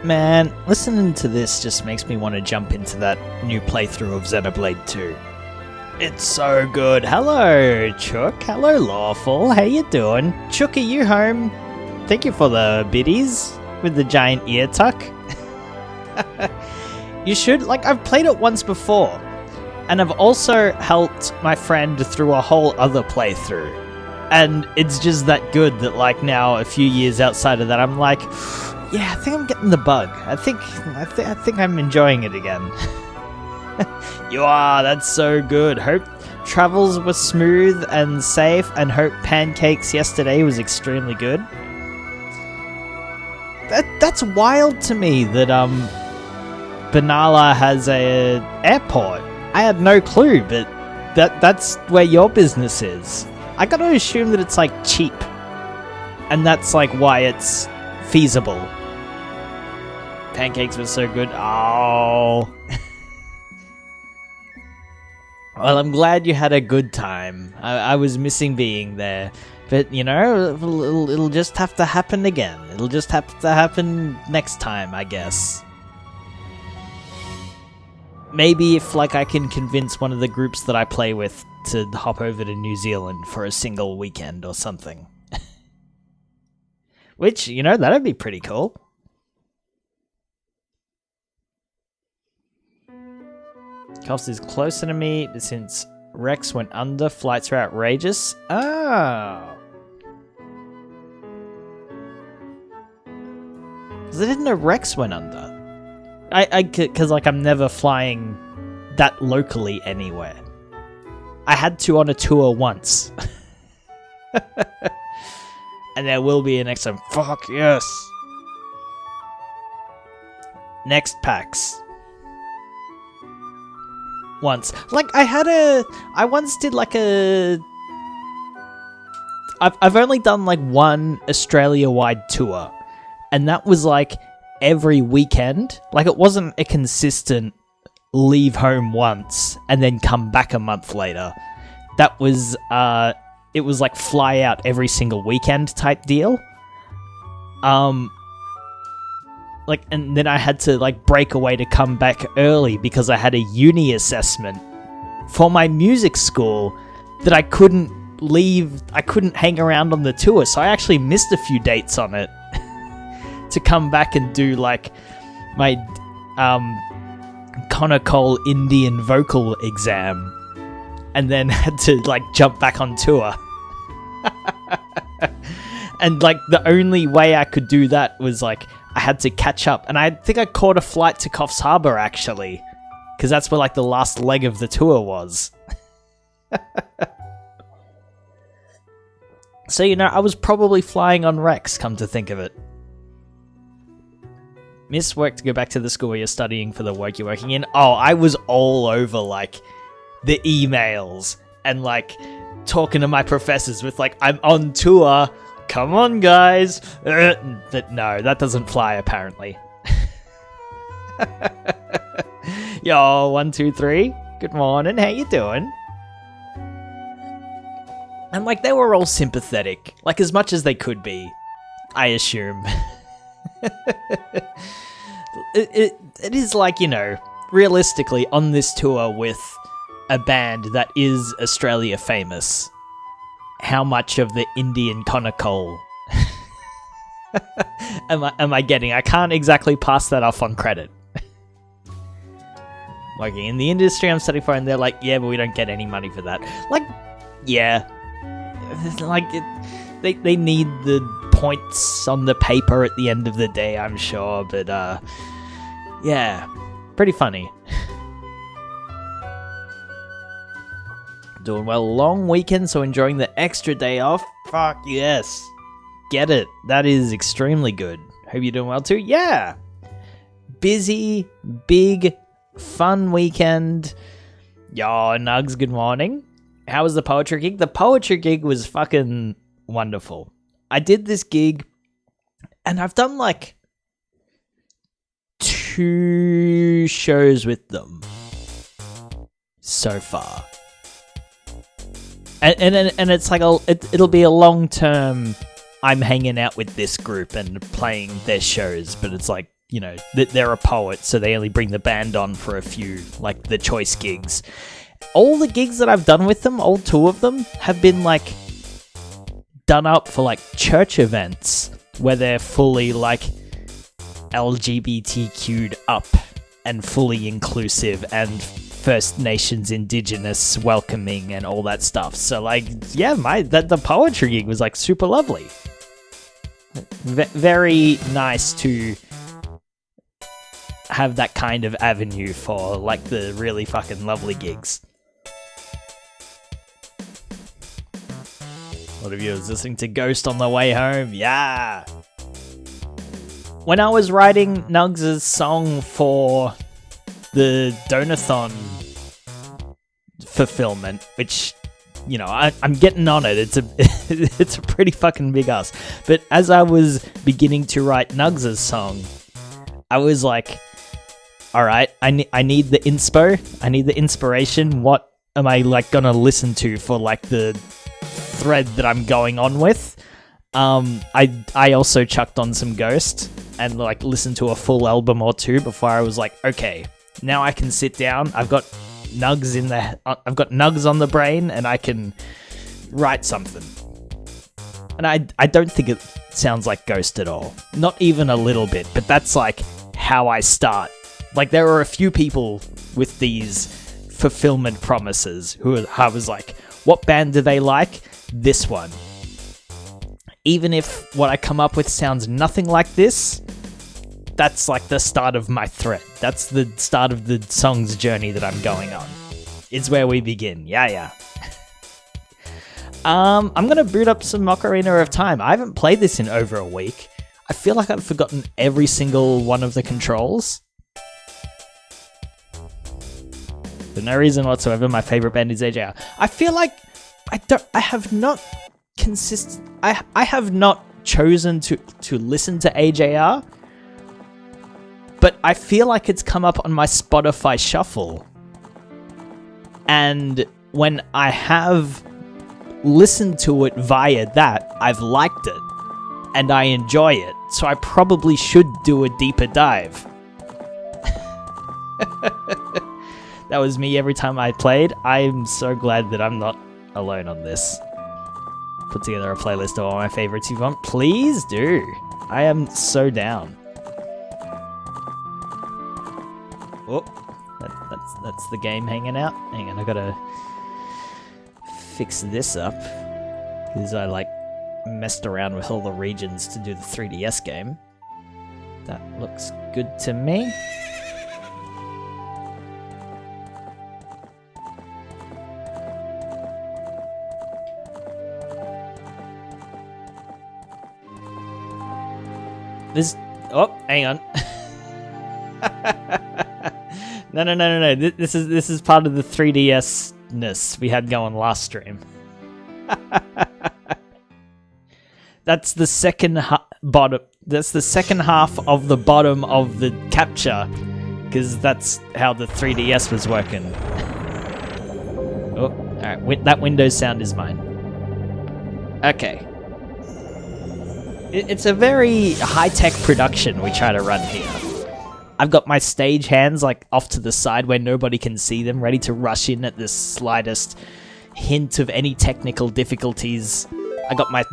Man, listening to this just makes me want to jump into that new playthrough of Xenoblade 2. It's so good. Hello, Chook. Hello, Lawful. How you doing? Chook, are you home? Thank you for the biddies with the giant ear tuck. You should. Like, I've played it once before. And I've also helped my friend through a whole other playthrough. And it's just that good that, like, now, a few years outside of that, I'm like, yeah, I think I'm getting the bug. I think I'm enjoying it again. You are, that's so good. Hope travels were smooth and safe, and hope pancakes yesterday was extremely good. That's wild to me that Benalla has a airport. I had no clue, but that's where your business is. I gotta assume that it's like cheap, and that's like why it's feasible. Pancakes were so good. Oh. Well, I'm glad you had a good time. I was missing being there. But, you know, it'll just have to happen again. It'll just have to happen next time, I guess. Maybe if, like, I can convince one of the groups that I play with to hop over to New Zealand for a single weekend or something. Which, you know, that'd be pretty cool. Cost is closer to me, but since Rex went under, flights are outrageous. Oh. Because I didn't know Rex went under. Because, like, I'm never flying that locally anywhere. I had to on a tour once. And there will be a next time. Fuck yes. Next PAX. Once. Like, I once did, like, I've only done, like, one Australia-wide tour. And that was, like, every weekend. Like, it wasn't a consistent leave home once and then come back a month later. That was, it was, like, fly out every single weekend type deal. Like, and then I had to, like, break away to come back early because I had a uni assessment for my music school that I couldn't leave, I couldn't hang around on the tour, so I actually missed a few dates on it to come back and do, like, my, Connor Cole Indian vocal exam, and then had to, like, jump back on tour. And, like, the only way I could do that was, like, I had to catch up, and I think I caught a flight to Coffs Harbour, actually, because that's where, like, the last leg of the tour was. So, you know, I was probably flying on Rex, come to think of it. Miss work to go back to the school where you're studying for the work you're working in. Oh, I was all over, like, the emails, and, like, talking to my professors with, like, I'm on tour. Come on, guys. But no, that doesn't fly, apparently. Yo, 1, 2, 3. Good morning. How you doing? And, like, they were all sympathetic. Like, as much as they could be, I assume. It is like, you know, realistically, on this tour with a band that is Australia famous, how much of the Indian Connor Cole am I getting? I can't exactly pass that off on credit. Working in the industry I'm studying for, and they're like, yeah, but we don't get any money for that. Like, yeah. Like, they need the points on the paper at the end of the day, I'm sure, but, yeah. Pretty funny. Doing well. Long weekend, so enjoying the extra day off. Fuck yes. Get it. That is extremely good. Hope you're doing well too. Yeah. Busy, big, fun weekend. Yo, Nugs, good morning. How was the poetry gig? The poetry gig was fucking wonderful. I did this gig, and I've done like 2 shows with them so far. And it's like it'll be a long term. I'm hanging out with this group and playing their shows, but it's like you know, that they're a poet, so they only bring the band on for a few, like, the choice gigs. All the gigs that I've done with them, all 2 of them, have been, like, done up for, like, church events, where they're fully, like, LGBTQ'd up and fully inclusive and First Nations Indigenous welcoming and all that stuff. So, like, yeah, the poetry gig was, like, super lovely. Very nice to have that kind of avenue for, like, the really fucking lovely gigs. A lot of you was listening to Ghost on the way home. Yeah! When I was writing Nugs' song for the Donathon fulfillment, which, you know, I'm getting on it. It's a pretty fucking big ask. But as I was beginning to write Nugs' song, I was like, all right, I need the inspo. I need the inspiration. What am I, like, gonna listen to for, like, the thread that I'm going on with? I also chucked on some Ghost and, like, listened to a full album or 2 before I was like, okay, now I can sit down. I've got Nugs on the brain, and I can write something. And I don't think it sounds like Ghost at all. Not even a little bit, but that's, like, how I start. Like, there are a few people with these fulfillment promises who I was like, what band do they like? This one. Even if what I come up with sounds nothing like this, that's, like, the start of my thread. That's the start of the song's journey that I'm going on. It's where we begin. Yeah. I'm gonna boot up some Ocarina of Time. I haven't played this in over a week. I feel like I've forgotten every single one of the controls. For no reason whatsoever, my favorite band is AJR. I feel like I have not chosen to listen to AJR, but I feel like it's come up on my Spotify shuffle. And when I have listened to it via that, I've liked it and I enjoy it. So I probably should do a deeper dive. That was me every time I played. I'm so glad that I'm not alone on this. Put together a playlist of all my favorites you want. Please do. I am so down. Oh, that's the game hanging out. Hang on, I gotta fix this up. Because I, like, messed around with all the regions to do the 3DS game. That looks good to me. Oh, hang on. No. This is part of the 3DS-ness we had going last stream. That's the second bottom. That's the second half of the bottom of the capture, because that's how the 3DS was working. Oh, all right. That Windows sound is mine. Okay. It's a very high-tech production we try to run here. I've got my stage hands, like, off to the side where nobody can see them, ready to rush in at the slightest hint of any technical difficulties. I got my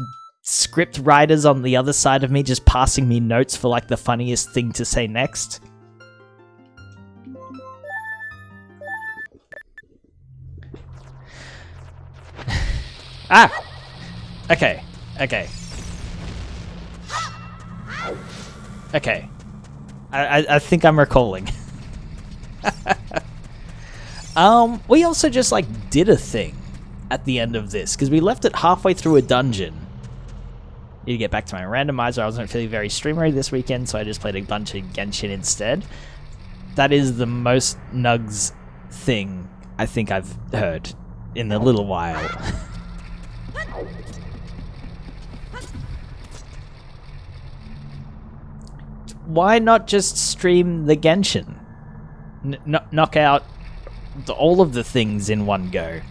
script writers on the other side of me just passing me notes for, like, the funniest thing to say next. Ah! Okay. Okay. I think I'm recalling. We also just, like, did a thing at the end of this, because we left it halfway through a dungeon. Need to get back to my randomizer. I wasn't feeling very streamery this weekend, so I just played a bunch of Genshin instead. That is the most Nugs thing I think I've heard in a little while. Why not just stream the Genshin? Knock out all of the things in one go.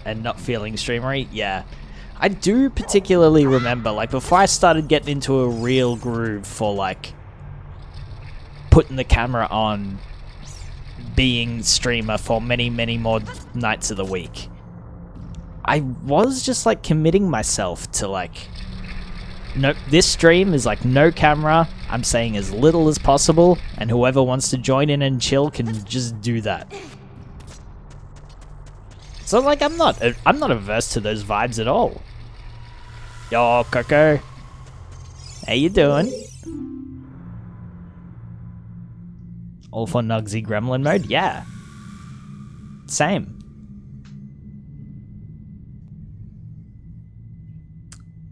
and not feeling streamery, yeah. I do particularly remember, like, before I started getting into a real groove for, like, putting the camera on, being streamer for many, many more nights of the week, I was just, like, committing myself to, like, no, this stream is, like, no camera, I'm saying as little as possible, and whoever wants to join in and chill can just do that. So, like, I'm not averse to those vibes at all. Yo, Coco. How you doing? All for Nugsy Gremlin mode? Yeah. Same.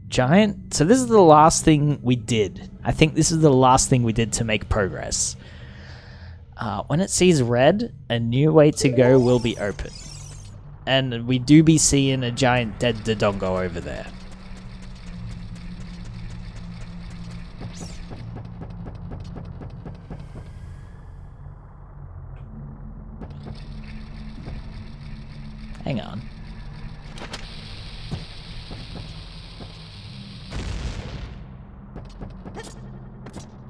Giant. So this is the last thing we did. I think this is the last thing we did to make progress. When it sees red, a new way to go will be open. And we do be seeing a giant dead Dodongo over there. Hang on.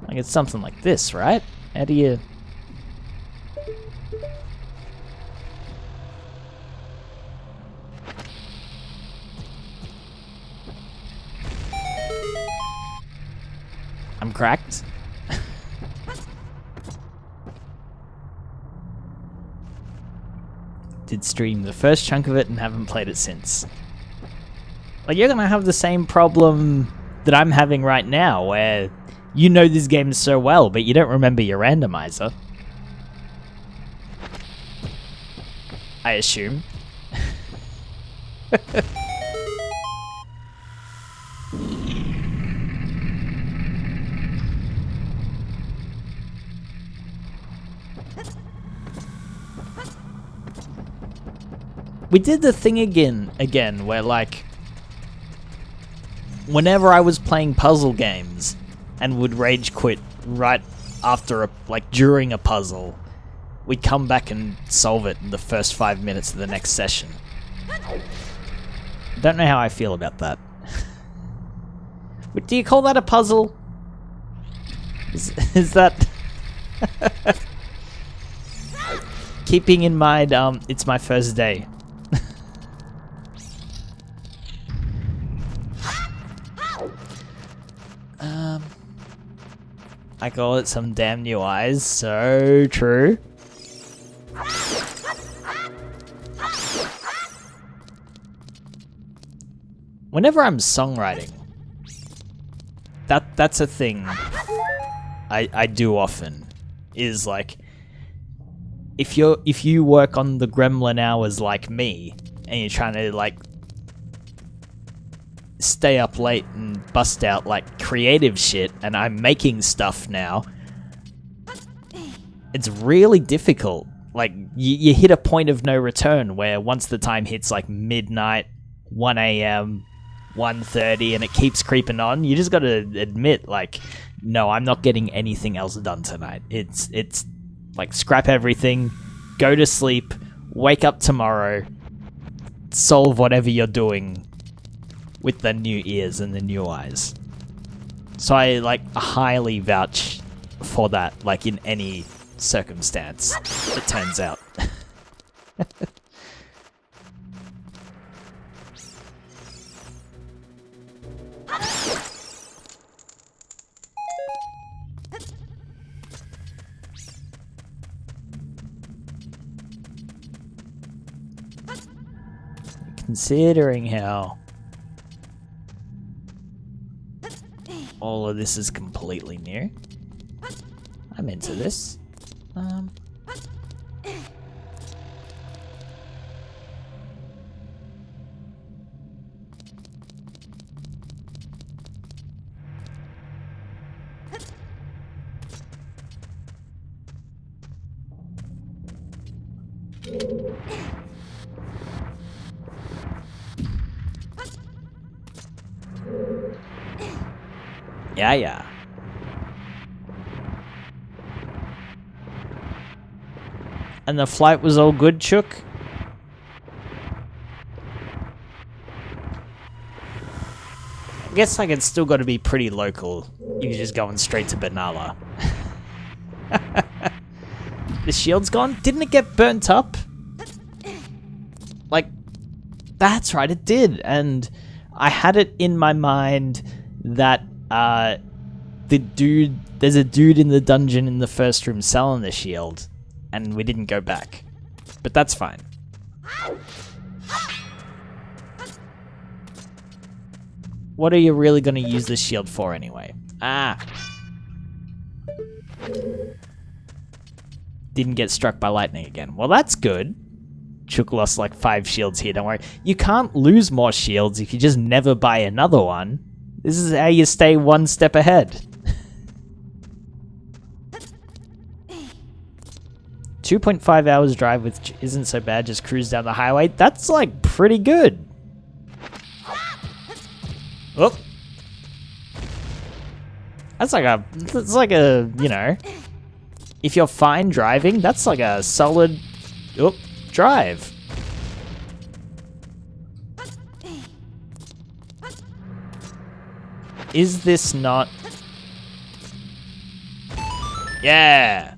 Like, it's something like this, right? How do you... I'm cracked. Did stream the first chunk of it and haven't played it since. Like, you're gonna have the same problem that I'm having right now, where you know this game so well, but you don't remember your randomizer. I assume. We did the thing again, where, like, whenever I was playing puzzle games and would rage quit right after during a puzzle, we'd come back and solve it in the first 5 minutes of the next session. Don't know how I feel about that. Do you call that a puzzle? Is that... Keeping in mind, it's my first day. I call it some damn new eyes, so true. Whenever I'm songwriting, that's a thing I do often, is like, if you work on the gremlin hours like me, and you're trying to, like, stay up late and bust out, like, creative shit, and I'm making stuff now, it's really difficult. Like, you hit a point of no return where once the time hits, like, midnight, 1 a.m., 1:30, and it keeps creeping on, you just gotta admit, like, no, I'm not getting anything else done tonight. It's like, scrap everything, go to sleep, wake up tomorrow, solve whatever you're doing with the new ears and the new eyes. So I, like, highly vouch for that, like, in any circumstance, it turns out. Considering how all of this is completely new, I'm into this. Yeah. And the flight was all good, Chook? I guess like it's still got to be pretty local. You're just going straight to Benalla. The shield's gone? Didn't it get burnt up? Like, that's right, it did. And I had it in my mind that there's a dude in the dungeon in the first room selling the shield, and we didn't go back. But that's fine. What are you really going to use this shield for anyway? Ah. Didn't get struck by lightning again. Well, that's good. Chook lost like 5 shields here, don't worry. You can't lose more shields if you just never buy another one. This is how you stay one step ahead. 2.5 hours drive, which isn't so bad, just cruise down the highway. That's like pretty good. Oh. That's like a, you know, if you're fine driving, that's like a solid, drive. Is this not? Yeah.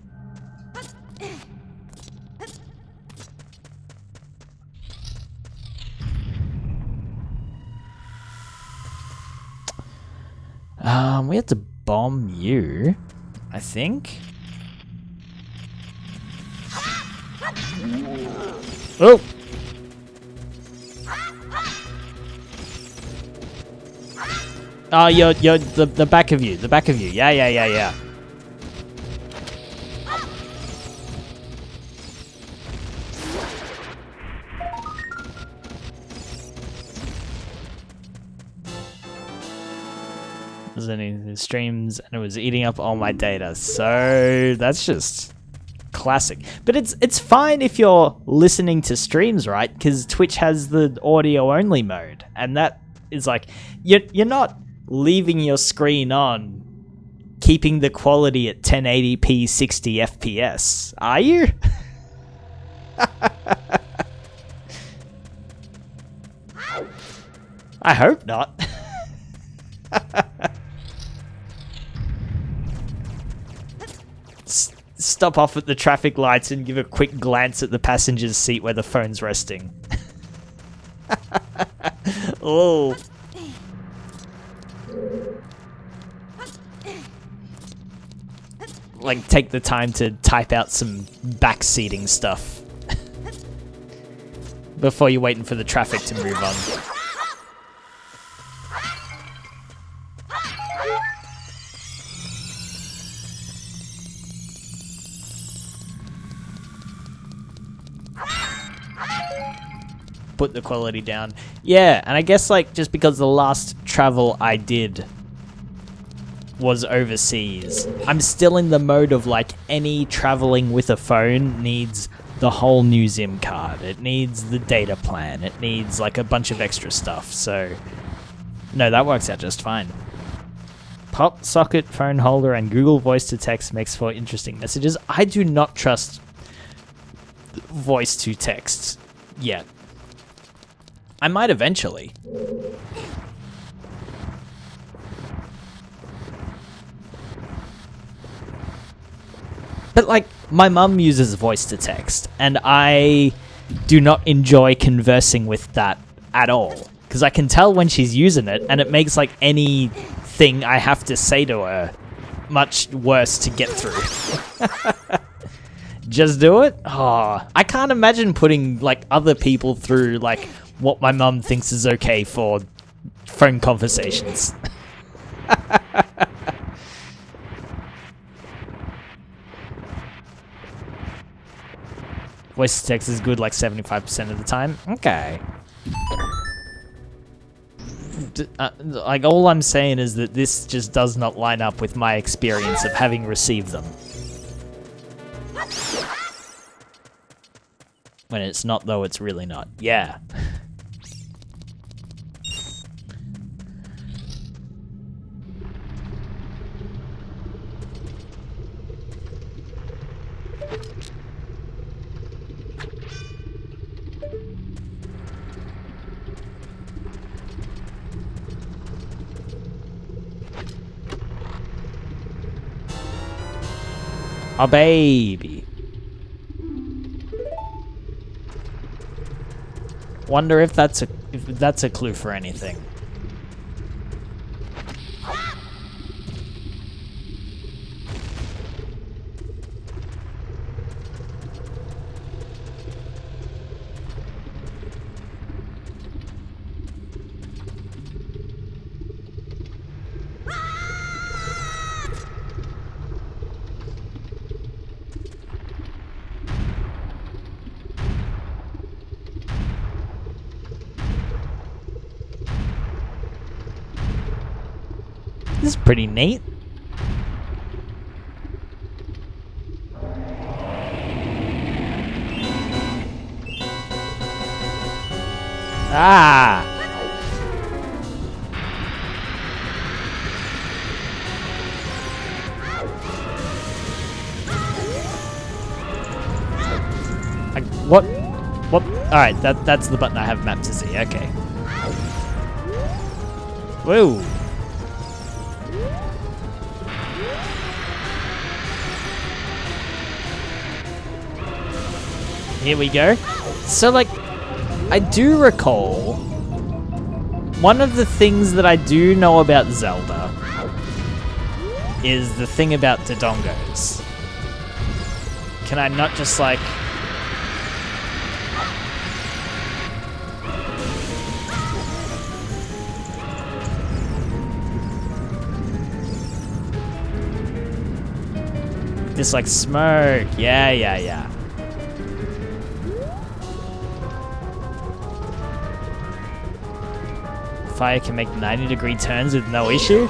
We have to bomb you, I think. Oh! Oh, you're the back of you, Yeah. Was any streams and it was eating up all my data, so that's just classic. But it's fine if you're listening to streams, right? Because Twitch has the audio only mode, and that is like you're not leaving your screen on, keeping the quality at 1080p 60 FPS, are you? I hope not. Stop off at the traffic lights and give a quick glance at the passenger's seat where the phone's resting. Oh. Like, take the time to type out some backseating stuff before you're waiting for the traffic to move on. Put the quality down. Yeah, and I guess like just because the last travel I did was overseas, I'm still in the mode of like any traveling with a phone needs the whole new SIM card. It needs the data plan. It needs like a bunch of extra stuff. So no, that works out just fine. Pop, socket, phone holder, and Google Voice to Text makes for interesting messages. I do not trust voice to text yet. I might eventually. But like, my mum uses voice to text, and I do not enjoy conversing with that at all. Because I can tell when she's using it, and it makes like anything I have to say to her much worse to get through. Just do it? Oh, I can't imagine putting like other people through like what my mum thinks is okay for phone conversations. Voice to text is good like 75% of the time. Okay. Like, all I'm saying is that this just does not line up with my experience of having received them. When it's not, though, it's really not. Yeah. A baby. Wonder if that's a clue for anything. This is pretty neat. Ah! What? What? Alright, that's the button I have mapped to Z. Okay. Whoa! Here we go. So, like, I do recall one of the things that I do know about Zelda is the thing about Dodongos. Can I not just, like... This, like, smoke. Yeah. Fire can make 90-degree turns with no issue?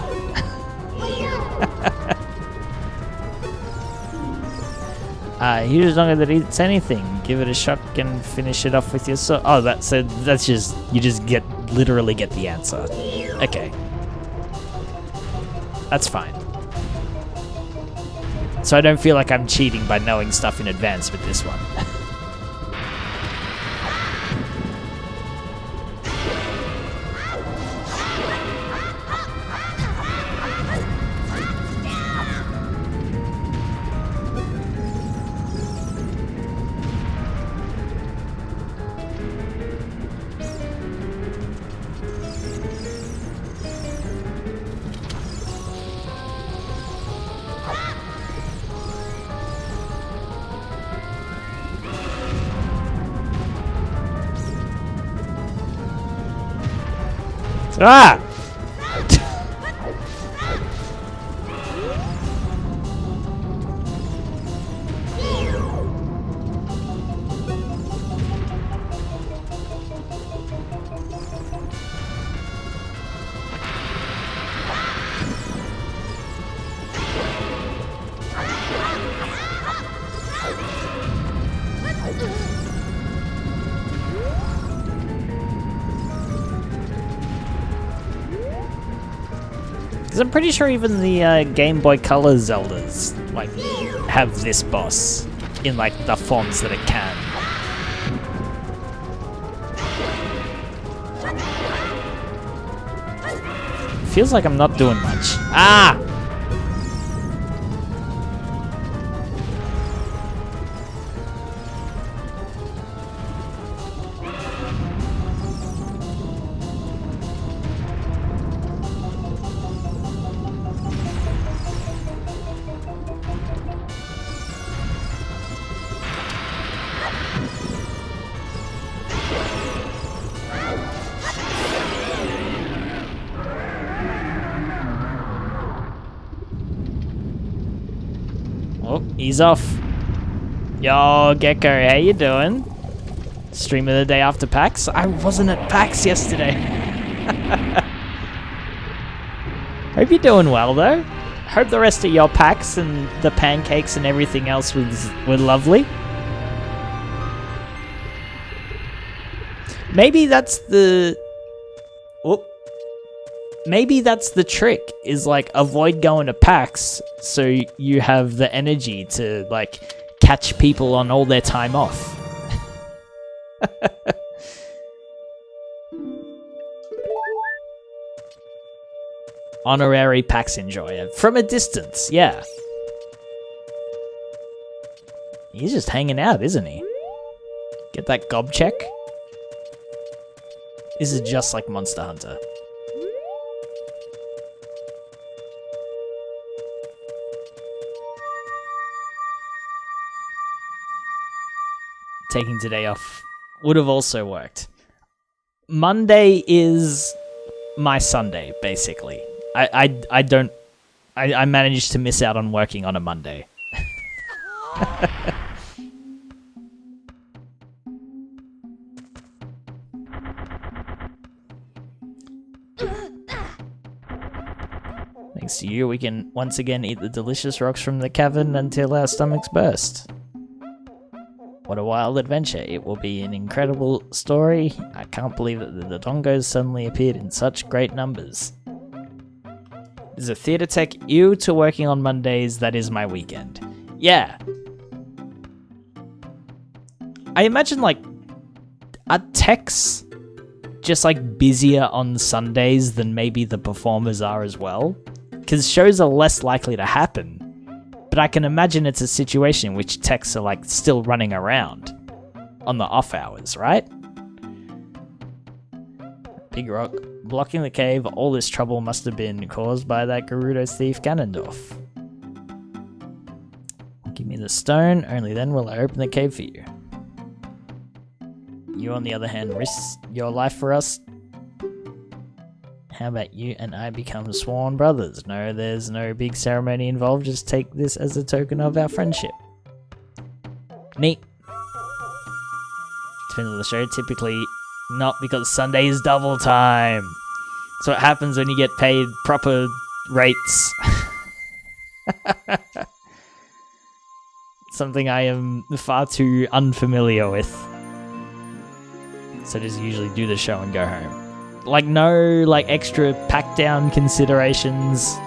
Here's longer that eats anything. Give it a shot and finish it off with your sword. Oh, that's just, you just literally get the answer. Okay. That's fine. So I don't feel like I'm cheating by knowing stuff in advance with this one. Ah! Because I'm pretty sure even the Game Boy Color Zeldas, like, have this boss in, like, the forms that it can. Feels like I'm not doing much. Ah! Oh, he's off. Yo, Gecko, how you doing? Stream of the day after PAX? I wasn't at PAX yesterday. Hope you're doing well, though. Hope the rest of your PAX and the pancakes and everything else were lovely. Maybe that's the... Oh. Maybe that's the trick, is like avoid going to PAX so you have the energy to like catch people on all their time off. Honorary PAX enjoyer. From a distance, yeah. He's just hanging out, isn't he? Get that gob check. This is just like Monster Hunter. Taking today off would have also worked. Monday is my Sunday, basically. I managed to miss out on working on a Monday. Thanks to you, we can once again eat the delicious rocks from the cavern until our stomachs burst. What a wild adventure. It will be an incredible story. I can't believe that the Dodongos suddenly appeared in such great numbers. There's a theatre tech ew to working on Mondays. That is my weekend. Yeah. I imagine, like, are techs just, like, busier on Sundays than maybe the performers are as well? Because shows are less likely to happen. But I can imagine it's a situation in which techs are, like, still running around on the off hours, right? Big rock blocking the cave. All this trouble must have been caused by that Gerudo thief Ganondorf. Give me the stone, only then will I open the cave for you. You, on the other hand, risk your life for us. How about you and I become sworn brothers? No, there's no big ceremony involved, just take this as a token of our friendship. Neat. Depends on the show, typically not, because Sunday is double time. That's what happens when you get paid proper rates. Something I am far too unfamiliar with. So just usually do the show and go home. Like, no, like, extra pack-down considerations.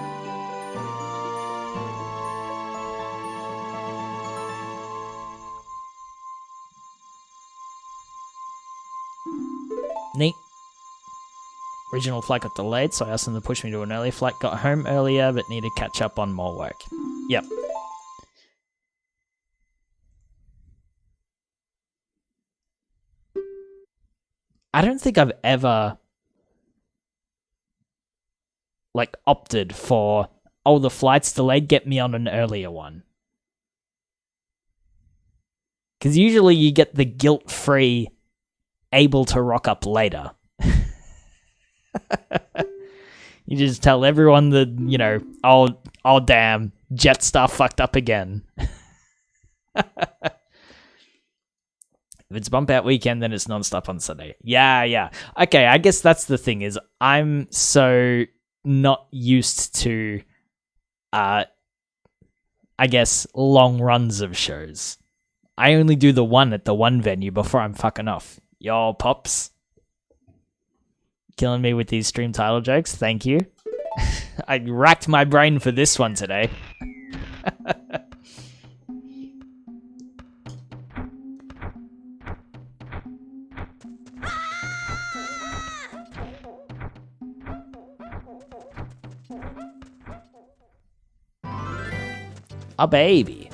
Neat. Original flight got delayed, so I asked them to push me to an early flight. Got home earlier, but need to catch up on more work. Yep. I don't think I've ever, like, opted for, oh, the flight's delayed, get me on an earlier one. Because usually you get the guilt-free, able to rock up later. You just tell everyone that, you know, oh damn, Jetstar fucked up again. If it's bump out weekend, then it's non-stop on Sunday. Yeah. Okay, I guess that's the thing, is I'm so not used to, I guess, long runs of shows. I only do the one at the one venue before I'm fucking off. Yo, Pops. Killing me with these stream title jokes. Thank you. I racked my brain for this one today. A baby.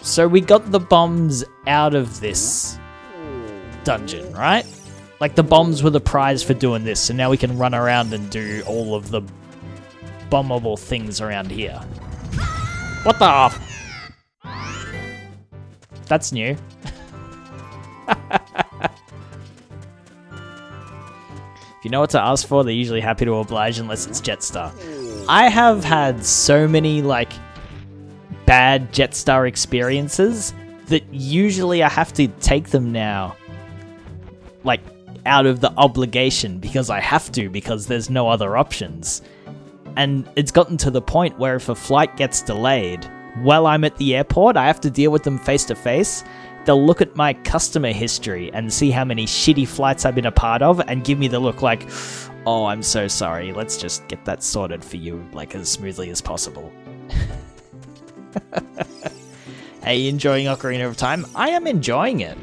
So we got the bombs out of this dungeon, right? Like, the bombs were the prize for doing this, so now we can run around and do all of the bombable things around here. What the? That's new. If you know what to ask for, they're usually happy to oblige unless it's Jetstar. I have had so many, like, bad Jetstar experiences that usually I have to take them now, like, out of the obligation, because I have to, because there's no other options. And it's gotten to the point where if a flight gets delayed while I'm at the airport, I have to deal with them face to face. They'll look at my customer history and see how many shitty flights I've been a part of and give me the look like, oh, I'm so sorry, let's just get that sorted for you, like, as smoothly as possible. Hey, enjoying Ocarina of Time? I am enjoying it.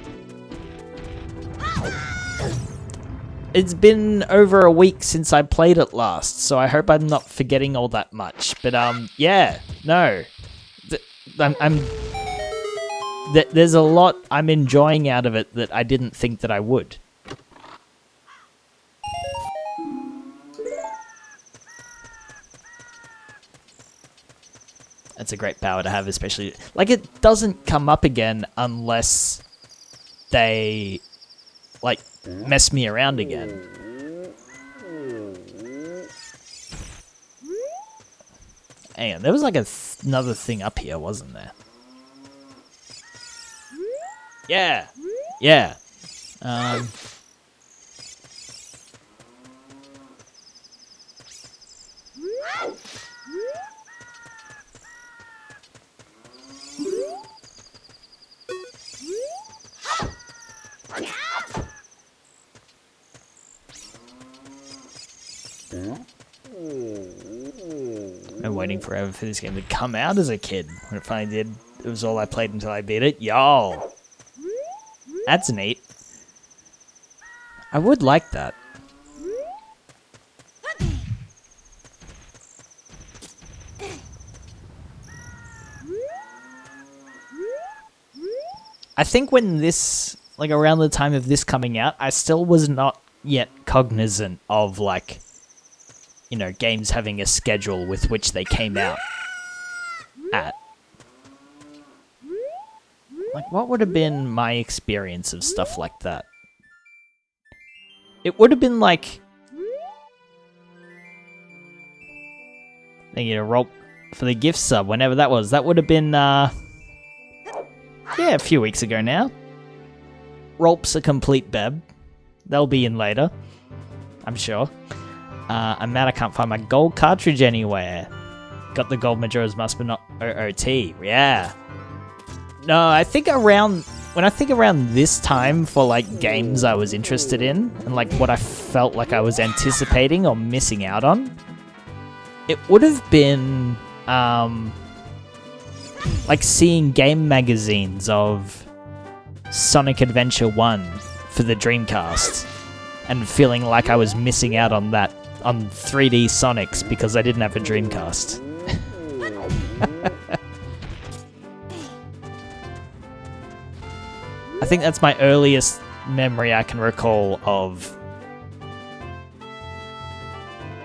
It's been over a week since I played it last, so I hope I'm not forgetting all that much. But yeah, no, there's a lot I'm enjoying out of it that I didn't think that I would. That's a great power to have, especially like it doesn't come up again unless they like mess me around again. Hang on, there was like another thing up here, wasn't there? Yeah, yeah. I'm waiting forever for this game to come out as a kid. When it finally did, it was all I played until I beat it. Yo! That's neat. I would like that. I think when this, like around the time of this coming out, I still was not yet cognizant of like, you know, games having a schedule with which they came out at. Like, what would have been my experience of stuff like that? It would have been like... Thank you to Roll for the gift sub, whenever that was. That would have been, yeah, a few weeks ago now. Rolp's a complete beb. They'll be in later, I'm sure. I'm mad I can't find my gold cartridge anywhere. Got the gold Majora's Mask, but not OOT. Yeah. No, I think around... When I think around this time for, like, games I was interested in, and, like, what I felt like I was anticipating or missing out on, it would have been, like, seeing game magazines of Sonic Adventure 1 for the Dreamcast, and feeling like I was missing out on that, on 3D Sonics, because I didn't have a Dreamcast. I think that's my earliest memory I can recall of,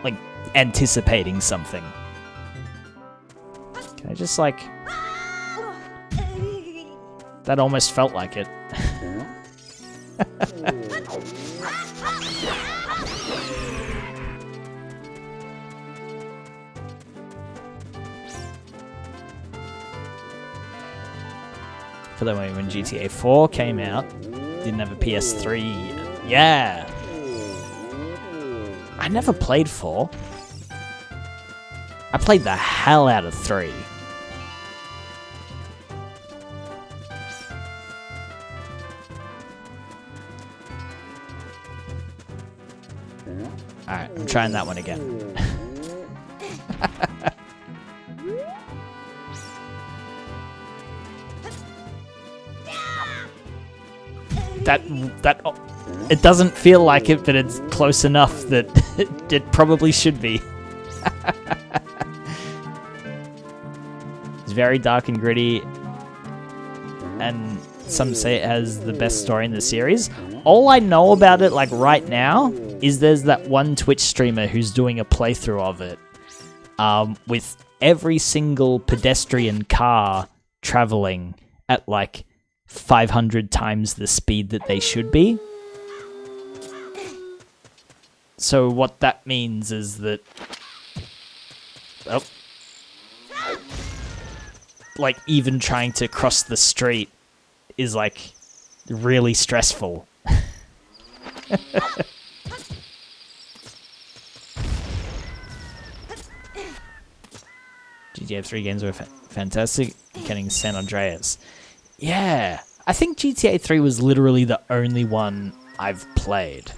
like, anticipating something. Can I just, like... That almost felt like it. For the way when GTA 4 came out, didn't have a PS3. Yeah. I never played 4. I played the hell out of 3. Alright, I'm trying that one again. That it doesn't feel like it, but it's close enough that it probably should be. It's very dark and gritty, and some say it has the best story in the series. All I know about it, like right now, is there's that one Twitch streamer who's doing a playthrough of it, with every single pedestrian car traveling at like 500 times the speed that they should be. So what that means is that... Oh. Like, even trying to cross the street is, like, really stressful. GTA 3 games were fantastic. Getting San Andreas. Yeah, I think GTA 3 was literally the only one I've played.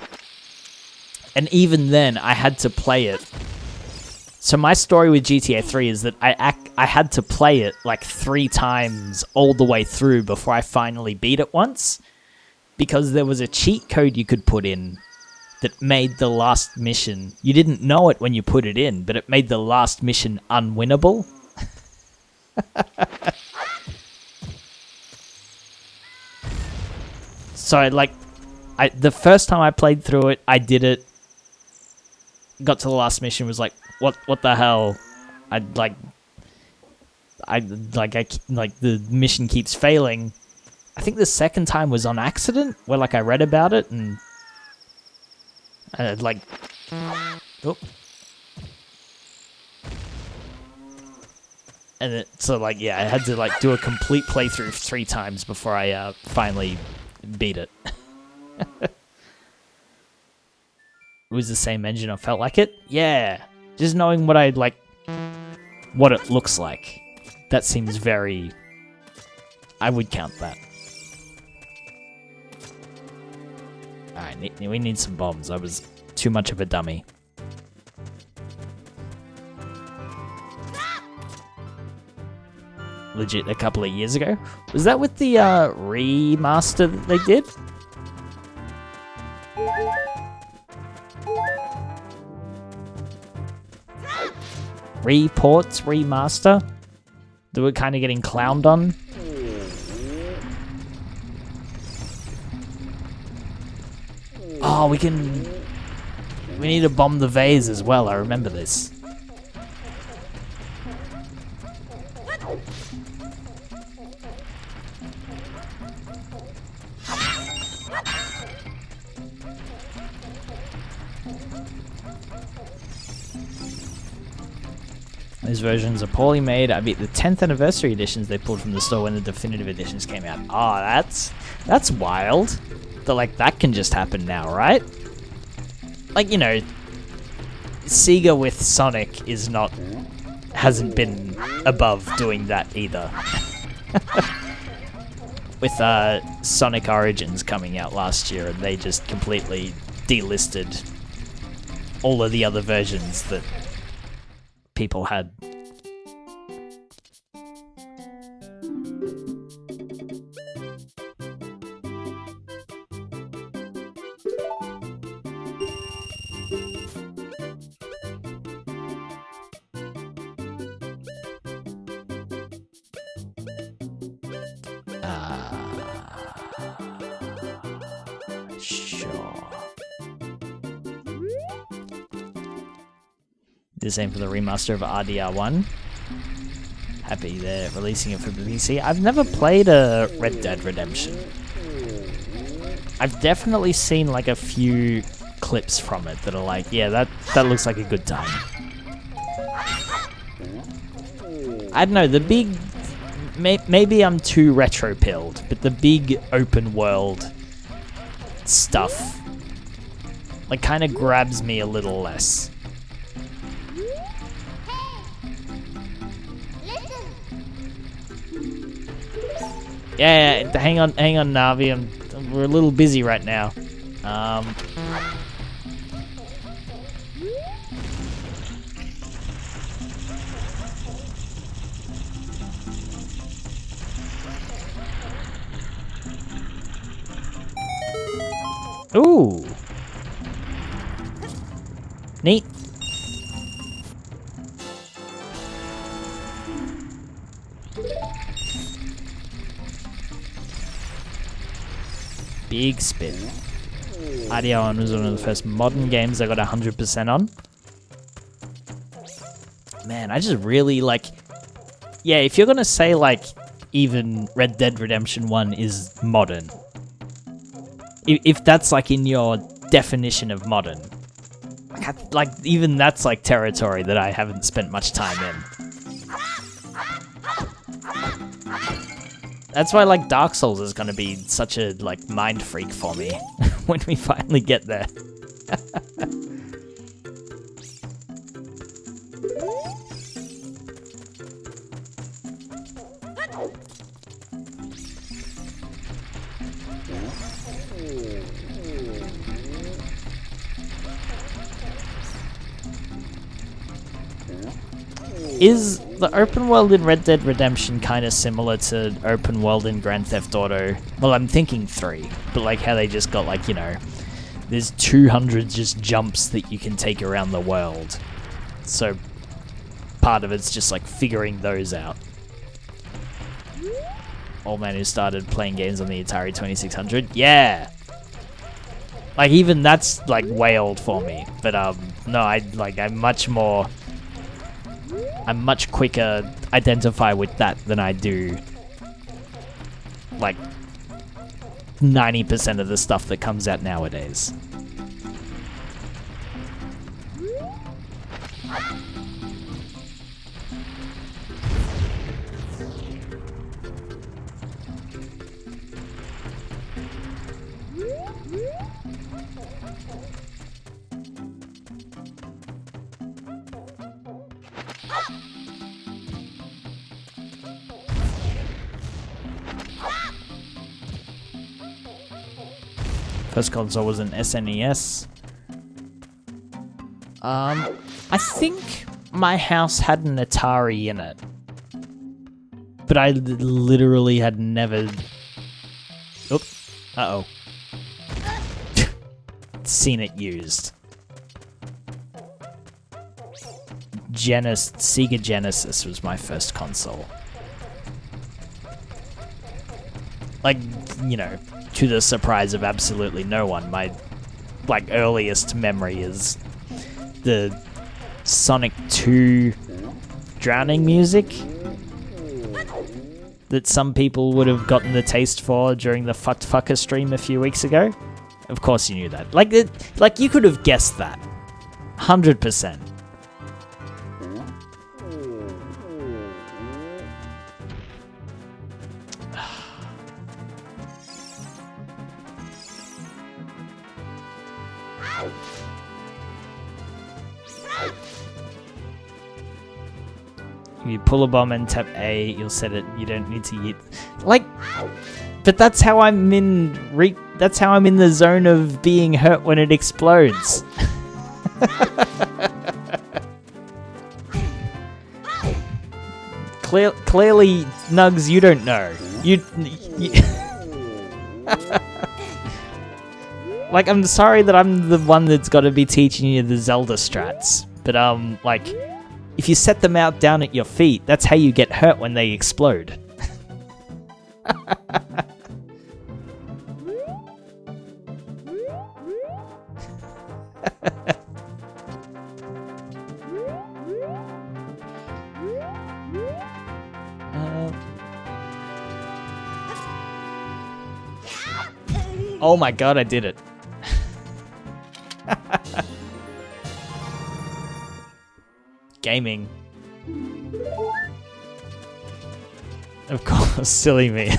And even then, I had to play it. So my story with GTA 3 is that I had to play it like 3 times all the way through before I finally beat it once. Because there was a cheat code you could put in that made the last mission, you didn't know it when you put it in, but it made the last mission unwinnable. So, like, the first time I played through it, I did it, got to the last mission, was like, what the hell? The mission keeps failing. I think the second time was on accident, where, like, I read about it, and like, oh. And it, so, like, yeah, I had to, like, do a complete playthrough 3 times before I finally beat it. It was the same engine, I felt like it. Yeah, just knowing what I'd, like, what it looks like. That seems very... I would count that. Alright, we need some bombs. I was too much of a dummy. Legit a couple of years ago. Was that with the remaster that they did? Reports, remaster? That we're kind of getting clowned on? Oh, we need to bomb the vase as well, I remember this. These versions are poorly made. I beat the 10th anniversary editions they pulled from the store when the definitive editions came out. Oh, that's wild. That, like, that can just happen now, right? Like, you know, Sega with Sonic hasn't been above doing that either. With Sonic Origins coming out last year, and they just completely delisted all of the other versions that people had. Sure. The same for the remaster of RDR1. Happy they're releasing it for the PC. I've never played a Red Dead Redemption. I've definitely seen like a few clips from it that are like, yeah, that looks like a good time. I don't know, the big... Maybe I'm too retro-pilled, but the big open world stuff like kind of grabs me a little less. Yeah, hang on, Navi. We're a little busy right now. Ooh. Neat. Big spin. RDR1 was one of the first modern games I got 100% on. Man, I just really like... Yeah, if you're gonna say like even Red Dead Redemption 1 is modern, if that's like in your definition of modern, like even that's like territory that I haven't spent much time in. That's why like Dark Souls is gonna be such a like mind freak for me when we finally get there. Is the open world in Red Dead Redemption kind of similar to open world in Grand Theft Auto? Well, I'm thinking 3, but like how they just got like, you know, There's 200 just jumps that you can take around the world. So part of it's just like figuring those out. Old man who started playing games on the Atari 2600. Yeah! Like, even that's like way old for me. But no, I'm much quicker identify with that than I do like 90% of the stuff that comes out nowadays. First console was an SNES. I think my house had an Atari in it, but I literally had never. Oop! Uh oh. Seen it used. Sega Genesis was my first console. Like, you know, to the surprise of absolutely no one, my like earliest memory is the Sonic 2 drowning music that some people would have gotten the taste for during the Fucked Fucker stream a few weeks ago. Of course you knew that. Like you could have guessed that. 100%. You pull a bomb and tap A, you'll set it. You don't need to like, but that's how I'm in. That's how I'm in the zone of being hurt when it explodes. Clearly, Nugs, you don't know. You like, I'm sorry that I'm the one that's got to be teaching you the Zelda strats, but like, if you set them out down at your feet, that's how you get hurt when they explode. Oh my god, I did it. Gaming. Of course, silly me.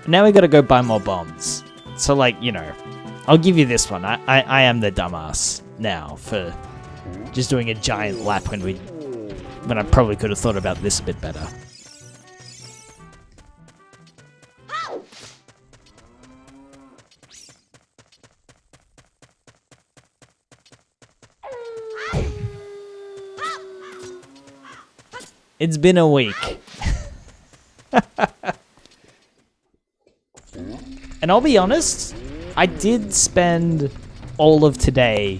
Now we gotta go buy more bombs. So, like, you know, I'll give you this one. I am the dumbass now for just doing a giant lap when I probably could have thought about this a bit better. It's been a week. And I'll be honest, I did spend all of today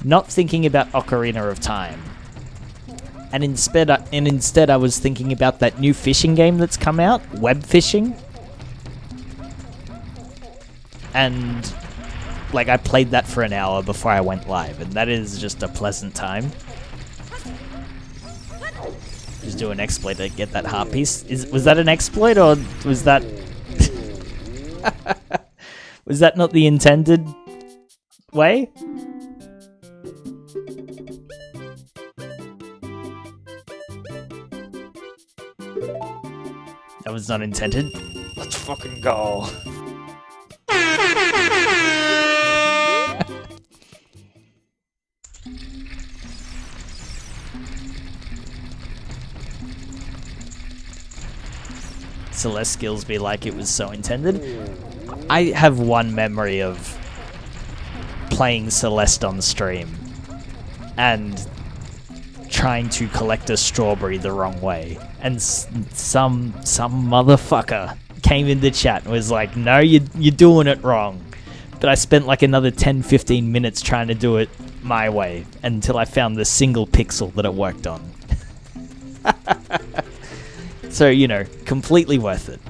not thinking about Ocarina of Time. And instead I was thinking about that new fishing game that's come out, web fishing. And like, I played that for an hour before I went live, and that is just a pleasant time. Just do an exploit to get that heart piece. Was that an exploit, or was that was that not the intended way? That was not intended. Let's fucking go. Celeste skills be like it was so intended. I have one memory of playing Celeste on stream and trying to collect a strawberry the wrong way, and some motherfucker came in the chat and was like, no, you're doing it wrong. But I spent like another 10-15 minutes trying to do it my way until I found the single pixel that it worked on. So, you know, completely worth it.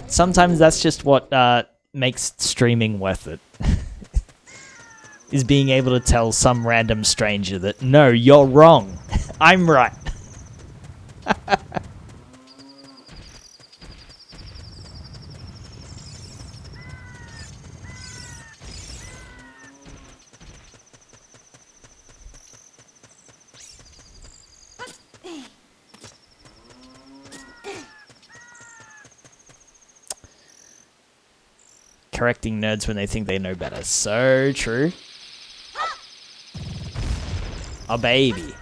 Sometimes that's just what makes streaming worth it. Is being able to tell some random stranger that, no, you're wrong. I'm right. Correcting nerds when they think they know better. So true. Oh, baby.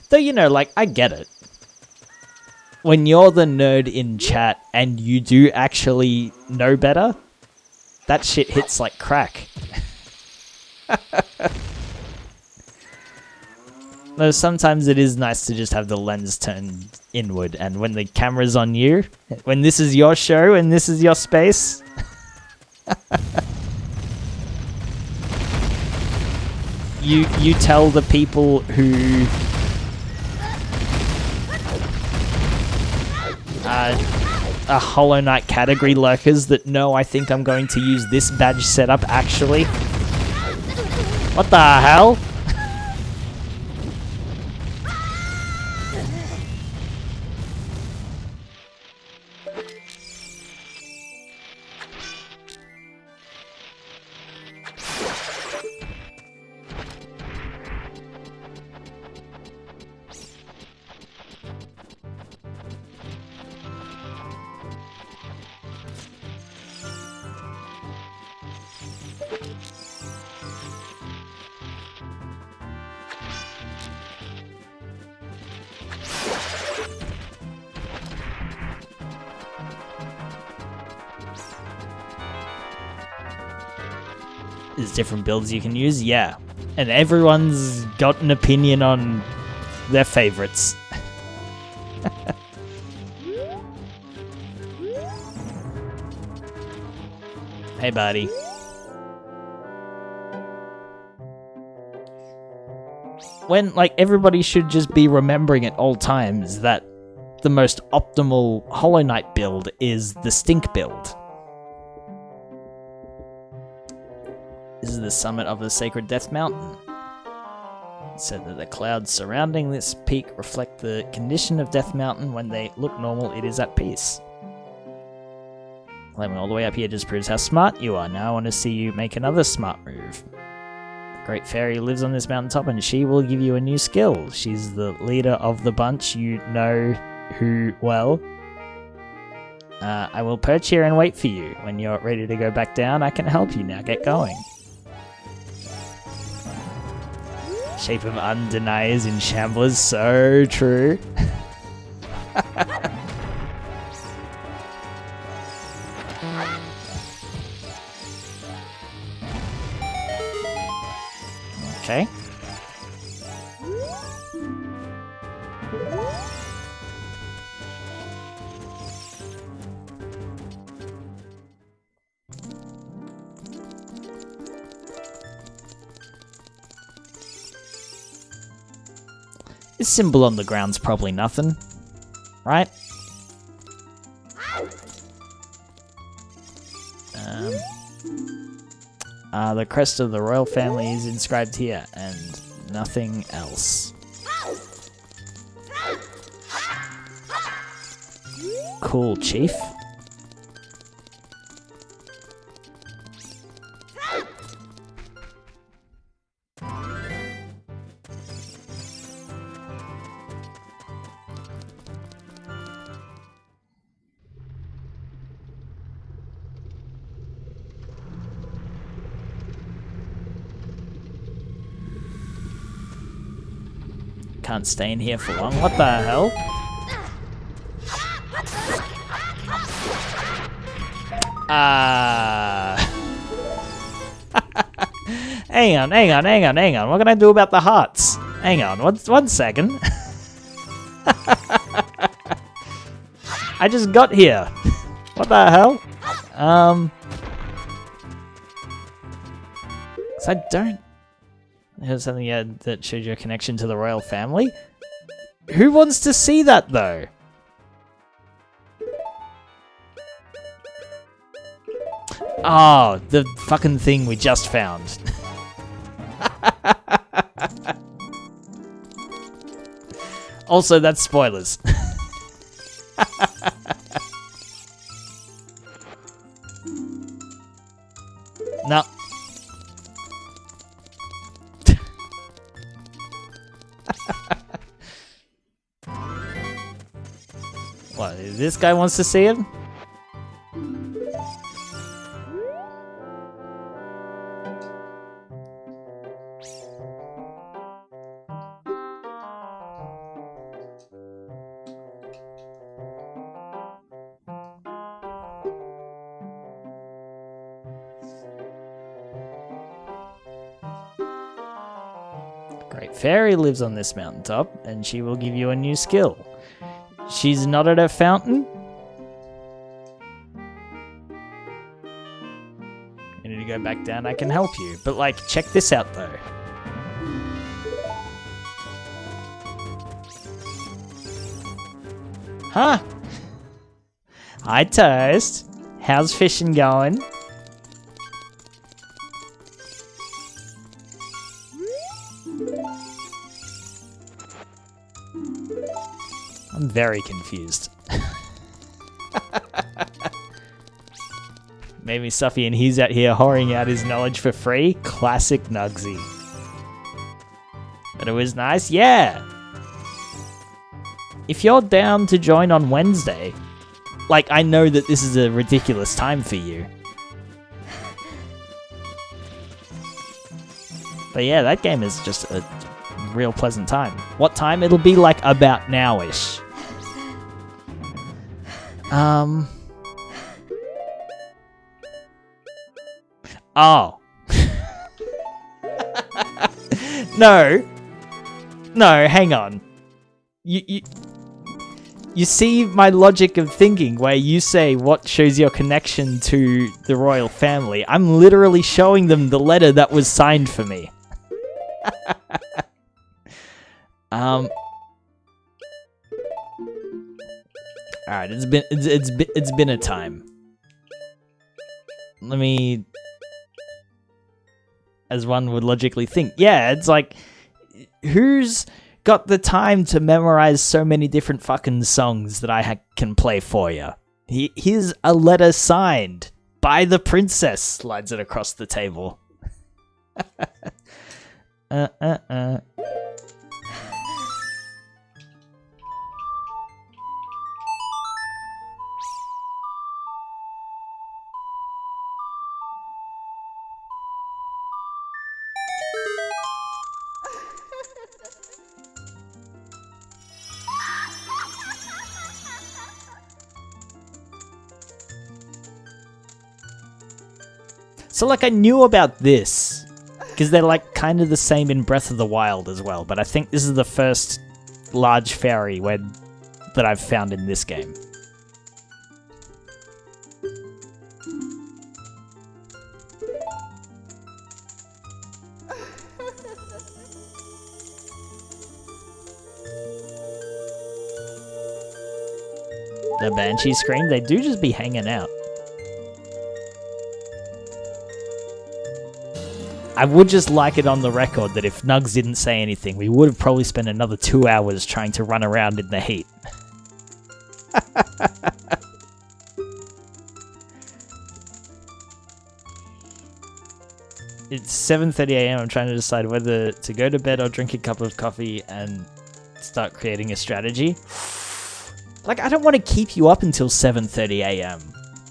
Though, you know, like, I get it. When you're the nerd in chat and you do actually know better, that shit hits like crack. Though sometimes it is nice to just have the lens turned inward, and when the camera's on you, when this is your show and this is your space, you tell the people who are Hollow Knight category lurkers that no, I think I'm going to use this badge setup actually. What the hell? There's different builds you can use, yeah. And everyone's got an opinion on their favorites. Hey, buddy. When, like, everybody should just be remembering at all times that the most optimal Hollow Knight build is the Stink build. This is the summit of the Sacred Death Mountain. It said that the clouds surrounding this peak reflect the condition of Death Mountain. When they look normal, it is at peace. Climbing all the way up here just proves how smart you are. Now I want to see you make another smart move. The Great Fairy lives on this mountaintop and she will give you a new skill. She's the leader of the bunch. You know who well. I will perch here and wait for you. When you're ready to go back down, I can help you. Now get going. Shape of Undeniers in Shamblers, so true. Okay. This symbol on the ground's probably nothing, right? The crest of the royal family is inscribed here, and nothing else. Cool, Chief. Can't stay in here for long. What the hell? Hang on. What can I do about the hearts? Hang on, one second. I just got here. What the hell? 'Cause I don't... There's something that showed your connection to the royal family? Who wants to see that, though? Oh, the fucking thing we just found. Also, that's spoilers. No. What, this guy wants to see him? Great Fairy lives on this mountaintop, and she will give you a new skill. She's not at a fountain? You need to go back down, I can help you. But, like, check this out, though. Huh? Hi, Toast. How's fishing going? I'm very confused. Maybe Suffy and he's out here whoring out his knowledge for free. Classic Nugsy. But it was nice, yeah. If you're down to join on Wednesday, like, I know that this is a ridiculous time for you. But yeah, that game is just a real pleasant time. What time? It'll be like about now-ish. Oh. No, hang on. You see my logic of thinking where you say what shows your connection to the royal family. I'm literally showing them the letter that was signed for me. Alright, it's been a time. Let me, as one would logically think, yeah, it's like, who's got the time to memorize so many different fucking songs that I can play for you? Here's a letter signed by the princess. Slides it across the table. So, like, I knew about this, because they're, like, kind of the same in Breath of the Wild as well, but I think this is the first large fairy that I've found in this game. The Banshee scream, they do just be hanging out. I would just like it on the record that if Nugs didn't say anything, we would have probably spent another 2 hours trying to run around in the heat. It's 7:30 AM. I'm trying to decide whether to go to bed or drink a cup of coffee and start creating a strategy. Like, I don't want to keep you up until 7:30 AM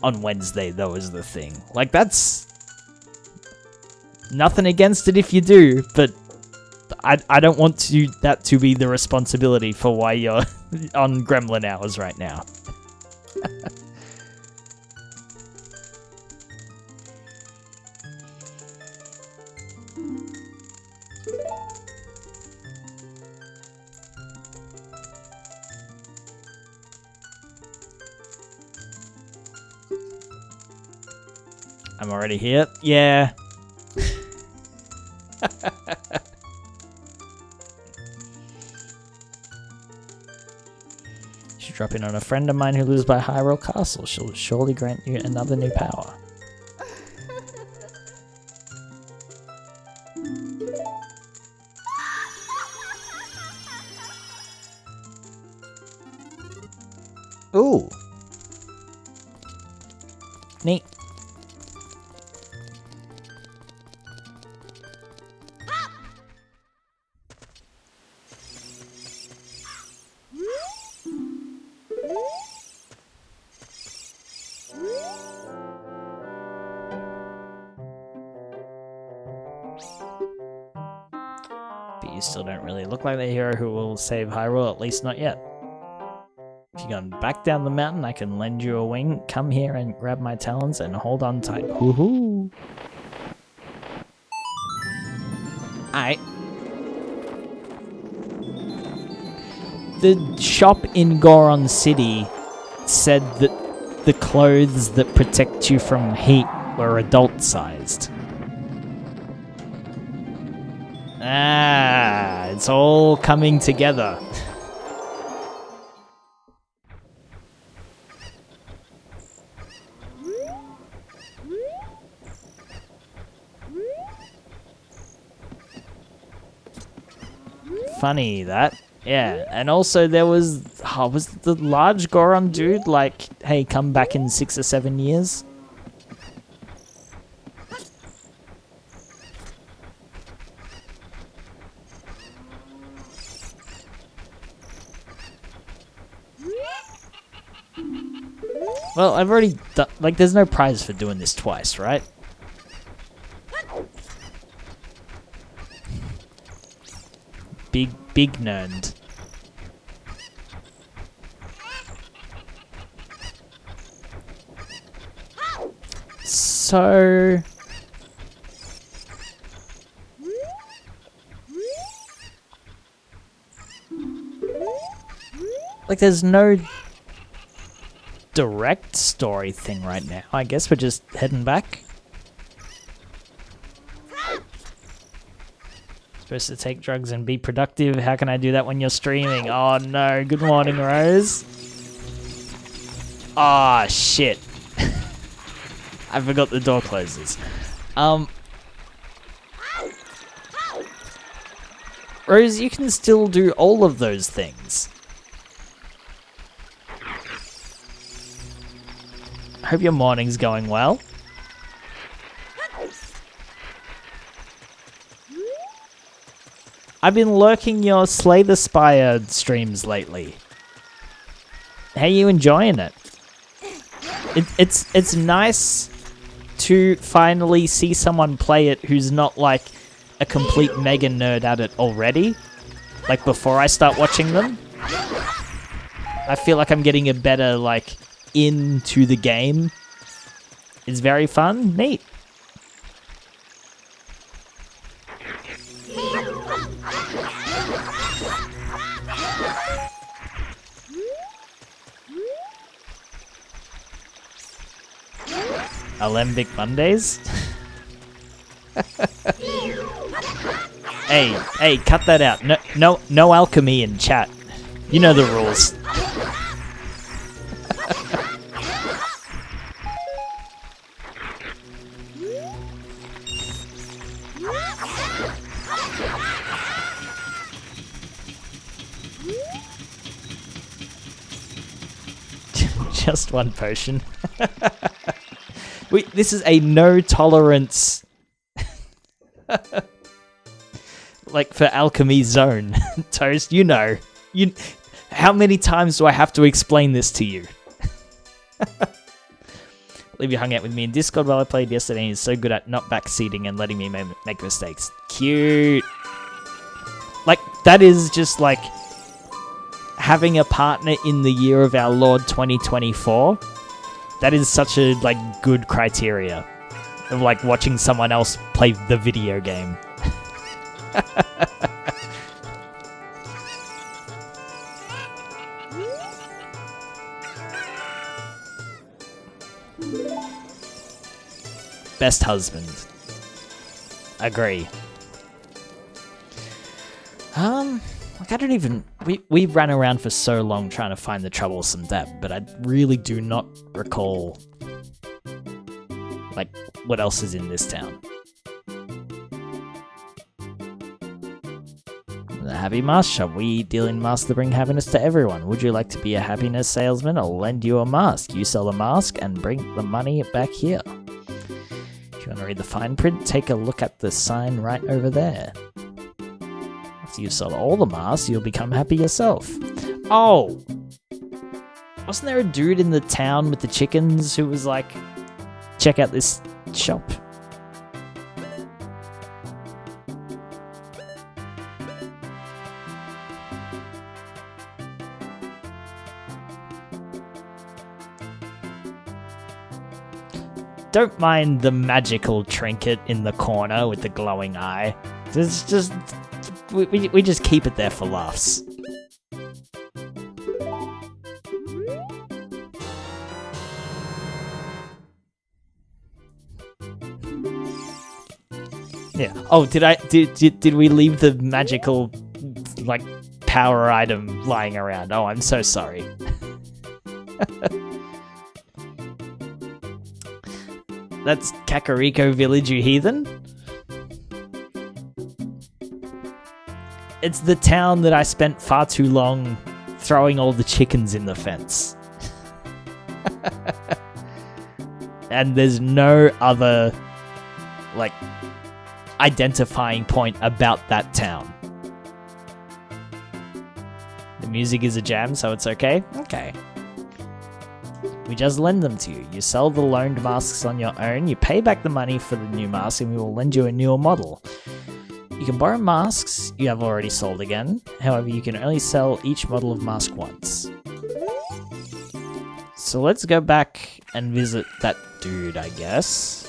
on Wednesday, though, is the thing. Like, that's... Nothing against it if you do, but I don't want that to be the responsibility for why you're on gremlin hours right now. I'm already here. Yeah. Should drop in on a friend of mine who lives by Hyrule Castle. She'll surely grant you another new power. Ooh. Neat. But you still don't really look like the hero who will save Hyrule, at least not yet. If you're going back down the mountain, I can lend you a wing. Come here and grab my talons and hold on tight. Woohoo! Aight. The shop in Goron City said that the clothes that protect you from heat were adult-sized. Ah, it's all coming together. Funny that. Yeah, and also there was the large Goron dude like, hey, come back in 6 or 7 years? Well, I've already done, like, there's no prize for doing this twice, right? Big nerd. So... like, there's no direct story thing right now. I guess we're just heading back. Supposed to take drugs and be productive. How can I do that when you're streaming? Oh no. Good morning, Rose. Ah, shit. I forgot the door closes. Rose, you can still do all of those things. I hope your morning's going well. I've been lurking your Slay the Spire streams lately. How are you enjoying it? It's nice to finally see someone play it who's not like a complete mega nerd at it already. Like before I start watching them. I feel like I'm getting a better like into the game. It's very fun. Neat. Alembic Mondays? Hey, cut that out. No alchemy in chat. You know the rules. Just one potion. This is a no tolerance like for alchemy zone. Toast, you know. How many times do I have to explain this to you? Olivia hung out with me in Discord while I played yesterday and he's so good at not backseating and letting me make mistakes. Cute. Like, that is just like having a partner in the year of our Lord 2024. That is such a like good criteria. of like watching someone else play the video game. Best husband. Agree. Like I don't even... We ran around for so long trying to find the troublesome debt, but I really do not recall, like, what else is in this town. The Happy Mask Shop. We deal in masks that bring happiness to everyone. Would you like to be a happiness salesman? I'll lend you a mask. You sell the mask and bring the money back here. If you want to read the fine print, take a look at the sign right over there. After you've sold all the masks, you'll become happy yourself. Oh! Wasn't there a dude in the town with the chickens who was like, check out this shop? Don't mind the magical trinket in the corner with the glowing eye. It's just... We just keep it there for laughs. Yeah. Oh, did we leave the magical, like, power item lying around? Oh, I'm so sorry. That's Kakariko Village, you heathen? It's the town that I spent far too long throwing all the chickens in the fence. And there's no other, like, identifying point about that town. The music is a jam, so it's okay? Okay. We just lend them to you. You sell the loaned masks on your own, you pay back the money for the new mask, and we will lend you a newer model. You can borrow masks you have already sold again. However, you can only sell each model of mask once. So let's go back and visit that dude, I guess.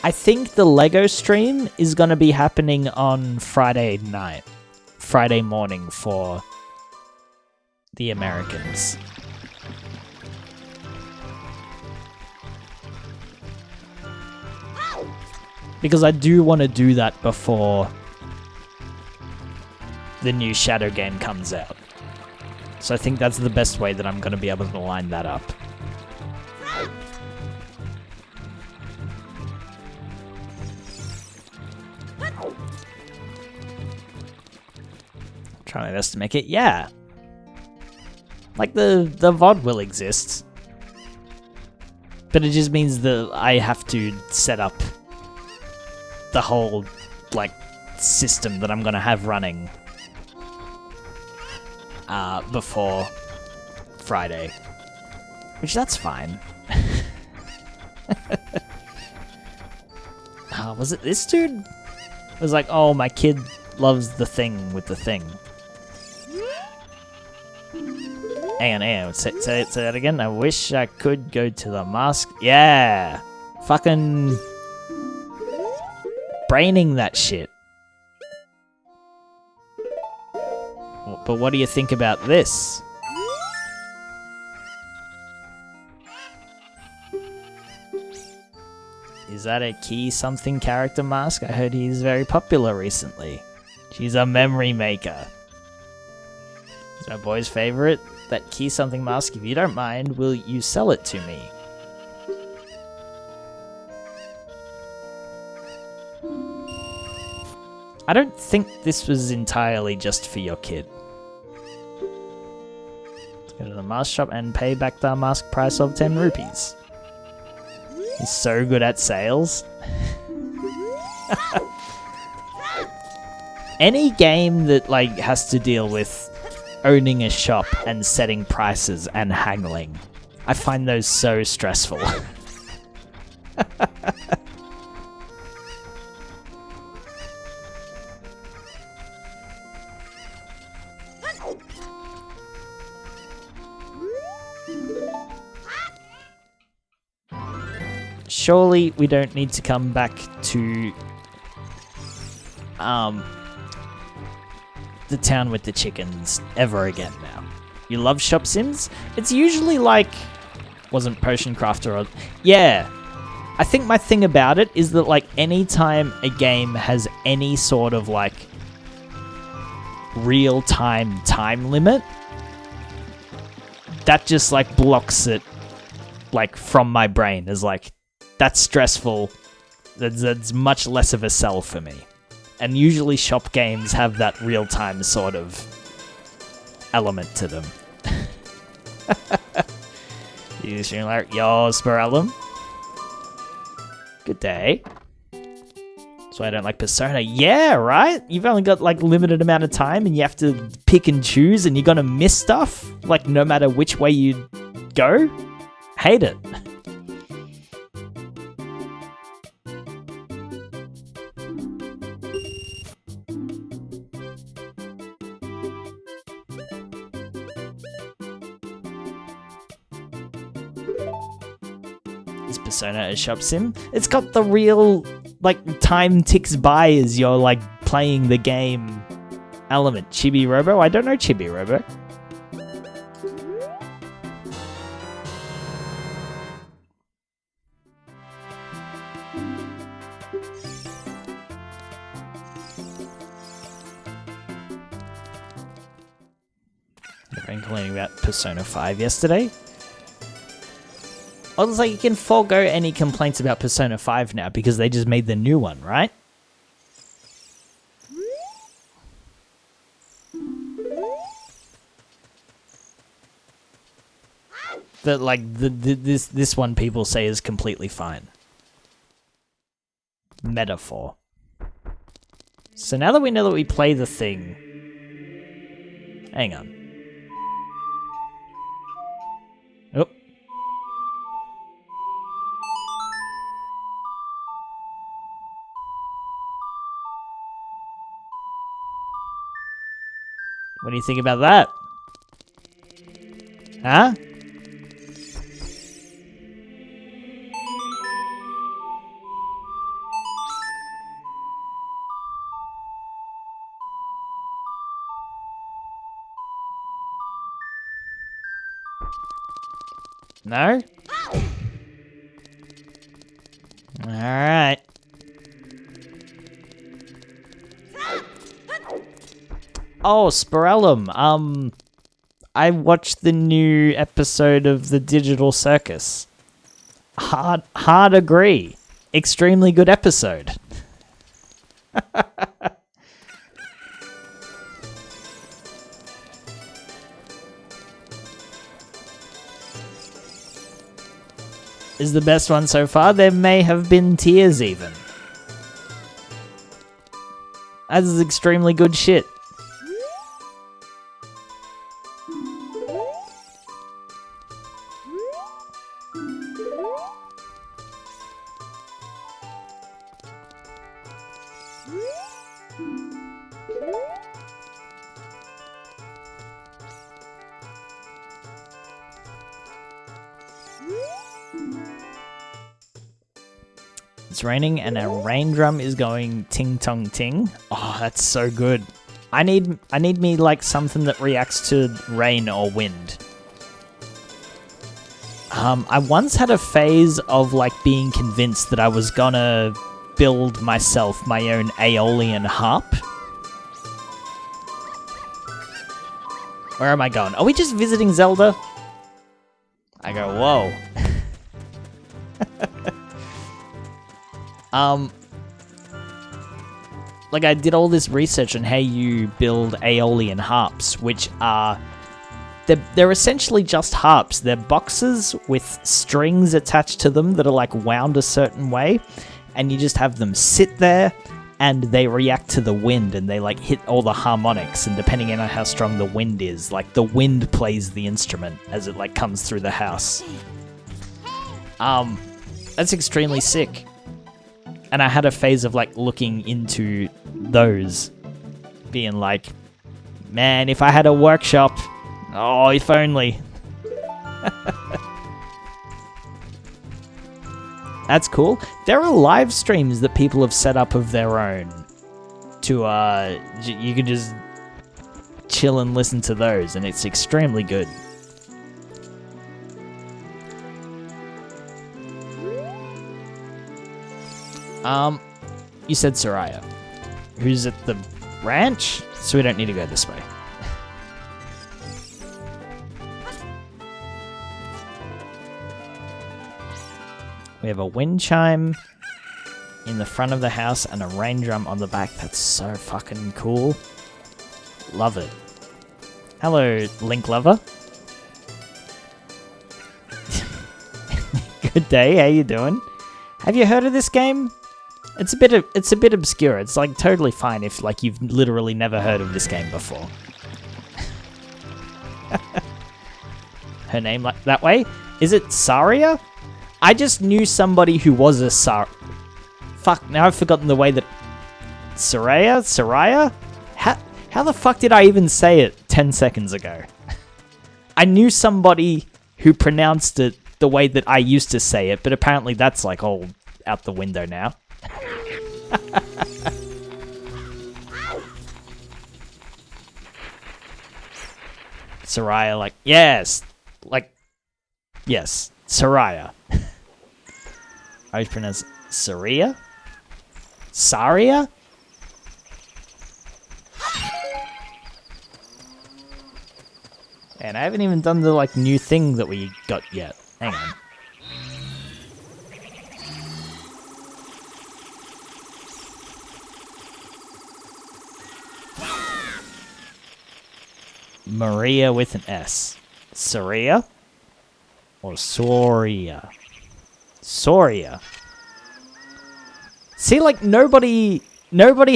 I think the Lego stream is going to be happening on Friday night. Friday morning for the Americans. Because I do want to do that before the new Shadow game comes out. So I think that's the best way that I'm going to be able to line that up. Try my best to make it, yeah. Like the VOD will exist. But it just means that I have to set up the whole, like, system that I'm gonna have running before Friday. Which, that's fine. Was it this dude? It was like, oh, my kid loves the thing with the thing. Hang on, say that again. I wish I could go to the mask. Yeah! Fucking braining that shit. But what do you think about this? Is that a key something character mask? I heard he's very popular recently. She's a memory maker. It's my boy's favorite. That key something mask, if you don't mind, will you sell it to me? I don't think this was entirely just for your kid. Let's go to the mask shop and pay back the mask price of 10 rupees. He's so good at sales. Any game that, like, has to deal with owning a shop and setting prices and haggling, I find those so stressful. surely we don't need to come back to the town with the chickens ever again now. You love shop sims? It's usually like, wasn't Potion Crafter or, yeah. I think my thing about it is that like anytime a game has any sort of like real-time time limit, that just like blocks it like from my brain as like, that's stressful. That's much less of a sell for me. And usually shop games have that real-time sort of element to them. You should like, yo, Spirellum. Good day. So I don't like Persona. Yeah, right? You've only got like limited amount of time and you have to pick and choose and you're gonna miss stuff, like no matter which way you go. Hate it. Is Persona a shop sim? It's got the real, like, time ticks by as you're, like, playing the game element. Chibi Robo? I don't know Chibi Robo. I've been complaining about Persona 5 yesterday. Oh, it's like you can forego any complaints about Persona 5 now because they just made the new one, right? That like this one people say is completely fine. Metaphor. So now that we know that we play the thing, hang on. Oh. What do you think about that? Huh? No? Alright. Oh, Spirellum. I watched the new episode of the Digital Circus. Hard agree. Extremely good episode. Is the best one so far. There may have been tears even. That is extremely good shit. It's raining and a rain drum is going ting tong ting. Oh, that's so good. I need me like something that reacts to rain or wind. I once had a phase of like being convinced that I was gonna build myself my own Aeolian harp. Where am I going? Are we just visiting Zelda? I go, whoa. Like I did all this research on how you build Aeolian harps, which are, they're essentially just harps. They're boxes with strings attached to them that are like wound a certain way, and you just have them sit there, and they react to the wind, and they like hit all the harmonics, and depending on how strong the wind is, like the wind plays the instrument as it like comes through the house. That's extremely sick. And I had a phase of like looking into those, being like, man, if I had a workshop, oh, if only. That's cool. There are live streams that people have set up of their own to, you can just chill and listen to those, and it's extremely good. You said Soraya. Who's at the ranch? So we don't need to go this way. We have a wind chime in the front of the house and a rain drum on the back. That's so fucking cool. Love it. Hello, Link Lover. Good day, how you doing? Have you heard of this game? It's a bit obscure. It's like totally fine if like you've literally never heard of this game before. Her name like that way? Is it Saria? I just knew somebody who was a Fuck, now I've forgotten the way that... Soraya? How the fuck did I even say it 10 seconds ago? I knew somebody who pronounced it the way that I used to say it, but apparently that's like all out the window now. Soraya, like, yes! Like, yes, Soraya. I always pronounce Saria? Saria? And I haven't even done the like new thing that we got yet. Hang on. Maria with an S. Saria? Or Soria? Soria. See, like, nobody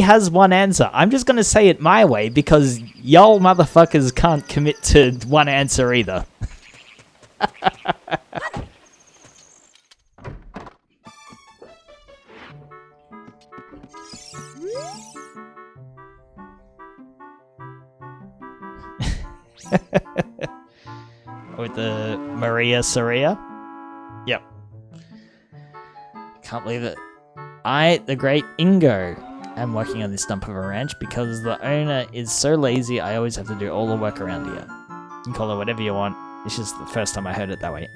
has one answer. I'm just gonna say it my way because y'all motherfuckers can't commit to one answer either. With the Maria Soria? Yep. Can't believe it. The great Ingo, am working on this dump of a ranch because the owner is so lazy I always have to do all the work around here. You can call it whatever you want. It's just the first time I heard it that way.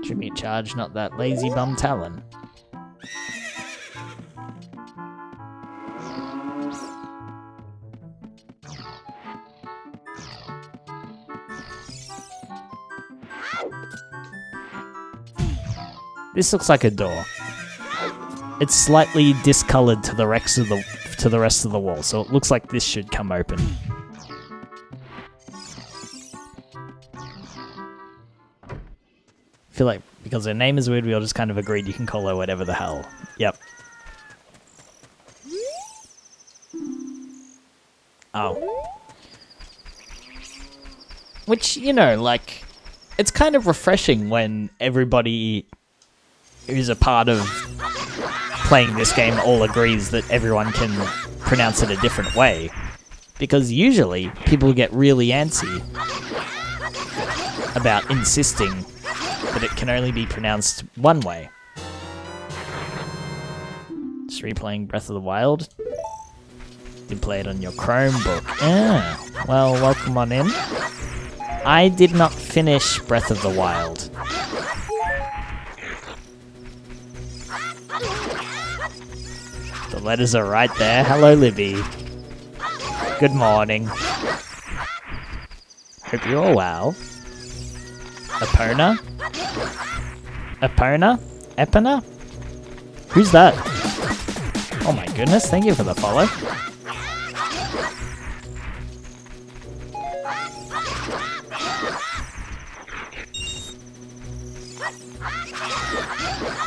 Tribute charge, not that lazy bum Talon. This looks like a door. It's slightly discolored to the rest of the wall, so it looks like this should come open. I feel like because her name is weird, we all just kind of agreed you can call her whatever the hell. Yep. Oh. Which, you know, like, it's kind of refreshing when everybody who's a part of playing this game all agrees that everyone can pronounce it a different way. Because usually, people get really antsy about insisting that it can only be pronounced one way. Just replaying Breath of the Wild. Did play it on your Chromebook. Ah, well, welcome on in. I did not finish Breath of the Wild. The letters are right there. Hello, Libby. Good morning. Hope you're all well. Epona? Epona? Epona? Who's that? Oh my goodness, thank you for the follow.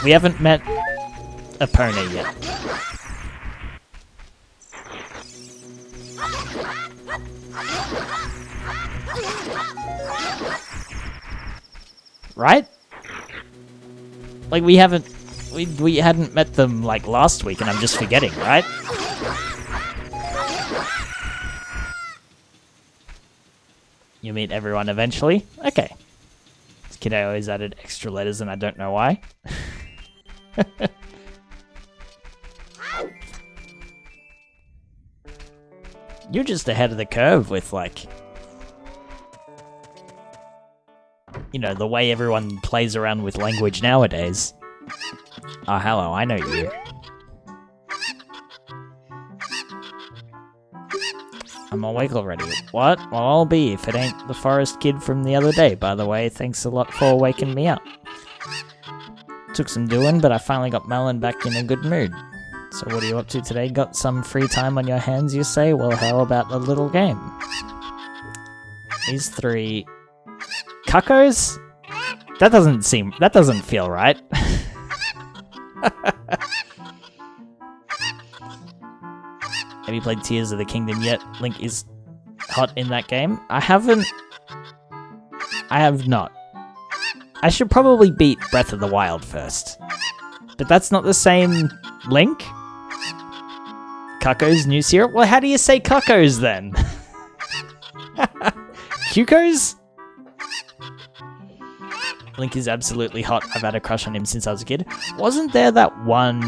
We haven't met Epona yet. Right? Like we hadn't met them like last week and I'm just forgetting, right? You meet everyone eventually? Okay. kid, I always added extra letters and I don't know why. You're just ahead of the curve with, like, you know, the way everyone plays around with language nowadays. Oh, hello, I know you. I'm awake already. What? Well, I'll be if it ain't the forest kid from the other day, by the way. Thanks a lot for waking me up. Took some doing, but I finally got Melon back in a good mood. So what are you up to today? Got some free time on your hands, you say? Well, how about a little game? These 3... Cuckos? That doesn't feel right. Have you played Tears of the Kingdom yet? Link is hot in that game. I haven't. I have not. I should probably beat Breath of the Wild first. But that's not the same Link? Cuckos, new syrup? Well, how do you say cuckos then? Cuckoos? Link is absolutely hot. I've had a crush on him since I was a kid. Wasn't there that one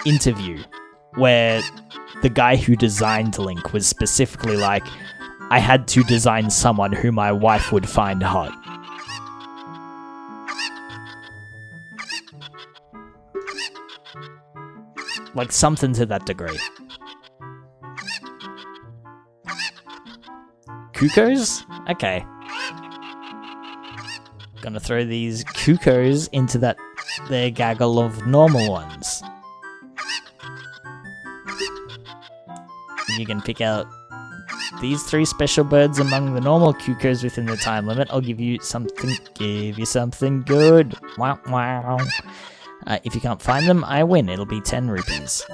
interview where the guy who designed Link was specifically like, I had to design someone who my wife would find hot? Like something to that degree. Cuckoos? Okay. Gonna throw these cuckoos into their gaggle of normal ones. You can pick out these 3 special birds among the normal cuckoos within the time limit. I'll give you something good. Wow, wow. If you can't find them, I win. It'll be 10 rupees.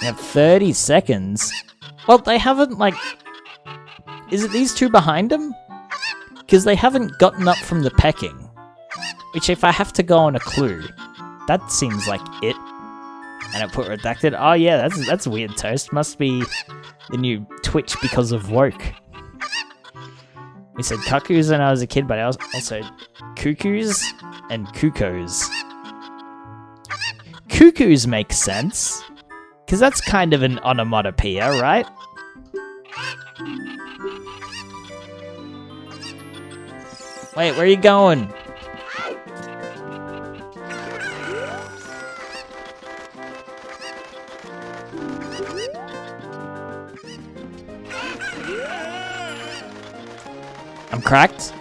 You have 30 seconds. Well, they haven't, like... Is it these 2 behind them? Because they haven't gotten up from the pecking. Which, if I have to go on a clue, that seems like it. And I put redacted. Oh yeah, that's weird toast. Must be the new Twitch because of woke. We said cuckoos when I was a kid, but I also cuckoos and cuckoos. Cuckoos make sense. Because that's kind of an onomatopoeia, right? Wait, where are you going? I'm cracked.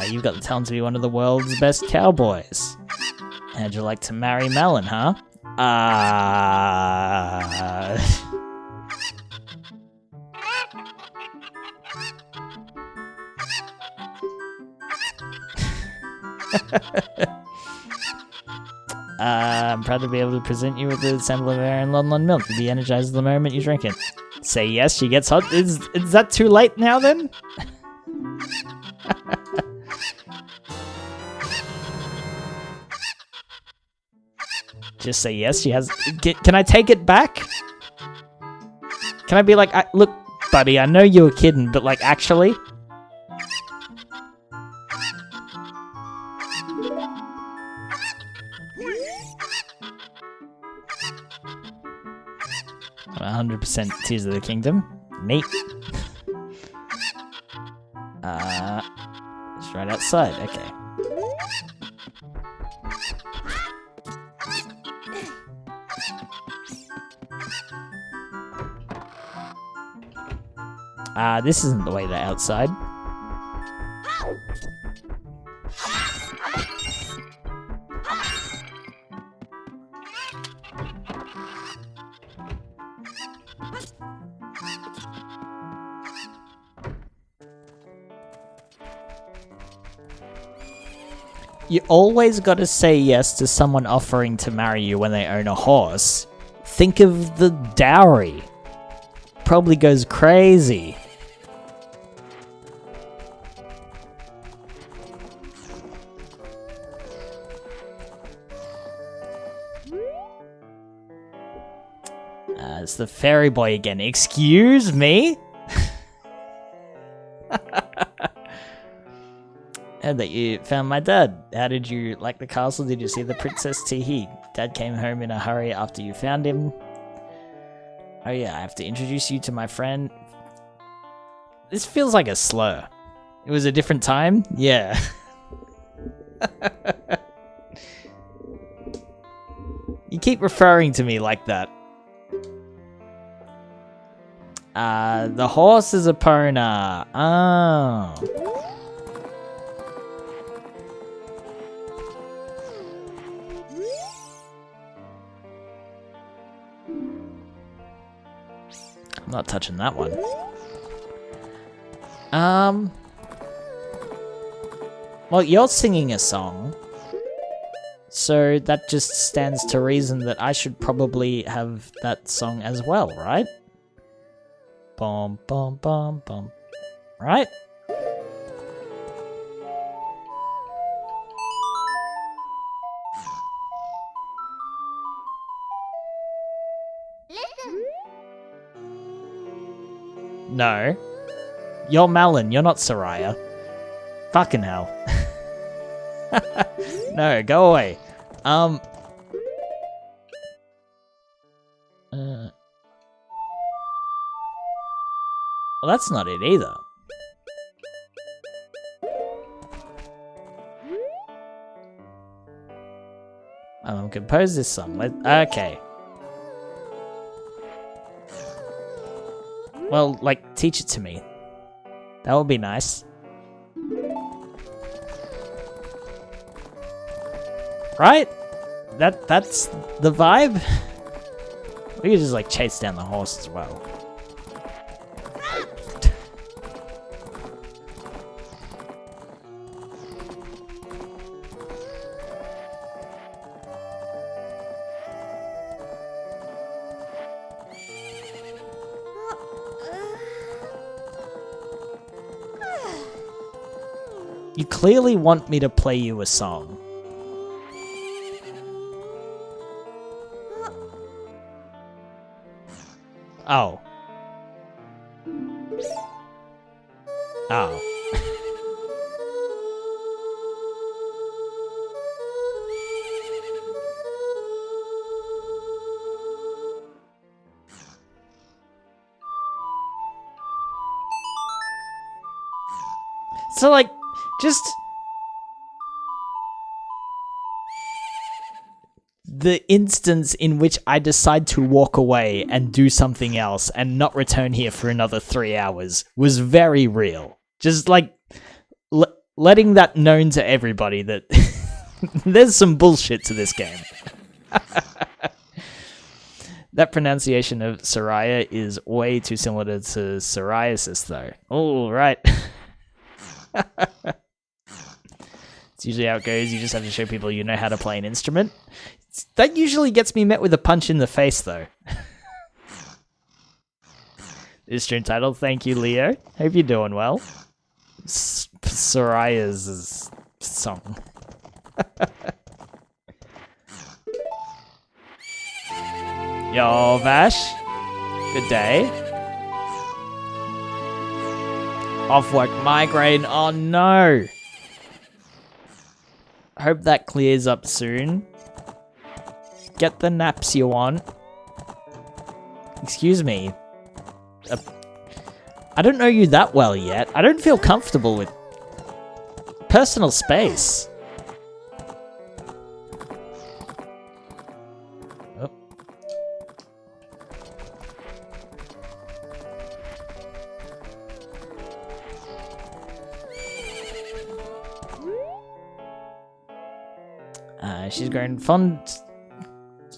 You've got the talent to be one of the world's best cowboys. How'd you like to marry Melon, huh? I'm proud to be able to present you with the sample of air and Lon milk. You'll be energized the moment you drink it. Say yes, she gets hot. Is that too late now then? Just say yes, she has... Can I take it back? Can I be like, look, buddy, I know you were kidding, but like, actually... I'm 100% Tears of the Kingdom. Neat. It's right outside, okay. This isn't the way to outside. You always gotta say yes to someone offering to marry you when they own a horse. Think of the dowry. Probably goes crazy. It's the fairy boy again. Excuse me? Heard that you found my dad. How did you like the castle? Did you see the princess? Teehee. Dad came home in a hurry after you found him. Oh yeah, I have to introduce you to my friend. This feels like a slur. It was a different time? Yeah. You keep referring to me like that. The horse is Epona. Oh. I'm not touching that one. Well, you're singing a song, so that just stands to reason that I should probably have that song as well, right? Bum, bum, bum, bum. Right? No. You're Malin, you're not Soraya. Fucking hell. No, go away. Well, that's not it either. Compose this song. Okay. Well, like, teach it to me. That would be nice. Right? That's the vibe? We could just, like, chase down the horse as well. You clearly want me to play you a song. Oh. Oh. So, like, just the instance in which I decide to walk away and do something else and not return here for another 3 hours was very real. Just like letting that known to everybody that there's some bullshit to this game. That pronunciation of Soraya is way too similar to psoriasis, though. Oh, right. It's usually how it goes. You just have to show people you know how to play an instrument. That usually gets me met with a punch in the face, though. This stream title, thank you, Leo. Hope you're doing well. Soraya's song. Yo, Vash. Good day. Off work migraine. Oh no. Hope that clears up soon. Get the naps you want. Excuse me. I don't know you that well yet. I don't feel comfortable with personal space. Oh. She's going fond.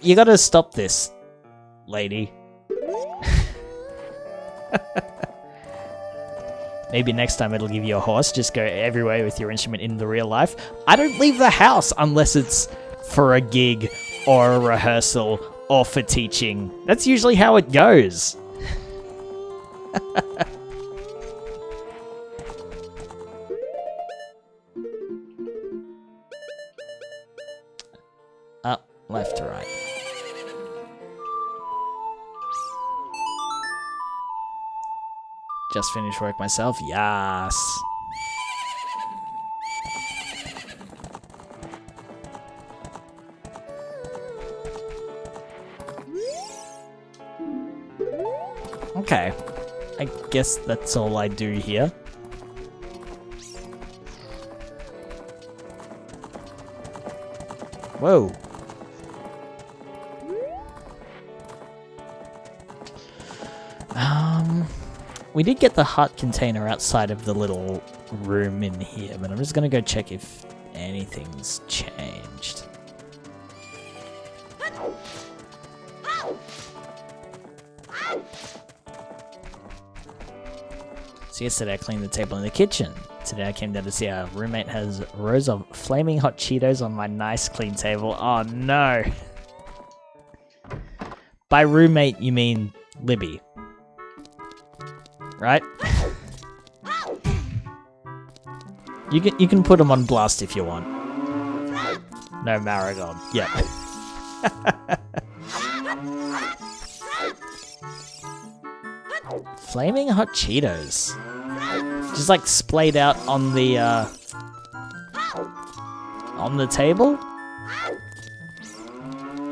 You gotta stop this, lady. Maybe next time it'll give you a horse. Just go everywhere with your instrument in the real life. I don't leave the house unless it's for a gig or a rehearsal or for teaching. That's usually how it goes. Up, left to right. Just finished work myself. Yes. Okay. I guess that's all I do here. Whoa. We did get the heart container outside of the little room in here, but I'm just gonna go check if anything's changed. So yesterday I cleaned the table in the kitchen. Today I came down to see our roommate has rows of flaming hot Cheetos on my nice clean table. Oh no! By roommate you mean Libby. Right? You can put them on blast if you want. No Marigold. Yep. Flaming hot Cheetos. Just like splayed out on the table.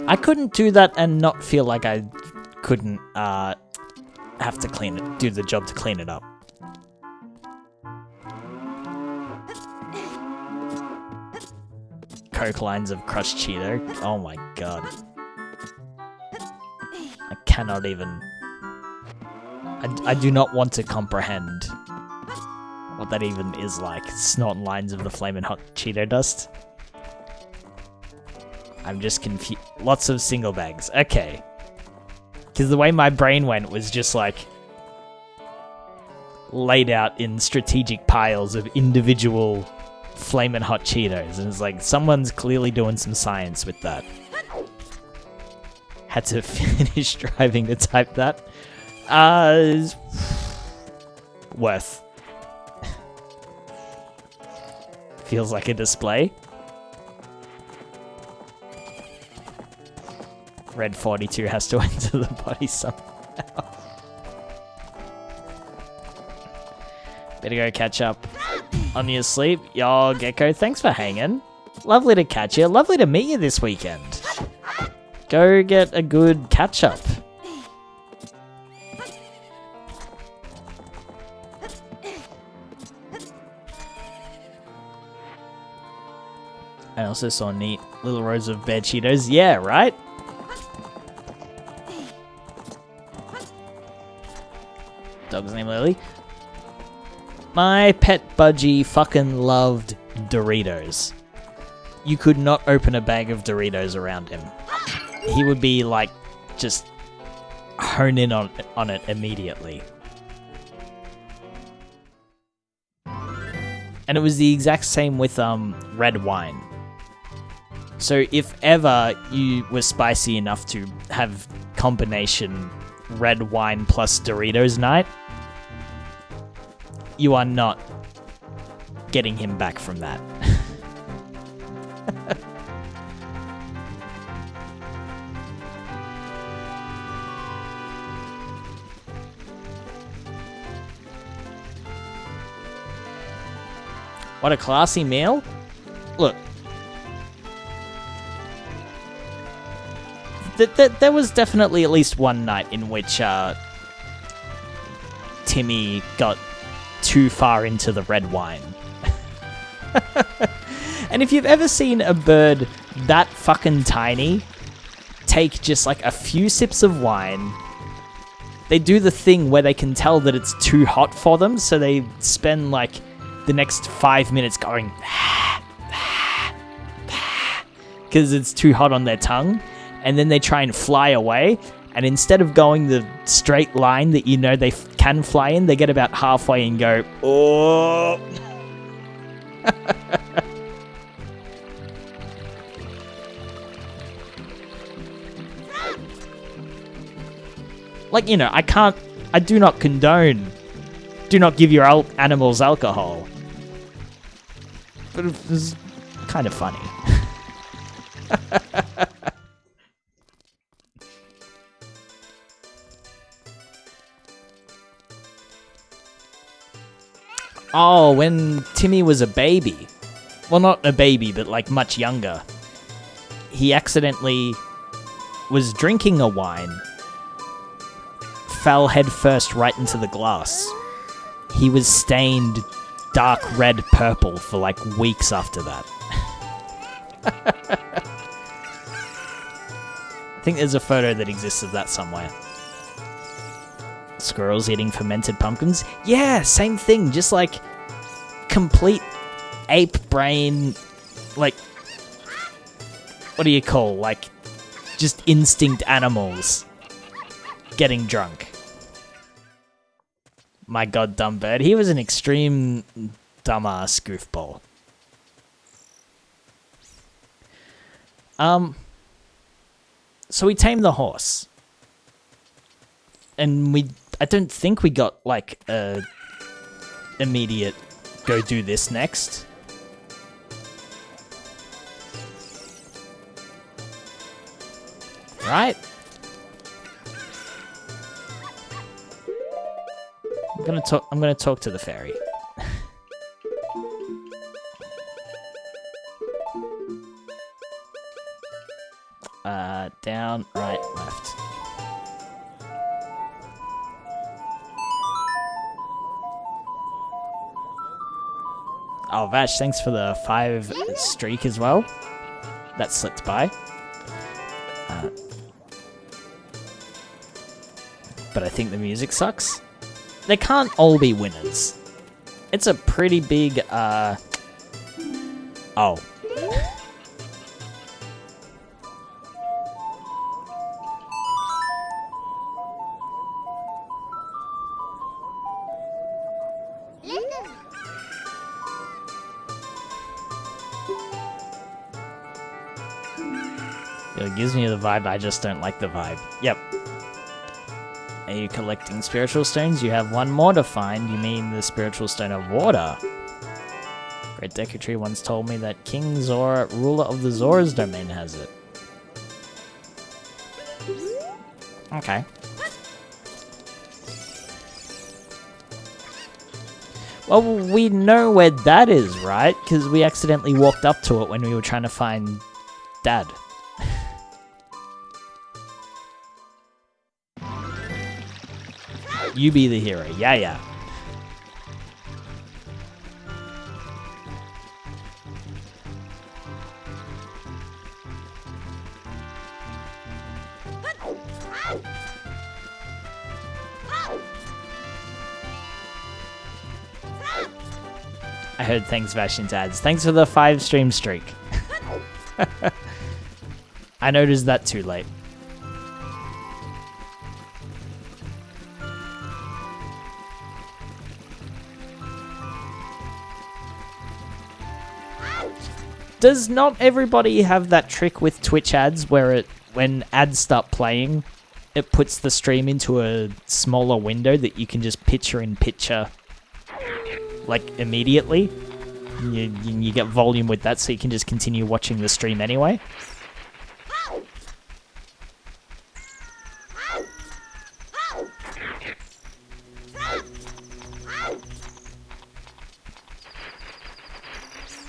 I couldn't do that and not feel like I couldn't have to clean it, do the job to clean it up. Coke lines of crushed Cheeto. Oh my god. I cannot even... I do not want to comprehend what that even is like. Snort lines of the flaming hot Cheeto dust. I'm just confused. Lots of single bags. Okay. Because the way my brain went was just like laid out in strategic piles of individual flaming hot Cheetos. And it's like, someone's clearly doing some science with that. Had to finish driving to type that. Worth. Feels like a display. Red 42 has to enter the body somehow. Better go catch up on your sleep. Yo, Gecko, thanks for hanging. Lovely to catch you. Lovely to meet you this weekend. Go get a good catch up. I also saw neat little rows of bed Cheetos. Yeah, right? Dog's name Lily. My pet Budgie fucking loved Doritos. You could not open a bag of Doritos around him. He would be like, just hone in on it immediately. And it was the exact same with red wine. So if ever you were spicy enough to have combination red wine plus Doritos night, you are not getting him back from that. What a classy meal. Look. There was definitely at least one night in which Timmy got too far into the red wine. And if you've ever seen a bird that fucking tiny take just like a few sips of wine, they do the thing where they can tell that it's too hot for them, so they spend like the next 5 minutes going because it's too hot on their tongue, and then they try and fly away, and instead of going the straight line that you know they can fly in, they get about halfway and go, oh. Like, you know, I do not condone, do not give your animals alcohol. But it was kind of funny. Oh, when Timmy was a baby. Well, not a baby, but like much younger. He accidentally was drinking a wine, fell headfirst right into the glass. He was stained dark red purple for like weeks after that. I think there's a photo that exists of that somewhere. Squirrels eating fermented pumpkins? Yeah, same thing, just like complete ape brain, like, what do you call, like, just instinct animals getting drunk. My god, dumb bird. He was an extreme dumbass goofball. So we tamed the horse. And I don't think we got, like, a immediate go do this next. Right? I'm gonna talk to the fairy. Down, right, left. Oh, Vash, thanks for the 5 streak as well. That slipped by. But I think the music sucks. They can't all be winners. It's a pretty big, Oh. It gives me the vibe, I just don't like the vibe. Yep. Are you collecting spiritual stones? You have one more to find. You mean the spiritual stone of water? Great Decretary once told me that King Zora, ruler of the Zora's domain, has it. Okay. Well, we know where Dad is, right? Because we accidentally walked up to it when we were trying to find Dad. You be the hero. Yeah, yeah. I heard thanks, Vashion's ads. Thanks for the 5 stream streak. I noticed that too late. Does not everybody have that trick with Twitch ads where when ads start playing, it puts the stream into a smaller window that you can just picture like immediately? You get volume with that so you can just continue watching the stream anyway?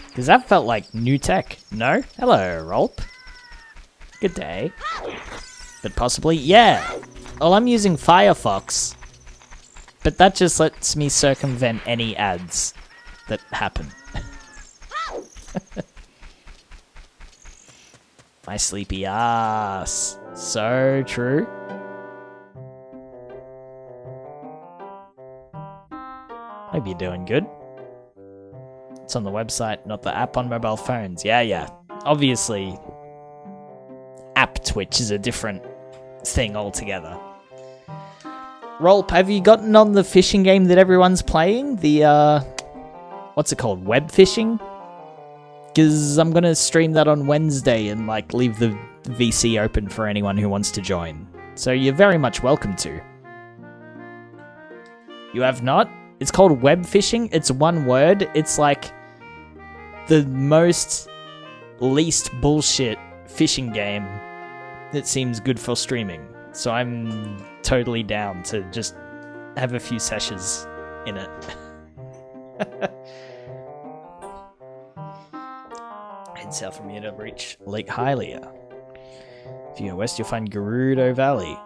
Because that felt like new tech. No? Hello, Rolp. Good day. But possibly, yeah. Well, I'm using Firefox. But that just lets me circumvent any ads that happen. My sleepy ass. So true. Hope you're doing good. It's on the website, not the app on mobile phones. Yeah, yeah. Obviously, app Twitch is a different thing altogether. Rolp, have you gotten on the fishing game that everyone's playing? The, what's it called? Web fishing? Because I'm going to stream that on Wednesday and, like, leave the VC open for anyone who wants to join. So you're very much welcome to. You have not? It's called web fishing. It's one word. It's like the most least bullshit fishing game that seems good for streaming. So I'm totally down to just have a few sessions in it. Head south from here to reach Lake Hylia. If you go west, you'll find Gerudo Valley.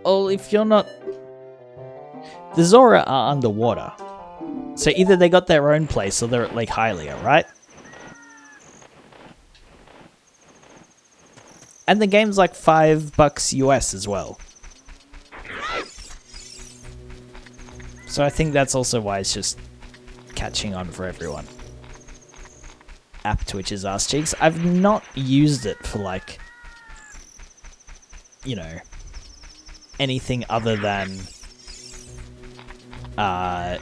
Oh, if you're not... The Zora are underwater. So either they got their own place or they're at Lake Hylia, right? And the game's like $5 US as well. So I think that's also why it's just catching on for everyone. App twitches ass cheeks. I've not used it for like, you know, anything other than I've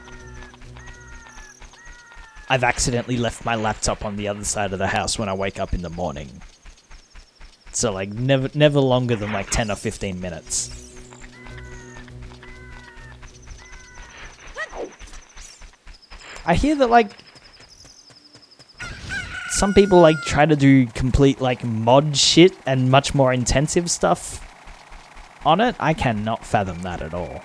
accidentally left my laptop on the other side of the house when I wake up in the morning. So like never longer than like 10 or 15 minutes. I hear that like some people like try to do complete like mod shit and much more intensive stuff on it. I cannot fathom that at all.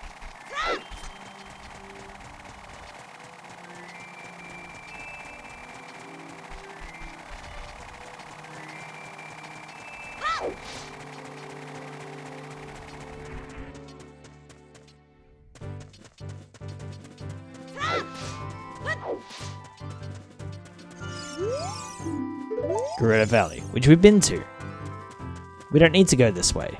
Gerudo Valley, which we've been to. We don't need to go this way.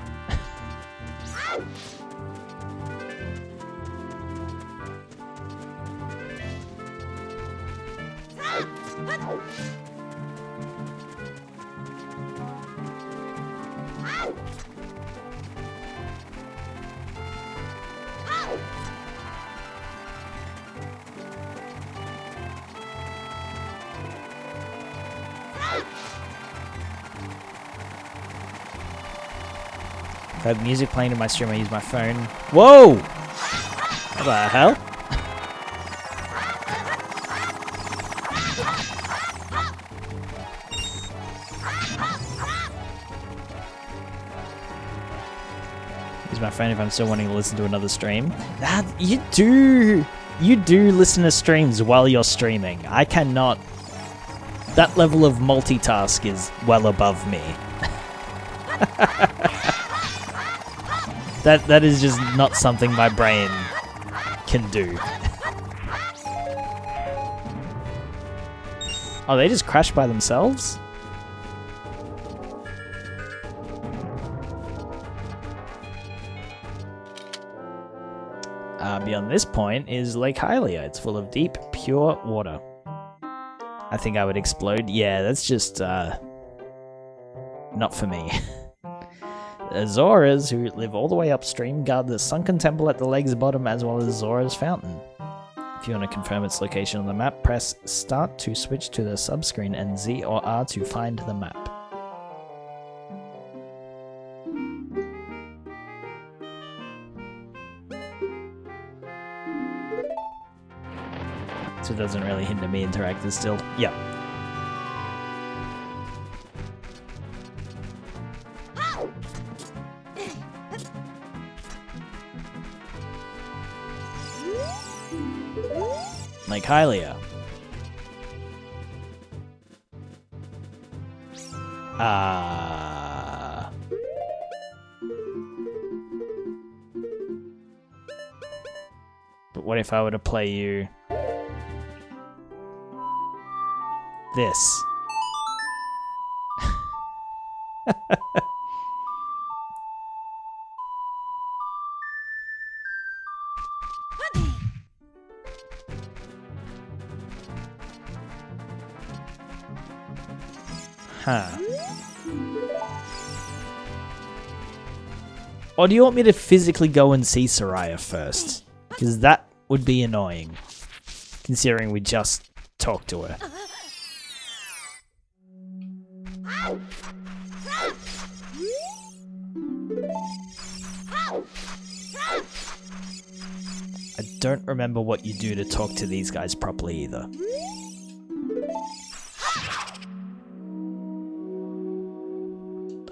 If I have music playing in my stream, I use my phone. Whoa! What the hell? Use my phone if I'm still wanting to listen to another stream. You do listen to streams while you're streaming. I cannot. That level of multitask is well above me. That is just not something my brain can do. Oh, they just crashed by themselves? Beyond this point is Lake Hylia. It's full of deep, pure water. I think I would explode. Yeah, that's just, not for me. Zoras, who live all the way upstream, guard the sunken temple at the lake's bottom as well as Zora's fountain. If you want to confirm its location on the map, press Start to switch to the subscreen and Z or R to find the map. So it doesn't really hinder me interacting still. Yeah. Lake Hylia. But what if I were to play you this? Huh. Or do you want me to physically go and see Soraya first? Because that would be annoying, considering we just talked to her. don't remember what you do to talk to these guys properly either.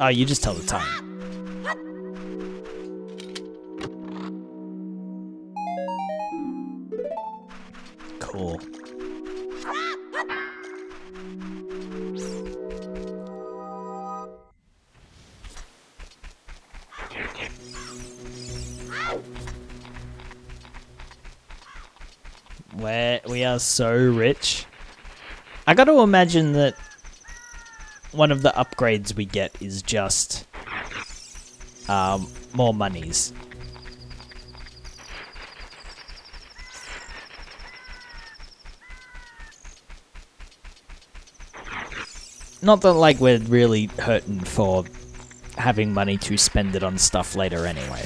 Oh, you just tell the time. Cool. We are so rich. I gotta imagine that one of the upgrades we get is just more monies. Not that like we're really hurting for having money to spend it on stuff later anyway.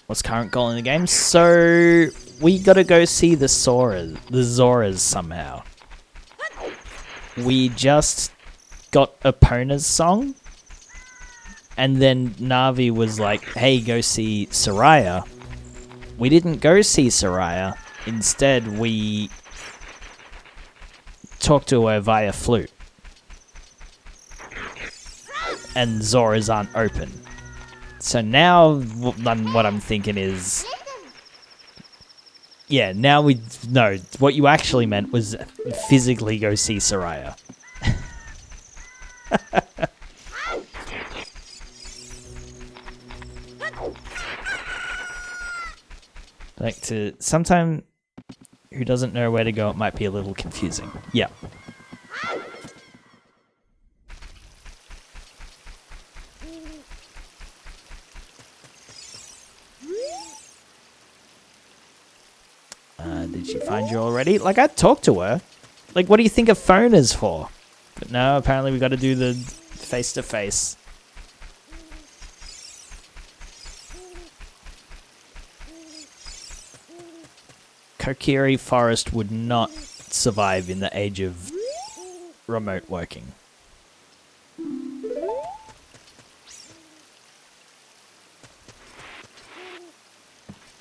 What's current goal in the game? So we gotta go see the Zoras somehow. We just got Epona's song, and then Navi was like, hey, go see Soraya. We didn't go see Soraya. Instead, we talked to her via flute. And Zoras aren't open. So now what I'm thinking is... Yeah, now we know. What you actually meant was physically go see Soraya. Like to sometime who doesn't know where to go, it might be a little confusing. Yeah. Did she find you already? Like, I talked to her. Like, what do you think a phone is for? But no, apparently we got to do the face-to-face. Kokiri Forest would not survive in the age of remote working.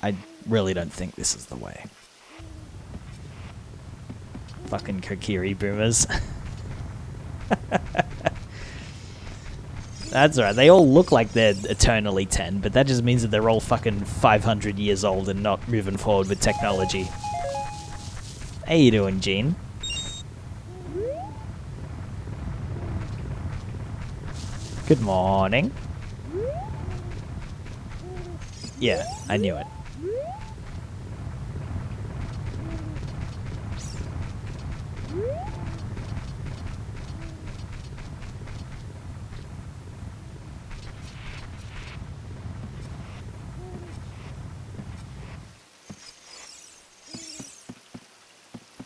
I really don't think this is the way. Fucking Kokiri boomers. That's right, they all look like they're eternally 10, but that just means that they're all fucking 500 years old and not moving forward with technology. How you doing, Gene? Good morning. Yeah, I knew it.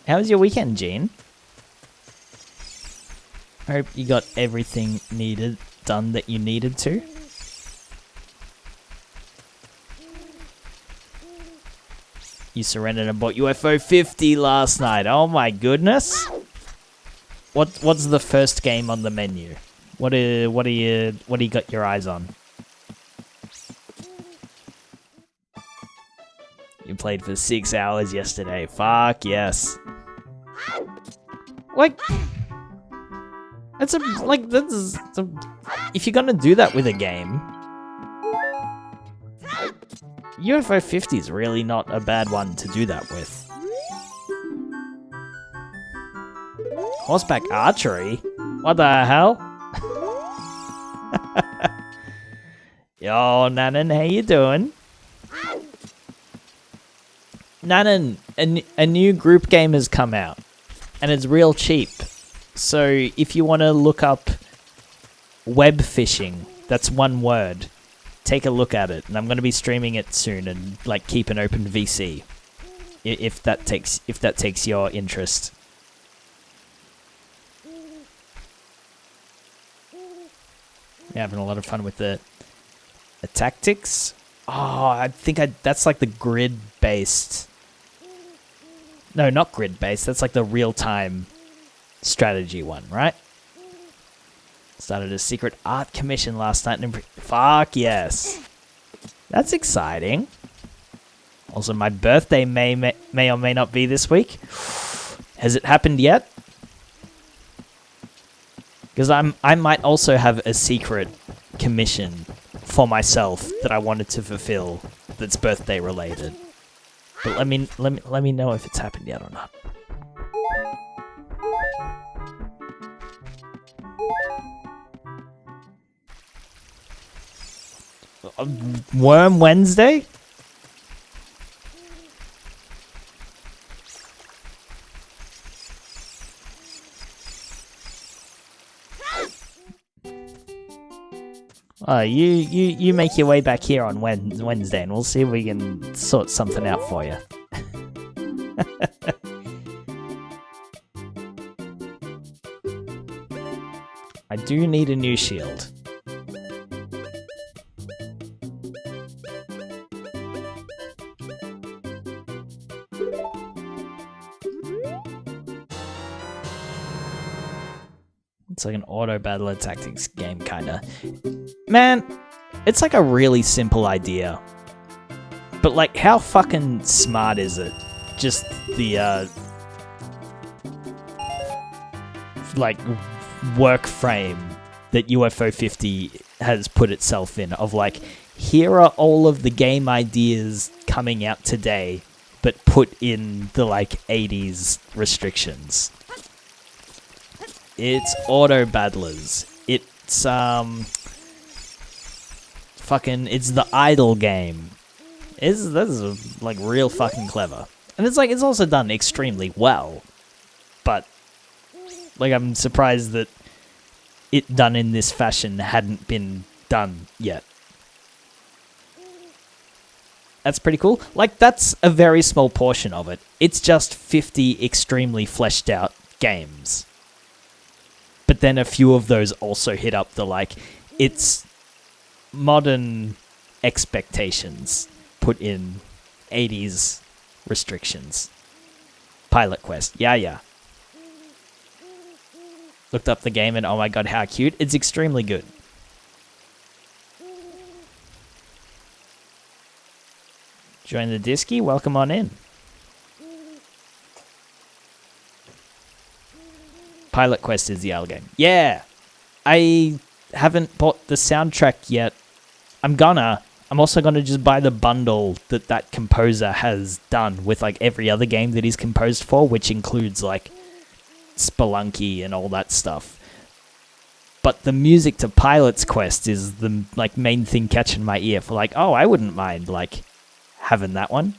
How was your weekend, Gene? I hope you got everything done that you needed to. You surrendered and bought UFO 50 last night. Oh my goodness. What's the first game on the menu? What do you got your eyes on? You played for 6 hours yesterday. Fuck yes. Like, if you're gonna do that with a game, UFO 50 is really not a bad one to do that with. Horseback archery? What the hell? Yo, Nanan, how you doing? Nanan, a new group game has come out, and it's real cheap. So if you want to look up web fishing, that's one word. Take a look at it, and I'm going to be streaming it soon, and like keep an open VC, if that takes your interest. You're having a lot of fun with the tactics. Oh, I think that's like the grid based No, not grid-based. That's like the real-time strategy one, right? Started a secret art commission last night. Fuck yes. That's exciting. Also, my birthday may or may not be this week. Has it happened yet? Because I might also have a secret commission for myself that I wanted to fulfill that's birthday related. But let me know if it's happened yet or not. Worm Wednesday? Oh, you make your way back here on Wednesday, and we'll see if we can sort something out for you. I do need a new shield. It's like an auto battler tactics game, kinda. Man, it's like a really simple idea. But like, how fucking smart is it? Just the, like, work frame that UFO 50 has put itself in, of like, here are all of the game ideas coming out today, but put in the, like, 80s restrictions. It's auto battlers. It's it's the idle game. This is like real fucking clever. And it's like, it's also done extremely well. But like, I'm surprised that it done in this fashion hadn't been done yet. That's pretty cool. Like, that's a very small portion of it. It's just 50 extremely fleshed out games. But then a few of those also hit up the, like, it's modern expectations put in 80s restrictions. Pilot Quest. Yeah. Looked up the game and oh my god, how cute. It's extremely good. Join the Disky, welcome on in. Pilot Quest is the L game. Yeah! I haven't bought the soundtrack yet. I'm also gonna just buy the bundle that composer has done with like every other game that he's composed for, which includes like Spelunky and all that stuff. But the music to Pilot's Quest is the like main thing catching my ear for like, oh, I wouldn't mind like having that one.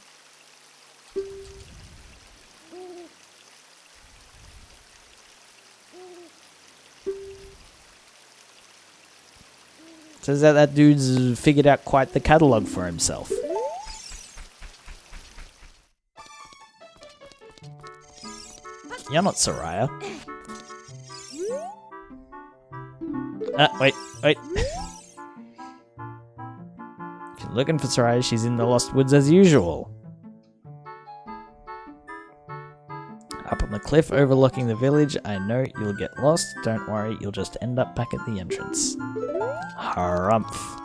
Says that dude's figured out quite the catalogue for himself. You're not Soraya. Wait. If you're looking for Soraya, she's in the Lost Woods as usual. Up on the cliff overlooking the village. I know you'll get lost. Don't worry, you'll just end up back at the entrance. Harumph.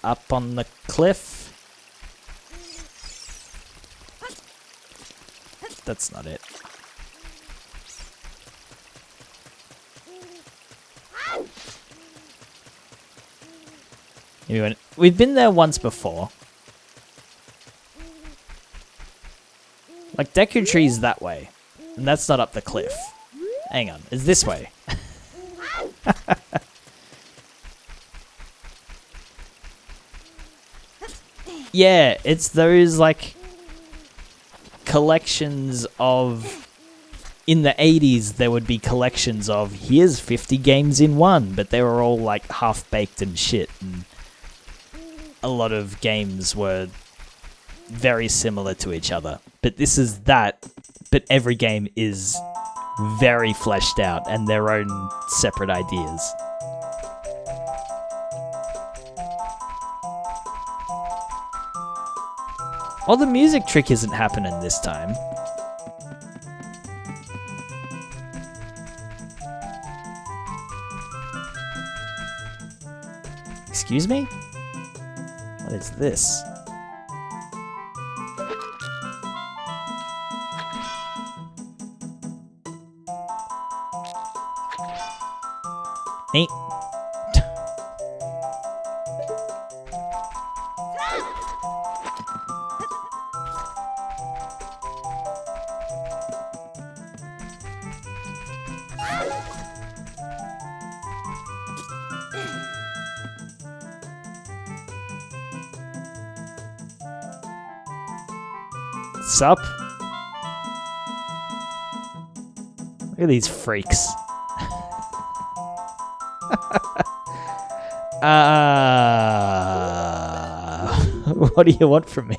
Up on the cliff. That's not it. We've been there once before. Like, Deku Tree's that way. And that's not up the cliff. Hang on, it's this way. Yeah, it's those, like, collections of... In the 80s, there would be collections of, here's 50 games in one, but they were all, like, half-baked and shit, and a lot of games were very similar to each other. But this is that, but every game is very fleshed out and their own separate ideas. Oh, the music trick isn't happening this time. Excuse me? What is this? Neat. Sup? Look at these freaks. What do you want from me?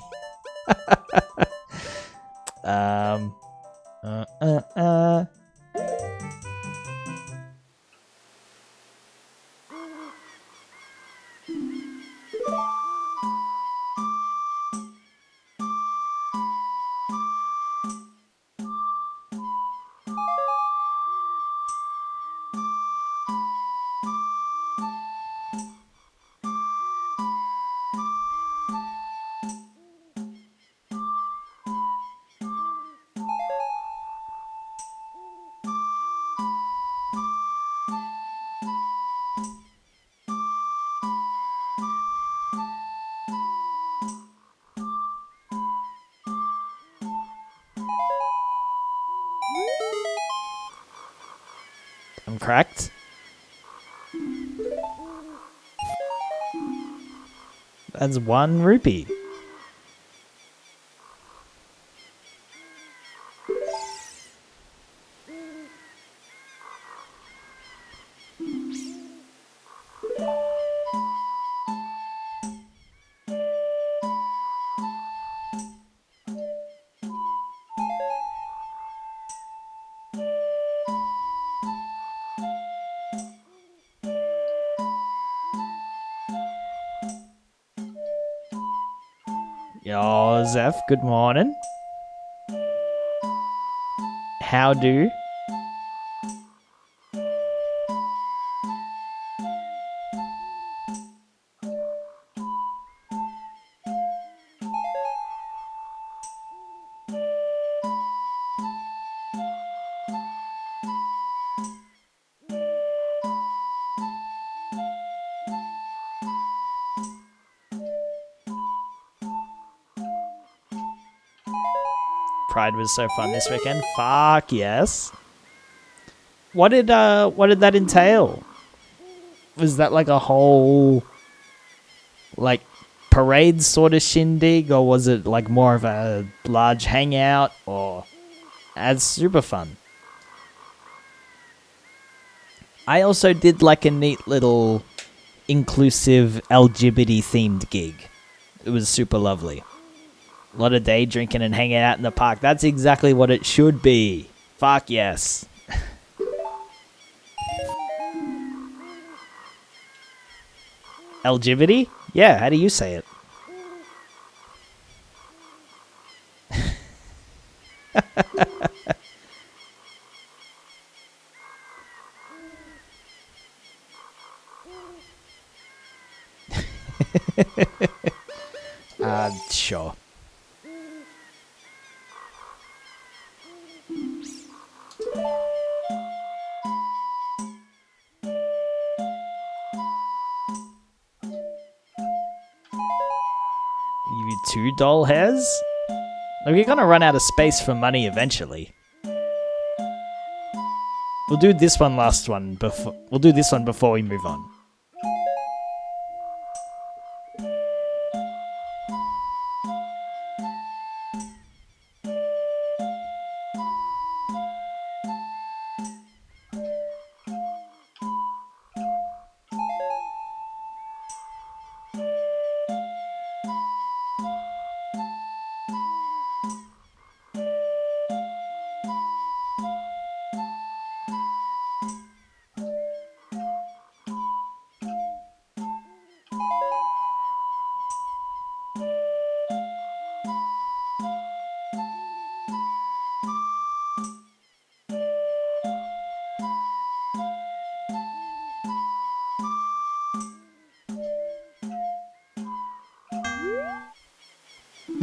uh. I'm cracked. That's 1 rupee. Yo, Zeph, good morning. How do? Pride was so fun this weekend. Fuck yes. What did that entail? Was that like a whole like parade sort of shindig, or was it like more of a large hangout? Or that's super fun. I also did like a neat little inclusive LGBT themed gig. It was super lovely. A lot of day drinking and hanging out in the park. That's exactly what it should be. Fuck yes. LGBT? Yeah, how do you say it? Sure. You 2 doll hairs? Like, you're gonna run out of space for money eventually. We'll do this one before we move on.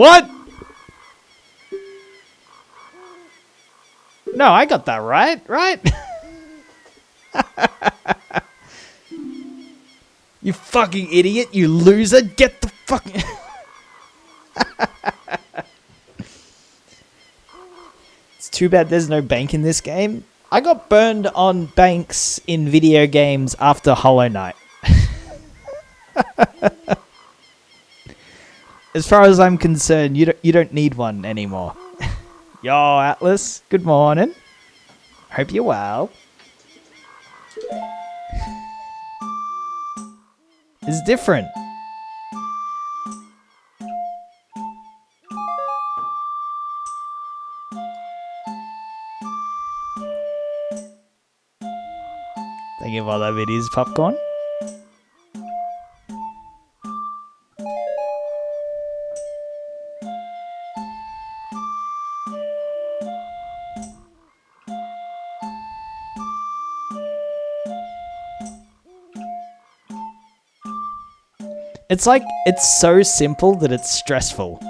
What? No, I got that right? You fucking idiot, you loser. Get the fucking... It's too bad there's no bank in this game. I got burned on banks in video games after Hollow Knight. As far as I'm concerned, you don't need one anymore. Yo, Atlas, good morning. Hope you're well. It's different. Thank you for that videos, Popcorn. It's like, it's so simple that it's stressful.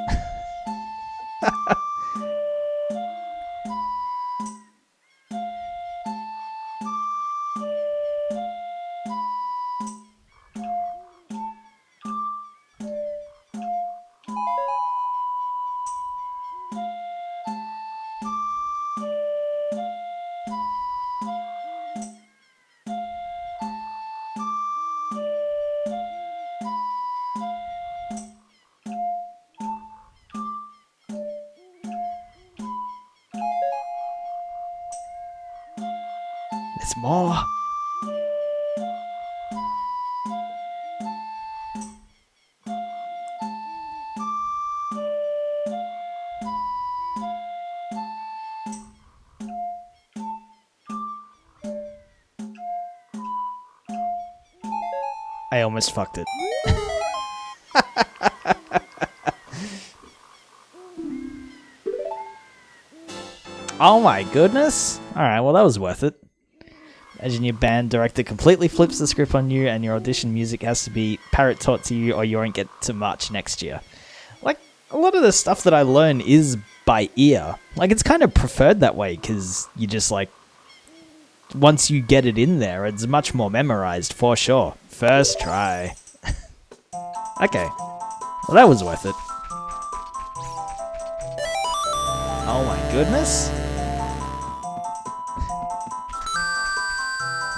There's more. I almost fucked it. Oh my goodness. Alright, well that was worth it. Imagine your band director completely flips the script on you and your audition music has to be parrot taught to you or you won't get to March next year. Like, a lot of the stuff that I learn is by ear. Like, it's kind of preferred that way because you just like, once you get it in there, it's much more memorized for sure. First try. Okay. Well, that was worth it. Oh my goodness.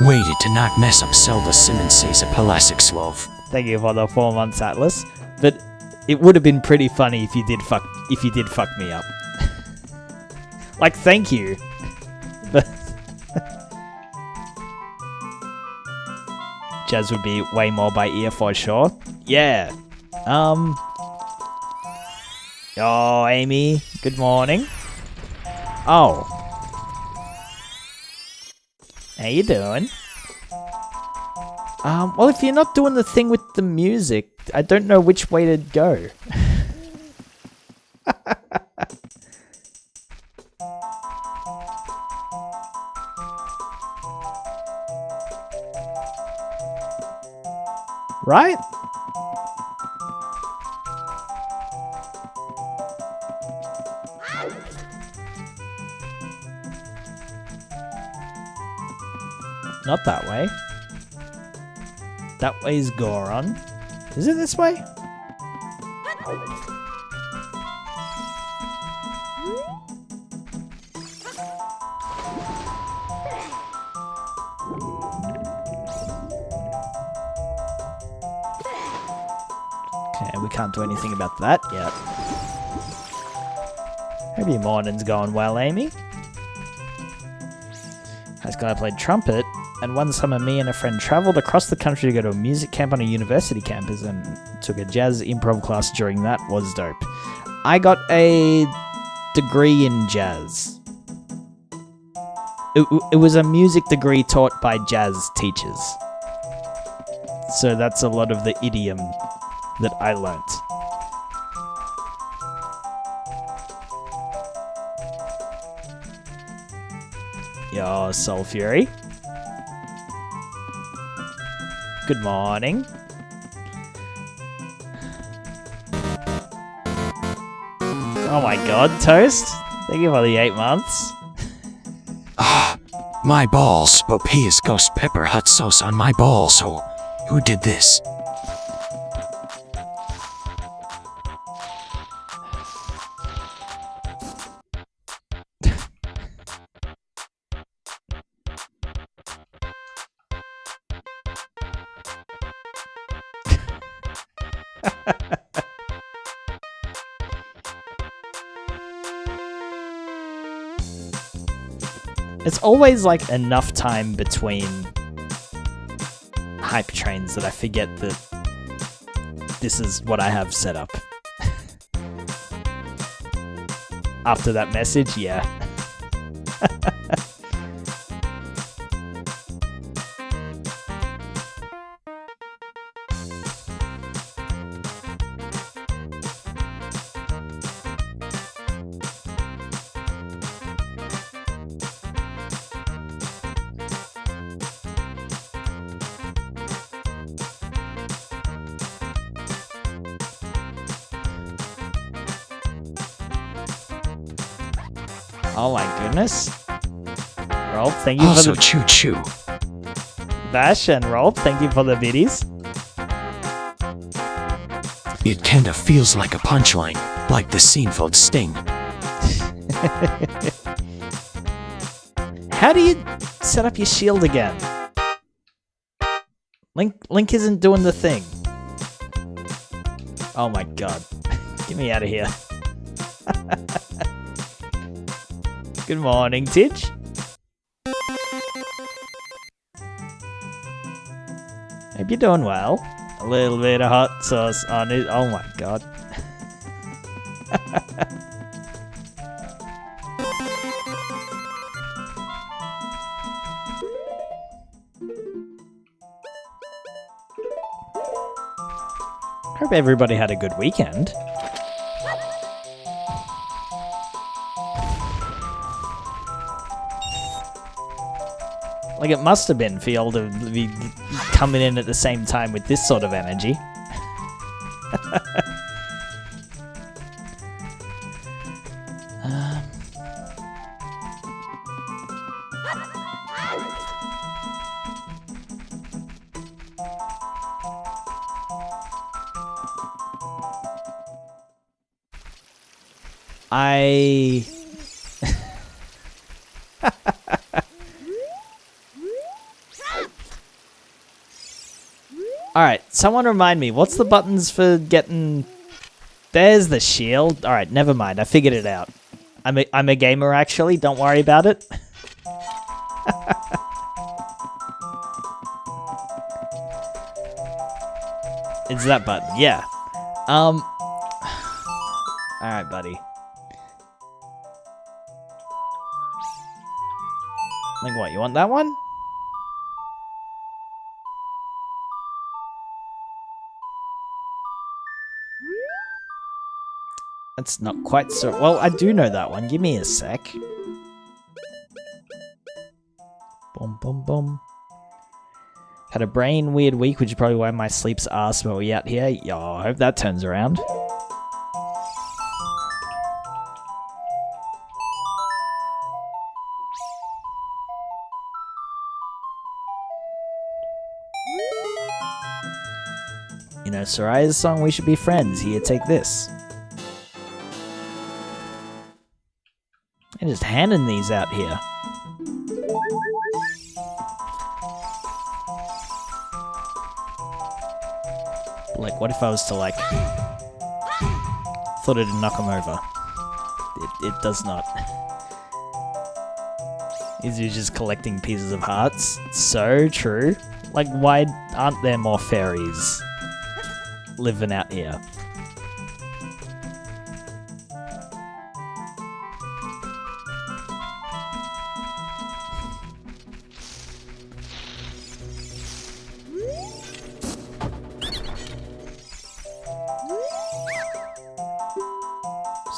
Waited to not mess up Zelda Simmons says a Pulasic Slov. Thank you for the 4 months, Atlas. But it would have been pretty funny if you did fuck me up. Like, thank you. But Jazz would be way more by ear for sure. Yeah. Oh, Amy. Good morning. Oh. How you doing? Well, if you're not doing the thing with the music, I don't know which way to go. Right? Not that way. That way's Goron. Is it this way? Okay, we can't do anything about that yet. Hope your morning's going well, Amy. This guy played trumpet, and one summer me and a friend travelled across the country to go to a music camp on a university campus and took a jazz improv class during that. Was dope. I got a degree in jazz. It was a music degree taught by jazz teachers. So that's a lot of the idiom that I learnt. Yo, Soul Fury. Good morning. Oh my god, Toast. Thank you for the 8 months. Ah, my balls. Popea's ghost pepper hot sauce on my balls. Oh, who did this? It's always like enough time between hype trains that I forget that this is what I have set up. After that message, yeah. Oh my goodness. Rolf, thank you Also, for the... choo choo. Bash and Rolf, thank you for the biddies. It kinda feels like a punchline, like the Seinfeld sting. How do you set up your shield again? Link isn't doing the thing. Oh my god. Get me out of here. Good morning, Tidge. Hope you're doing well. A little bit of hot sauce on it. Oh my god. Hope everybody had a good weekend. Like, it must have been for y'all to be coming in at the same time with this sort of energy. Alright, someone remind me, what's the buttons for getting... There's the shield. Alright, never mind, I figured it out. I'm a gamer, actually, don't worry about it. It's that button, yeah. Alright, buddy. Like what, you want that one? That's not quite so... Well, I do know that one. Give me a sec. Boom, boom, boom. Had a brain weird week, which is probably why my sleep's ass when we out here. Yo, I hope that turns around. You know, Soraya's song, We Should Be Friends. Here, take this. I'm just handing these out here. Like, what if I was to, like... Thought it'd knock him over. It does not. Is he just collecting pieces of hearts? So true. Like, why aren't there more fairies living out here?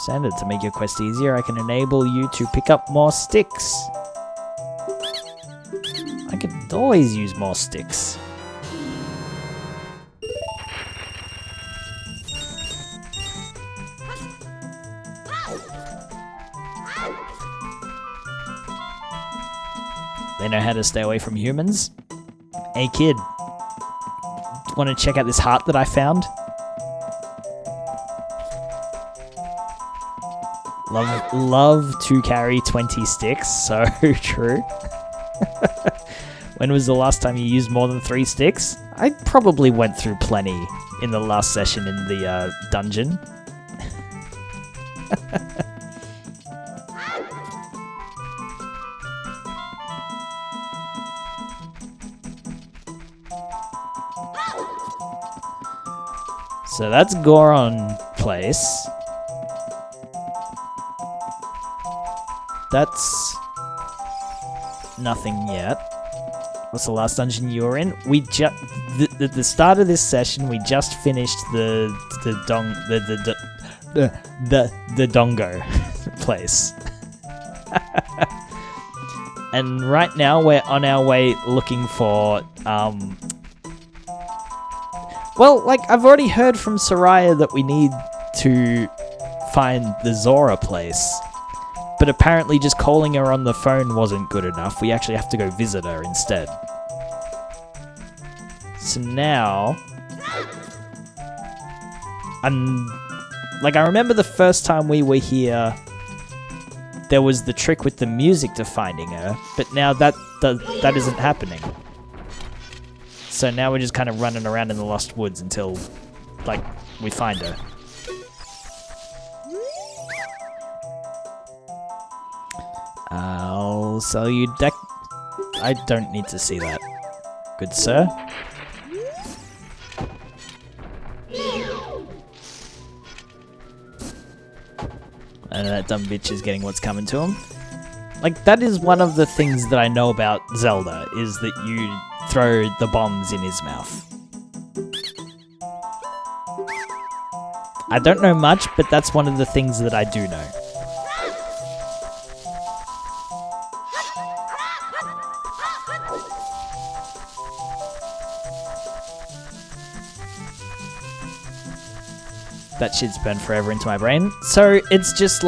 Standard, to make your quest easier, I can enable you to pick up more sticks. I could always use more sticks. They know how to stay away from humans. Hey kid, want to check out this heart that I found? Love to carry 20 sticks, so true. When was the last time you used more than 3 sticks? I probably went through plenty in the last session in the dungeon. So that's Goron Place. That's nothing yet. What's the last dungeon you were in? We just at the start of this session we just finished the Dongo place. And right now we're on our way looking for well, like I've already heard from Soraya that we need to find the Zora place. But apparently just calling her on the phone wasn't good enough. We actually have to go visit her instead. So now... I remember the first time we were here, there was the trick with the music to finding her, but now that isn't happening. So now we're just kind of running around in the Lost Woods until, we find her. I'll sell you deck... I don't need to see that. Good sir. And that dumb bitch is getting what's coming to him. That is one of the things that I know about Zelda, is that you throw the bombs in his mouth. I don't know much, but that's one of the things that I do know. That shit's burned forever into my brain. So it's just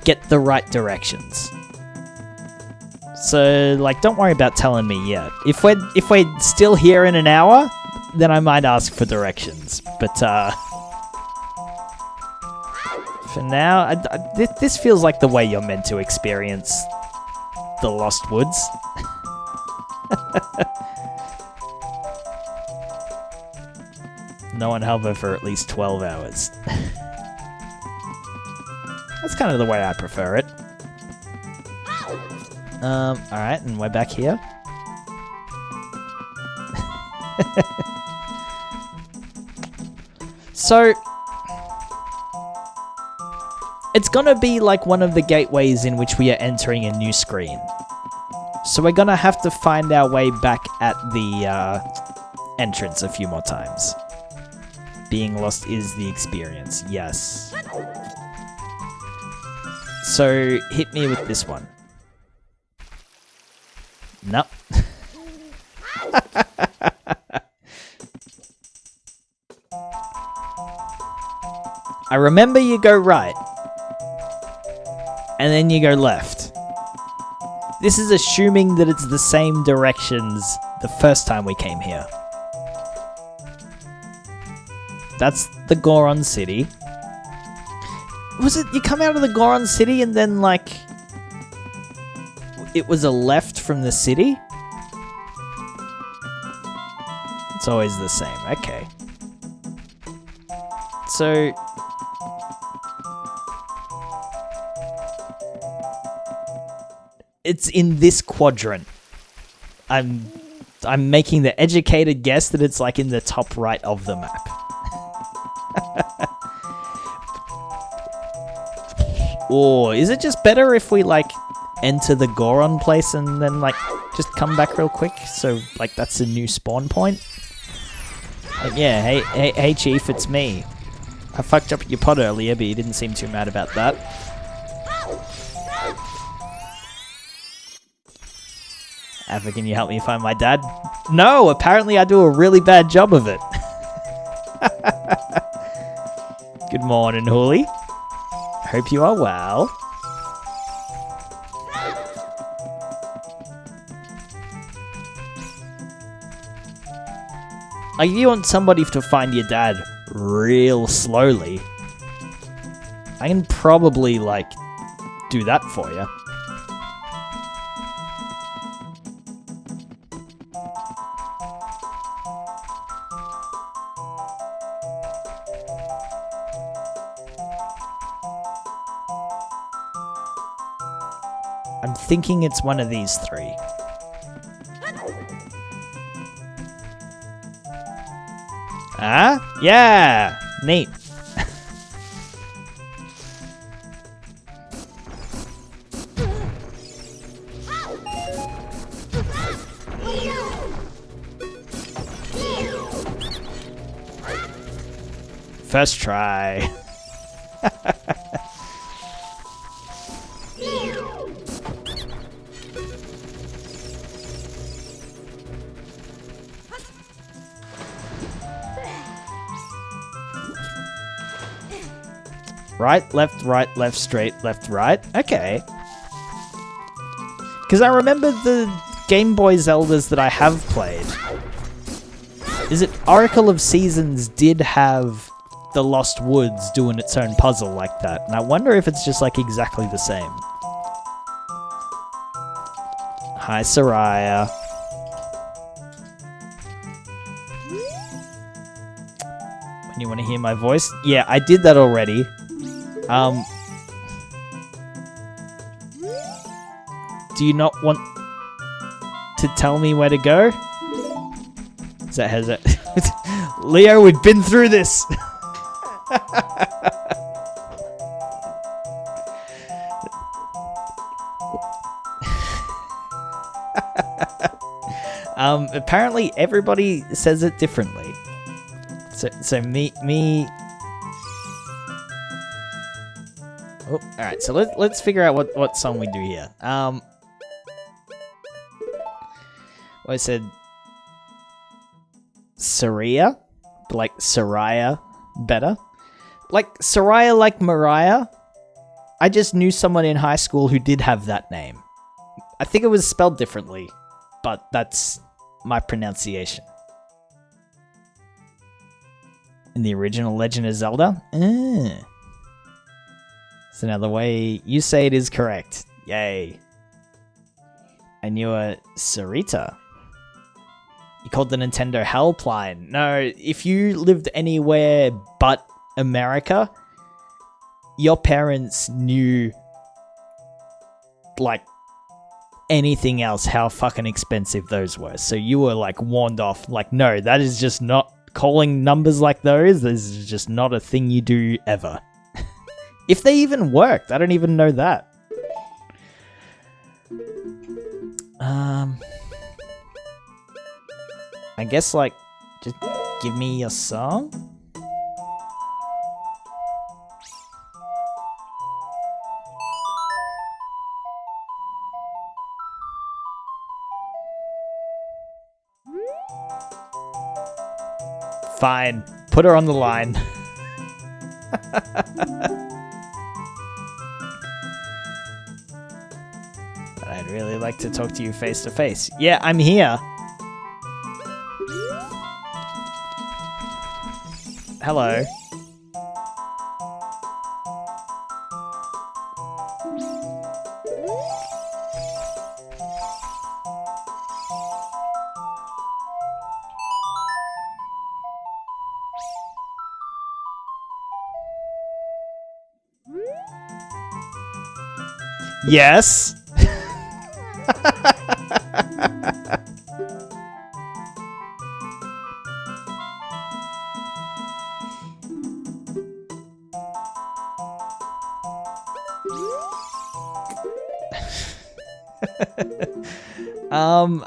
get the right directions. So don't worry about telling me yet. If we're still here in an hour, then I might ask for directions. But for now, this feels like the way you're meant to experience the Lost Woods. No one hover for at least 12 hours. That's kind of the way I prefer it. Alright, and we're back here. So, it's gonna be like one of the gateways in which we are entering a new screen. So we're gonna have to find our way back at the entrance a few more times. Being lost is the experience, yes. So, hit me with this one. Nope. I remember you go right. And then you go left. This is assuming that it's the same directions the first time we came here. That's the Goron City. Was it you come out of the Goron City and then it was a left from the city? It's always the same. Okay. So it's in this quadrant. I'm making the educated guess that it's in the top right of the map. Or is it just better if we enter the Goron place and then just come back real quick? So that's a new spawn point? Yeah, hey chief, it's me. I fucked up your pot earlier, but you didn't seem too mad about that. Ava, can you help me find my dad? No, apparently I do a really bad job of it. Good morning, Hooli. Hope you are well. Like, if you want somebody to find your dad real slowly, I can probably, like, do that for you. I'm thinking it's one of these three. Ah? Yeah! Neat. First try. Right, left, straight, left, right. Okay. Because I remember the Game Boy Zeldas that I have played. Is it Oracle of Seasons did have the Lost Woods doing its own puzzle like that. And I wonder if it's just like exactly the same. Hi, Soraya. When you want to hear my voice? Yeah, I did that already. Do you not want to tell me where to go? Is that has it? Leo, we've been through this. Apparently everybody says it differently. So me. Oh, all right. So let's figure out what song we do here. Well, I said Saria, but like Soraya better. Like Soraya, like Mariah. I just knew someone in high school who did have that name. I think it was spelled differently, but that's my pronunciation. In the original Legend of Zelda? So now the way you say it is correct. Yay. And you're Sarita. You called the Nintendo Helpline. No, if you lived anywhere but America, your parents knew, like, anything else, how fucking expensive those were. So you were, like, warned off. Like, no, that is just not... Calling numbers like those, this is just not a thing you do ever. If they even worked, I don't even know that. I guess, like, just give me your song? Fine. Put her on the line. But I'd really like to talk to you face to face. Yeah, I'm here. Hello. Yes.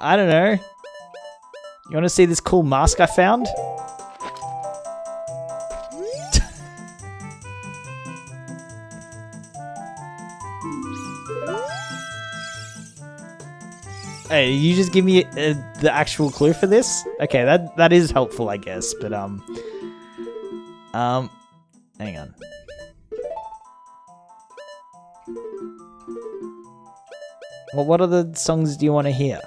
I don't know. You want to see this cool mask I found? Hey, you just give me the actual clue for this? Okay, that is helpful, I guess. But hang on. Well, what other songs do you want to hear?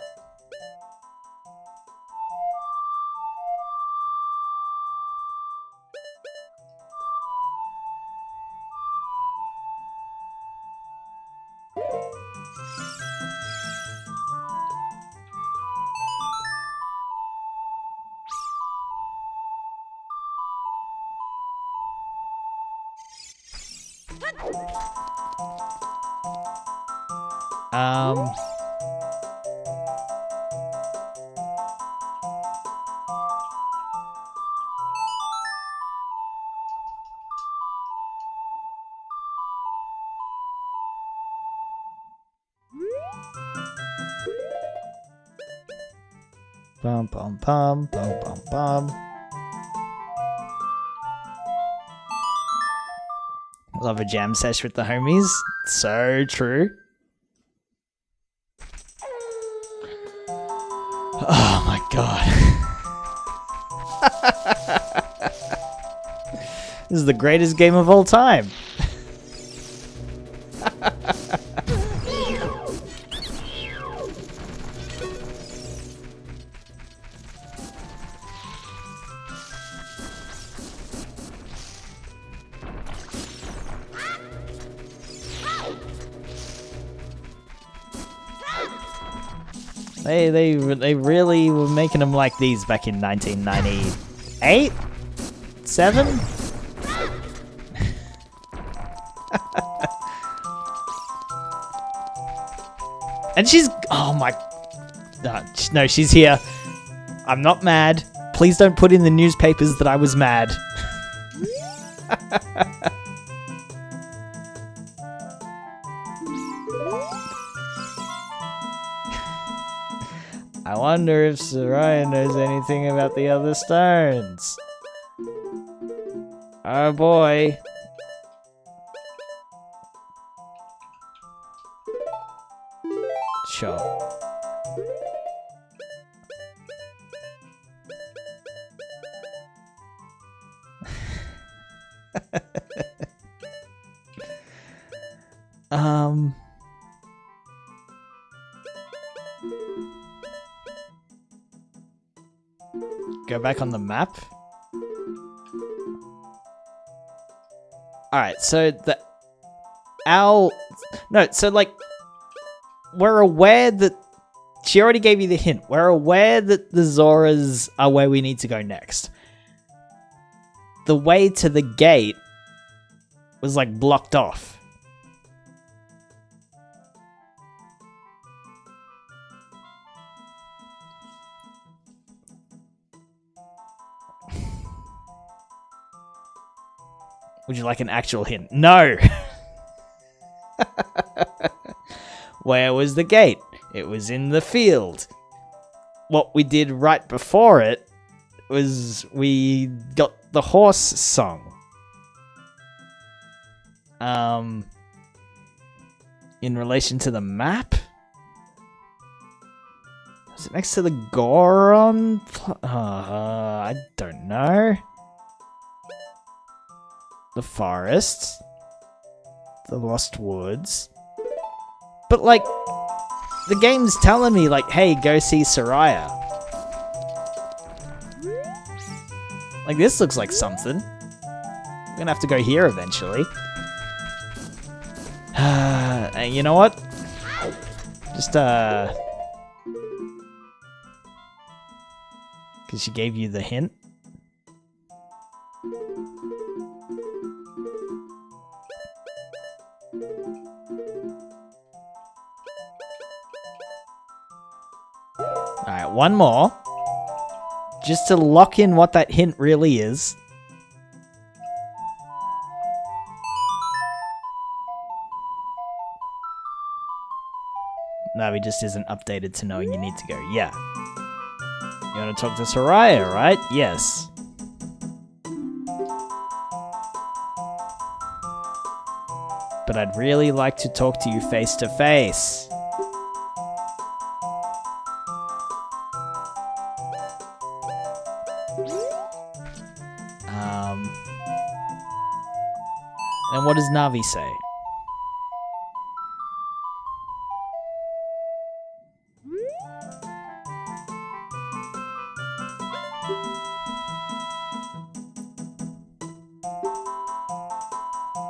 Bum bum bum bum bum bum. Love a jam sesh with the homies. So true. Oh my god. This is the greatest game of all time. They really were making them like these back in 1998? 7? And she's... Oh my... No, she's here. I'm not mad. Please don't put in the newspapers that I was mad. I wonder if Soraya knows anything about the other stones. Oh boy. Sure. Go back on the map. Alright, so the owl... No, so like... We're aware that... She already gave you the hint. We're aware that the Zoras are where we need to go next. The way to the gate was like blocked off. Would you like an actual hint? No! Where was the gate? It was in the field. What we did right before it was we got the horse song. In relation to the map? Is it next to the Goron? I don't know. The forest, the lost woods, but like, the game's telling me like, hey, go see Soraya. Like, this looks like something. We're gonna have to go here eventually. And you know what? Just, because she gave you the hint. Alright, one more. Just to lock in what that hint really is. No, he just isn't updated to knowing you need to go. Yeah. You want to talk to Soraya, right? Yes. But I'd really like to talk to you face to face. And what does Navi say?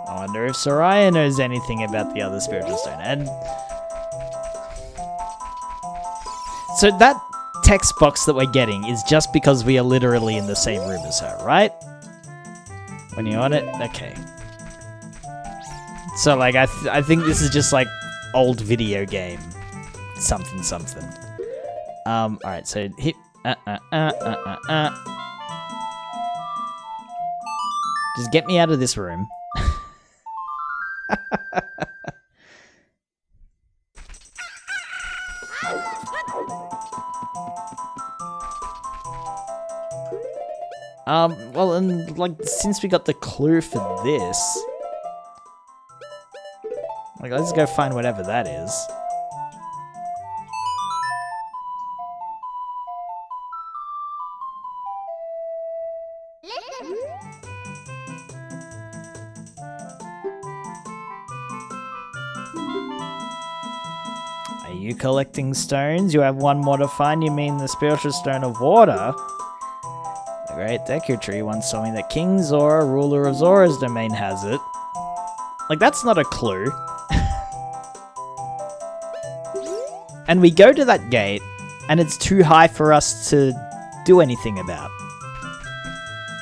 I wonder if Soraya knows anything about the other spiritual stone. And so that text box that we're getting is just because we are literally in the same room as her, right? When you're on it? Okay. So like I think this is just like old video game something. All right, so hit Just get me out of this room. Well, and like since we got the clue for this, like let's go find whatever that is. Are you collecting stones? You have one more to find. You mean the spiritual stone of water? The great Deku Tree once told me that King Zora, ruler of Zora's domain, has it. Like, that's not a clue. And we go to that gate, and it's too high for us to do anything about.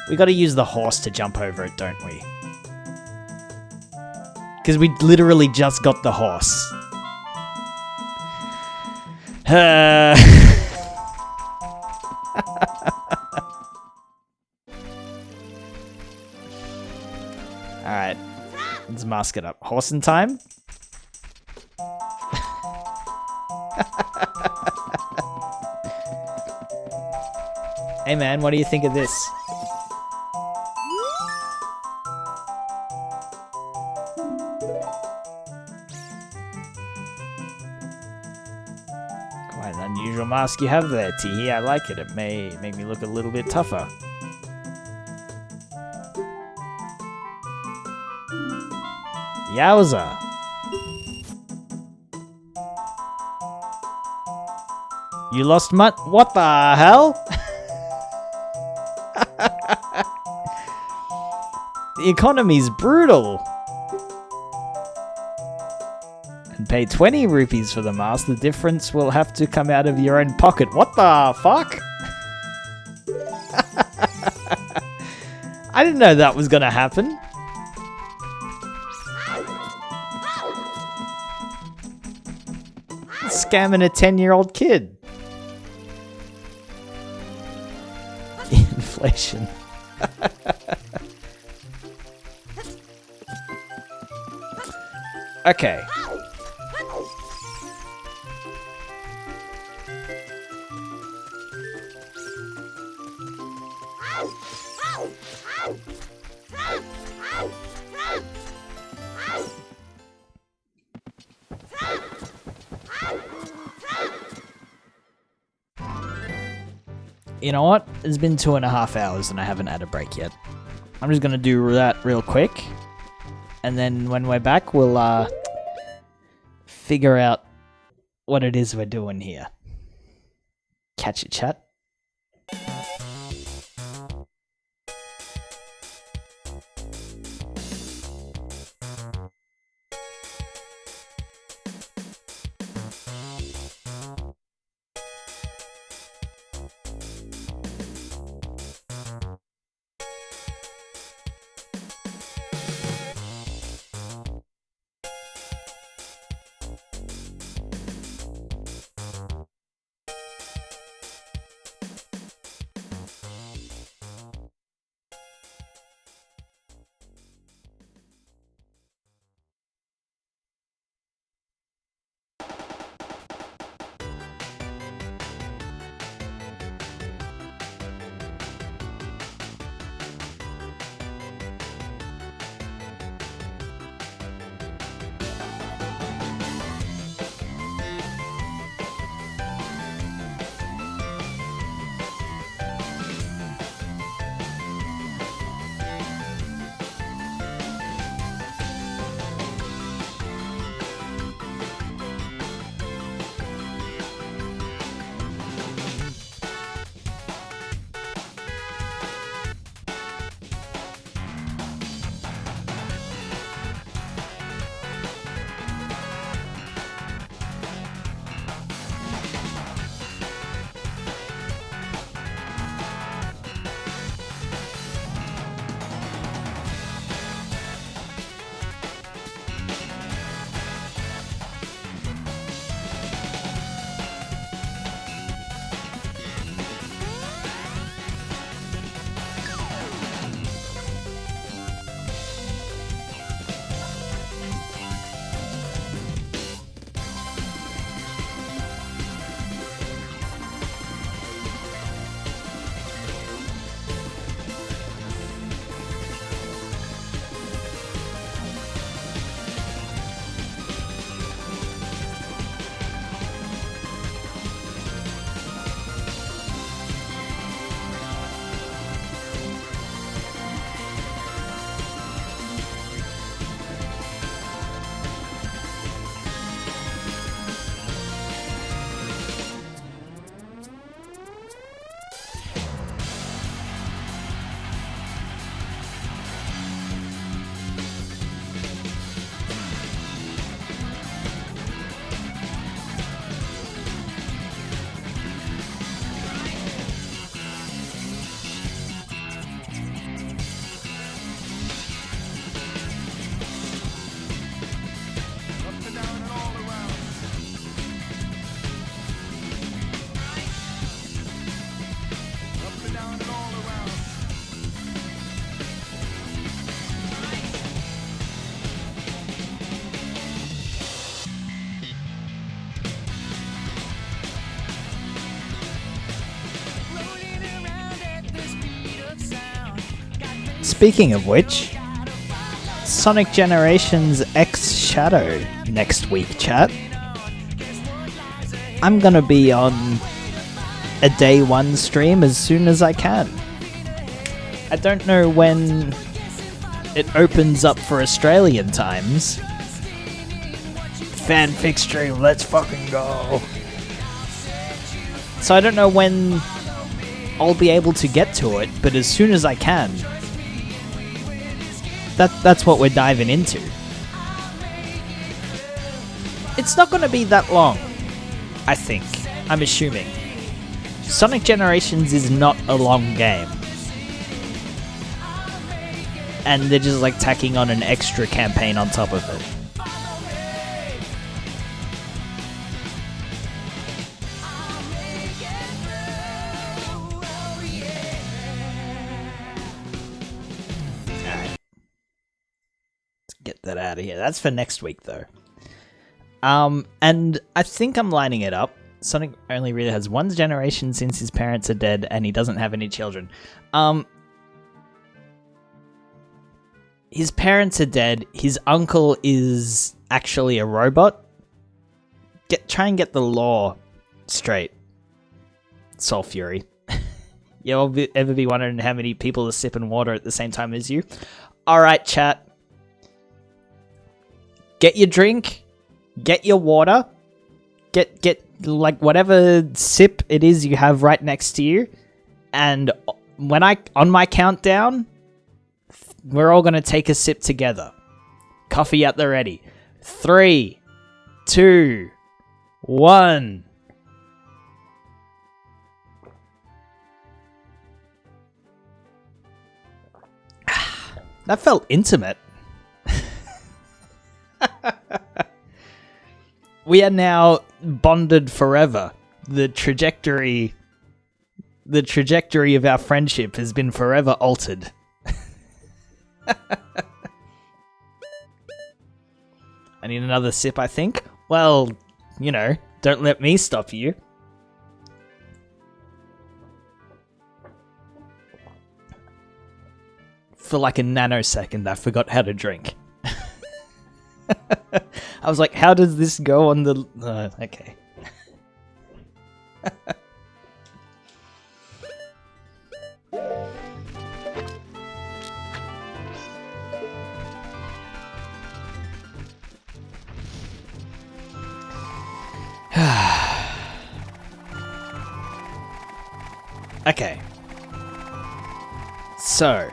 We gotta use the horse to jump over it, don't we? Because we literally just got the horse. Alright. Let's mask it up. Horse in time? Hey man, what do you think of this? Quite an unusual mask you have there, Teehee. I like it. It may make me look a little bit tougher. Yowza! You lost what the hell? The economy's brutal. And pay 20 rupees for the mask. The difference will have to come out of your own pocket. What the fuck? I didn't know that was gonna happen. Scamming a 10-year-old kid. Inflation. Okay. You know what? It's been 2.5 hours and I haven't had a break yet. I'm just gonna do that real quick. And then when we're back, we'll figure out what it is we're doing here. Catch it, chat. Speaking of which, Sonic Generations X Shadow next week, chat. I'm gonna be on a day one stream as soon as I can. I don't know when it opens up for Australian times. Fanfic stream, let's fucking go. So I don't know when I'll be able to get to it, but as soon as I can, that's what we're diving into. It's not going to be that long, I think. I'm assuming. Sonic Generations is not a long game. And they're just like tacking on an extra campaign on top of it. Alright. Let's get that out of here. That's for next week though. And I think I'm lining it up. Sonic only really has one generation since his parents are dead and he doesn't have any children. His parents are dead. His uncle is actually a robot. Try and get the lore straight. Soul Fury. You ever be wondering how many people are sipping water at the same time as you? Alright, chat. Get your drink. Get your water. Get like whatever sip it is you have right next to you. And when on my countdown, we're all gonna take a sip together. Coffee at the ready. 3, 2, 1. That felt intimate. We are now bonded forever. The trajectory of our friendship has been forever altered. I need another sip, I think. Well, you know, don't let me stop you. For like a nanosecond, I forgot how to drink. I was like, how does this go on the... okay. Okay. So...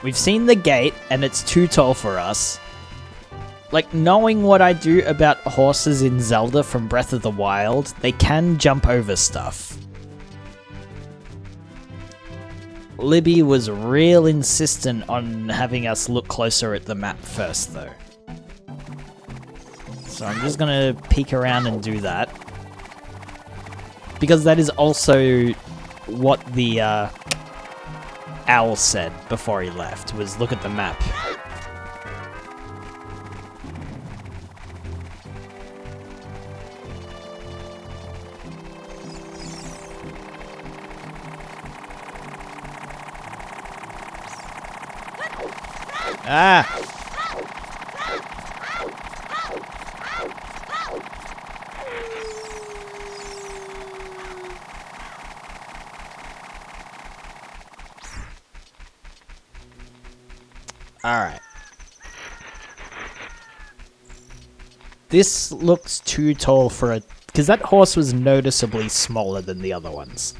we've seen the gate, and it's too tall for us. Like, knowing what I do about horses in Zelda from Breath of the Wild, they can jump over stuff. Libby was real insistent on having us look closer at the map first, though. So I'm just gonna peek around and do that. Because that is also what the, Owl said before he left, was look at the map. Ah! Alright. This looks too tall for a... because that horse was noticeably smaller than the other ones.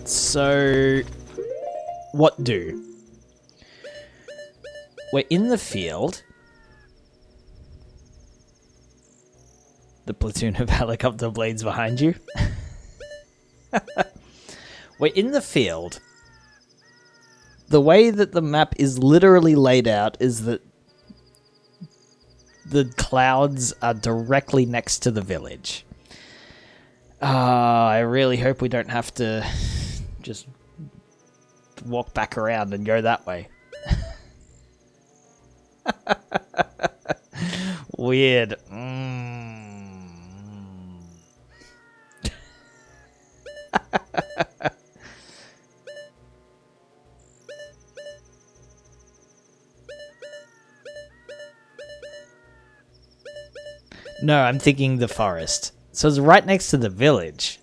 So... what do? We're in the field. The platoon of helicopter blades behind you. We're in the field. The way that the map is literally laid out is that the clouds are directly next to the village. I really hope we don't have to just walk back around and go that way. Weird. No, I'm thinking the forest. So it's right next to the village.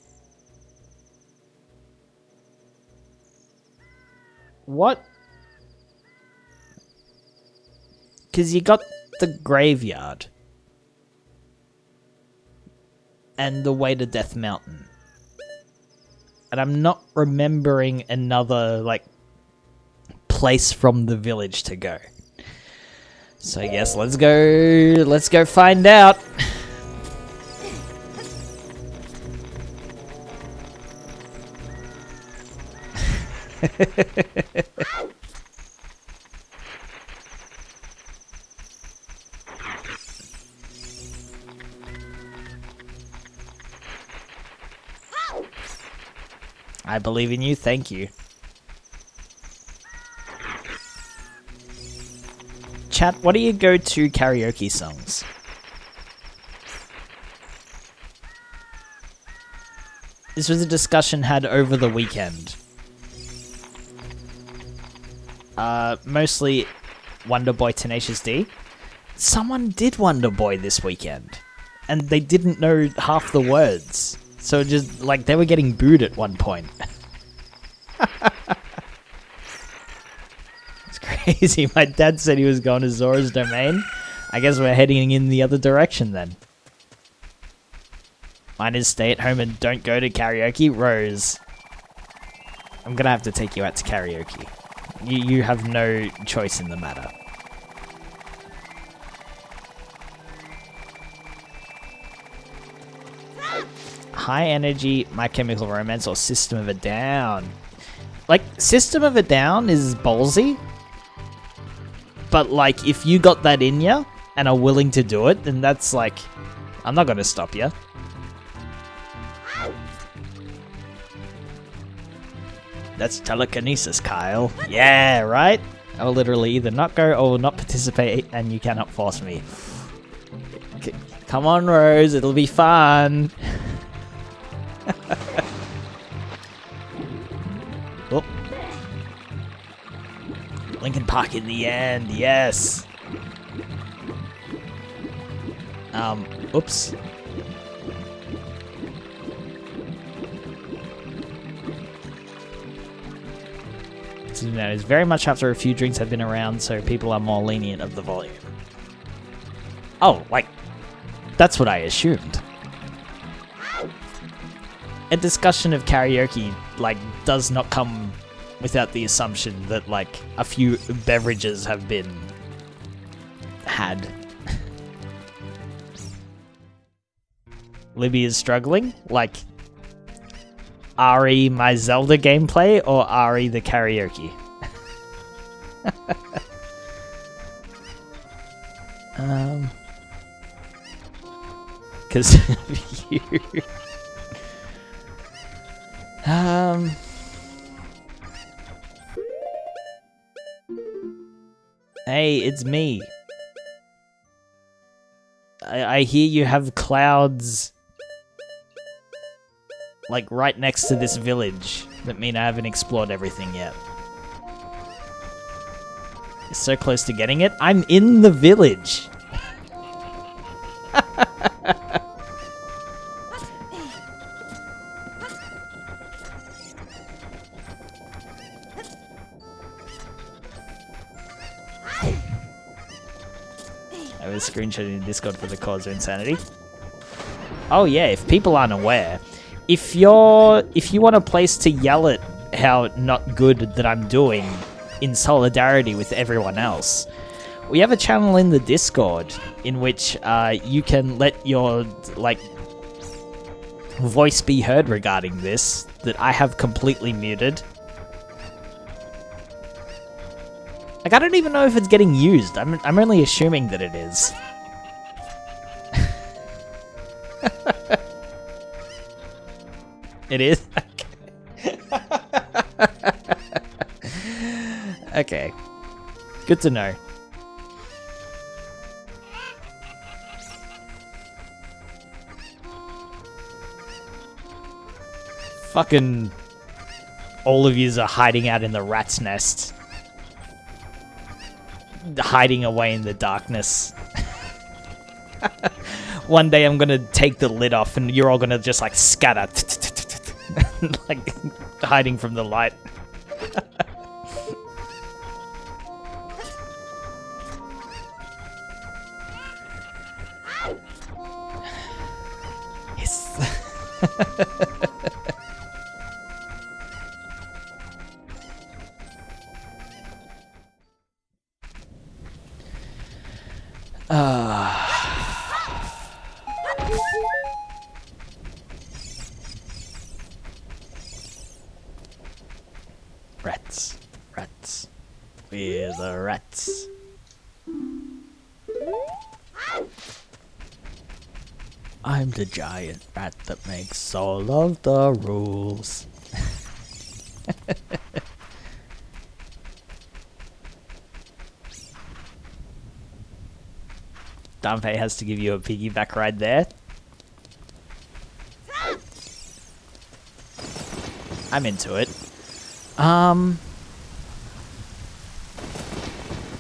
What? Because you got the graveyard. And the way to Death Mountain. And I'm not remembering another, like, place from the village to go. So I guess let's go find out. I believe in you, thank you. Chat, what are your go-to karaoke songs? This was a discussion had over the weekend. Mostly Wonder Boy Tenacious D. Someone did Wonder Boy this weekend. And they didn't know half the words. So just, like, they were getting booed at one point. It's crazy. My dad said he was going to Zora's Domain. I guess we're heading in the other direction then. Mine is stay at home and don't go to karaoke. Rose, I'm gonna have to take you out to karaoke. You have no choice in the matter. High Energy, My Chemical Romance, or System of a Down. Like, System of a Down is ballsy. But, like, if you got that in ya and are willing to do it, then that's like, I'm not gonna stop you. That's telekinesis, Kyle. Yeah, right? I will literally either not go or not participate, and you cannot force me. Come on, Rose, it'll be fun. Oh. Linkin Park in the end, yes. Oops. So, you know, it's very much after a few drinks have been around, so people are more lenient of the volume. Oh, like, that's what I assumed. A discussion of karaoke, like, does not come without the assumption that, like, a few beverages have been had. Libby is struggling? Like, Ari, my Zelda gameplay, or Ari, the karaoke? Because of you. Hey, it's me. I hear you have clouds, like, right next to this village that mean I haven't explored everything yet. You're so close to getting it. I'm in the village. I was screenshotting in Discord for the cause of insanity. Oh yeah, if people aren't aware, if you want a place to yell at how not good that I'm doing in solidarity with everyone else, we have a channel in the Discord in which you can let your, like, voice be heard regarding this that I have completely muted. Like, I don't even know if it's getting used. I'm only assuming that it is. It is? Okay. Good to know. Fucking... all of yous are hiding out in the rat's nest. Hiding away in the darkness. One day I'm gonna take the lid off and you're all gonna just like scatter. Like hiding from the light. Yes. Rats. Rats. We're the rats. I'm the giant rat that makes all of the rules. Danpei has to give you a piggyback ride there. I'm into it.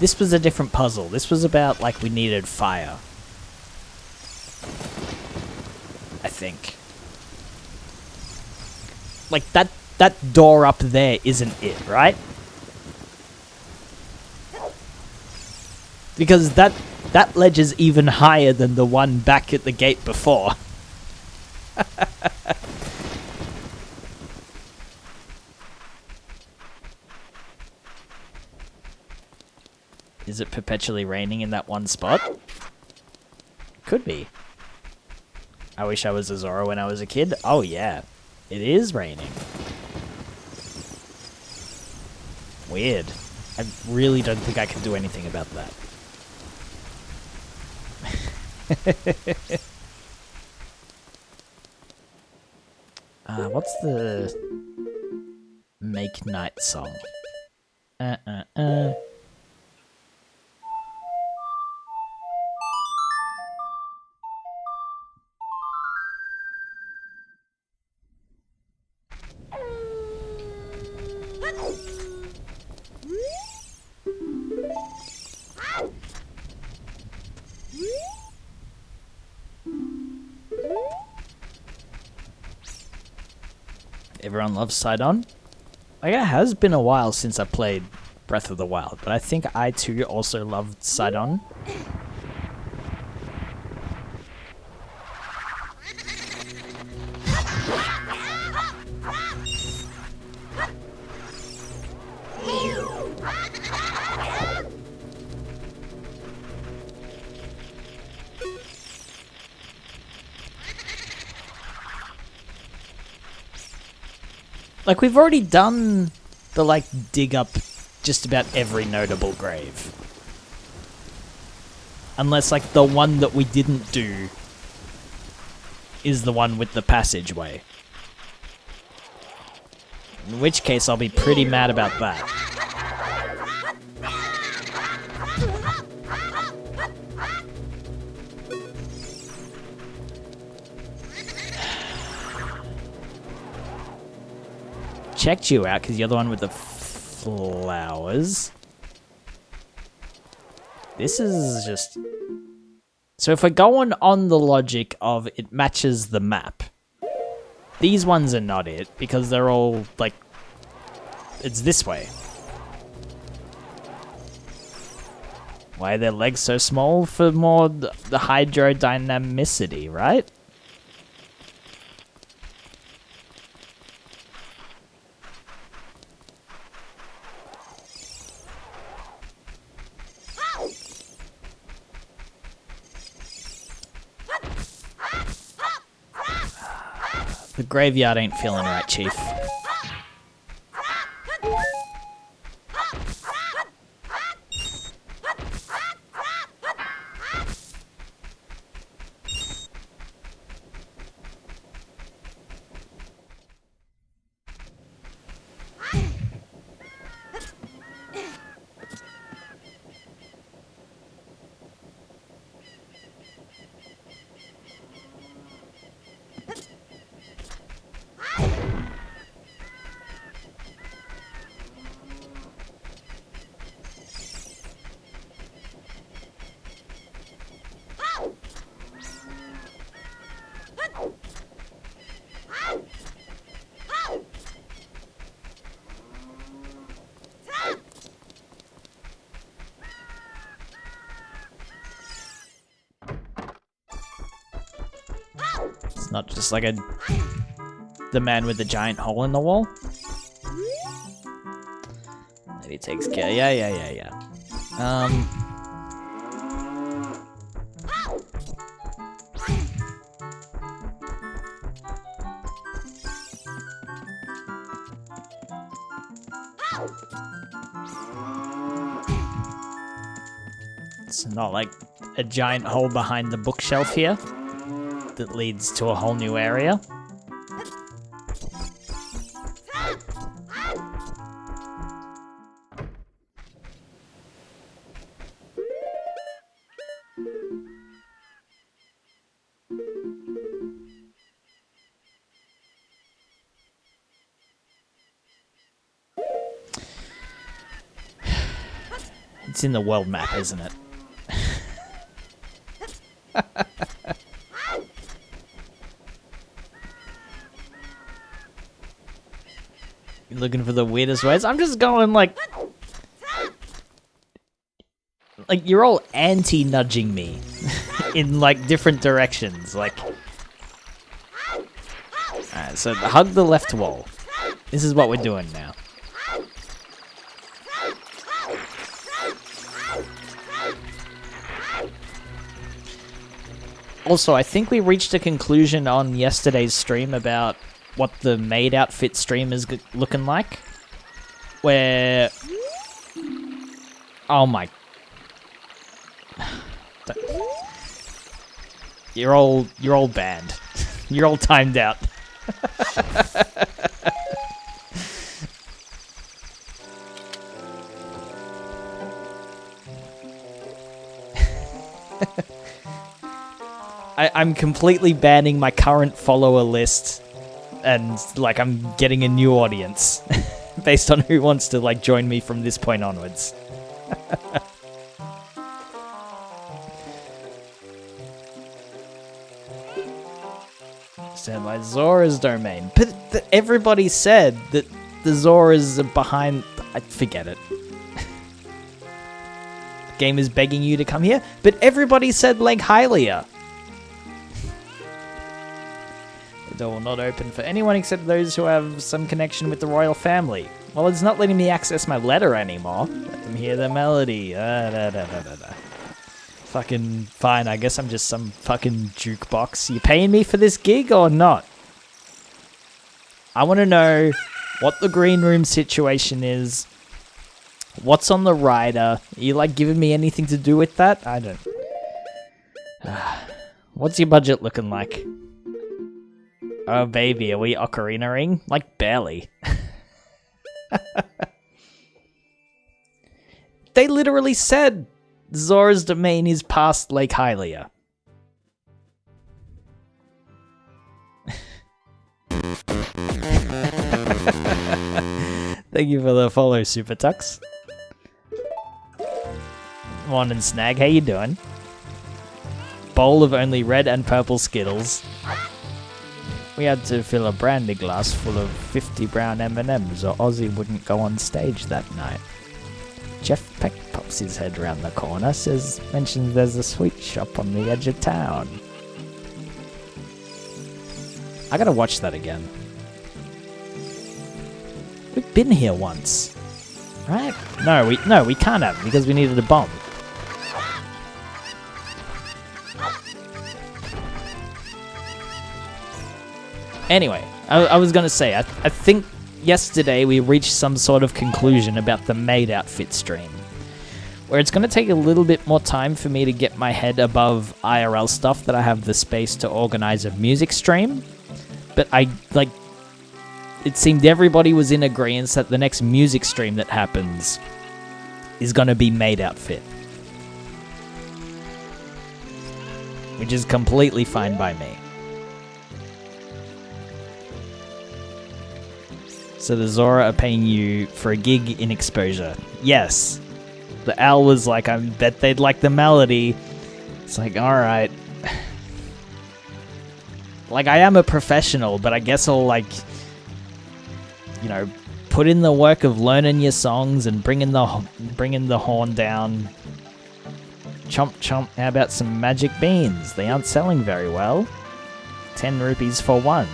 This was a different puzzle. This was about, like, we needed fire. I think. Like, that door up there isn't it, right? Because that ledge is even higher than the one back at the gate before. Is it perpetually raining in that one spot? Could be. I wish I was a Zora when I was a kid. Oh yeah, it is raining. Weird. I really don't think I can do anything about that. What's the Make Night song? Everyone loves Sidon. Like, it has been a while since I played Breath of the Wild, but I think I too also loved Sidon. Like, we've already done the, like, dig up just about every notable grave. Unless, like, the one that we didn't do is the one with the passageway. In which case, I'll be pretty mad about that. Checked you out because you're the one with the flowers. This is just... So if we're going on the logic of it matches the map, these ones are not it because they're all like... It's this way. Why are their legs so small? For more the hydrodynamicity, right? The graveyard ain't feeling right, Chief. Not just like the man with the giant hole in the wall. That he takes care. Yeah. It's not like a giant hole behind the bookshelf here that leads to a whole new area. It's in the world map, isn't it? You're looking for the weirdest ways? I'm just going like you're all anti-nudging me in like different directions. Like, alright, so hug the left wall. This is what we're doing now. Also, I think we reached a conclusion on yesterday's stream about what the maid outfit stream is looking like. Where... Oh my... You're all banned. You're all timed out. I'm completely banning my current follower list, and like I'm getting a new audience based on who wants to like join me from this point onwards. Stand by Zora's domain, but everybody said that the Zoras are behind. I forget it. The game is begging you to come here, but everybody said Lake Hylia. The door will not open for anyone except those who have some connection with the royal family. Well, it's not letting me access my letter anymore. Let them hear the melody. Fucking fine, I guess I'm just some fucking jukebox. You paying me for this gig or not? I want to know what the green room situation is. What's on the rider? Are you like giving me anything to do with that? I don't... What's your budget looking like? Oh baby, are we ocarina-ing? Like, barely. They literally said Zora's domain is past Lake Hylia. Thank you for the follow, Super Tux. Wand and Snag, how you doing? Bowl of only red and purple Skittles. We had to fill a brandy glass full of 50 brown M&Ms or Ozzy wouldn't go on stage that night. Jeff Peck pops his head round the corner, mentions there's a sweet shop on the edge of town. I gotta watch that again. We've been here once, right? No, we can't have because we needed a bomb. Anyway, I was going to say, I think yesterday we reached some sort of conclusion about the maid outfit stream, where it's going to take a little bit more time for me to get my head above IRL stuff that I have the space to organize a music stream, but it seemed everybody was in agreement that the next music stream that happens is going to be maid outfit, which is completely fine by me. So the Zora are paying you for a gig in exposure. Yes. The owl was like, I bet they'd like the melody. It's like, alright. Like, I am a professional, but I guess I'll, like, you know, put in the work of learning your songs and bringing the horn down. Chomp chomp, how about some magic beans? They aren't selling very well. 10 rupees for one.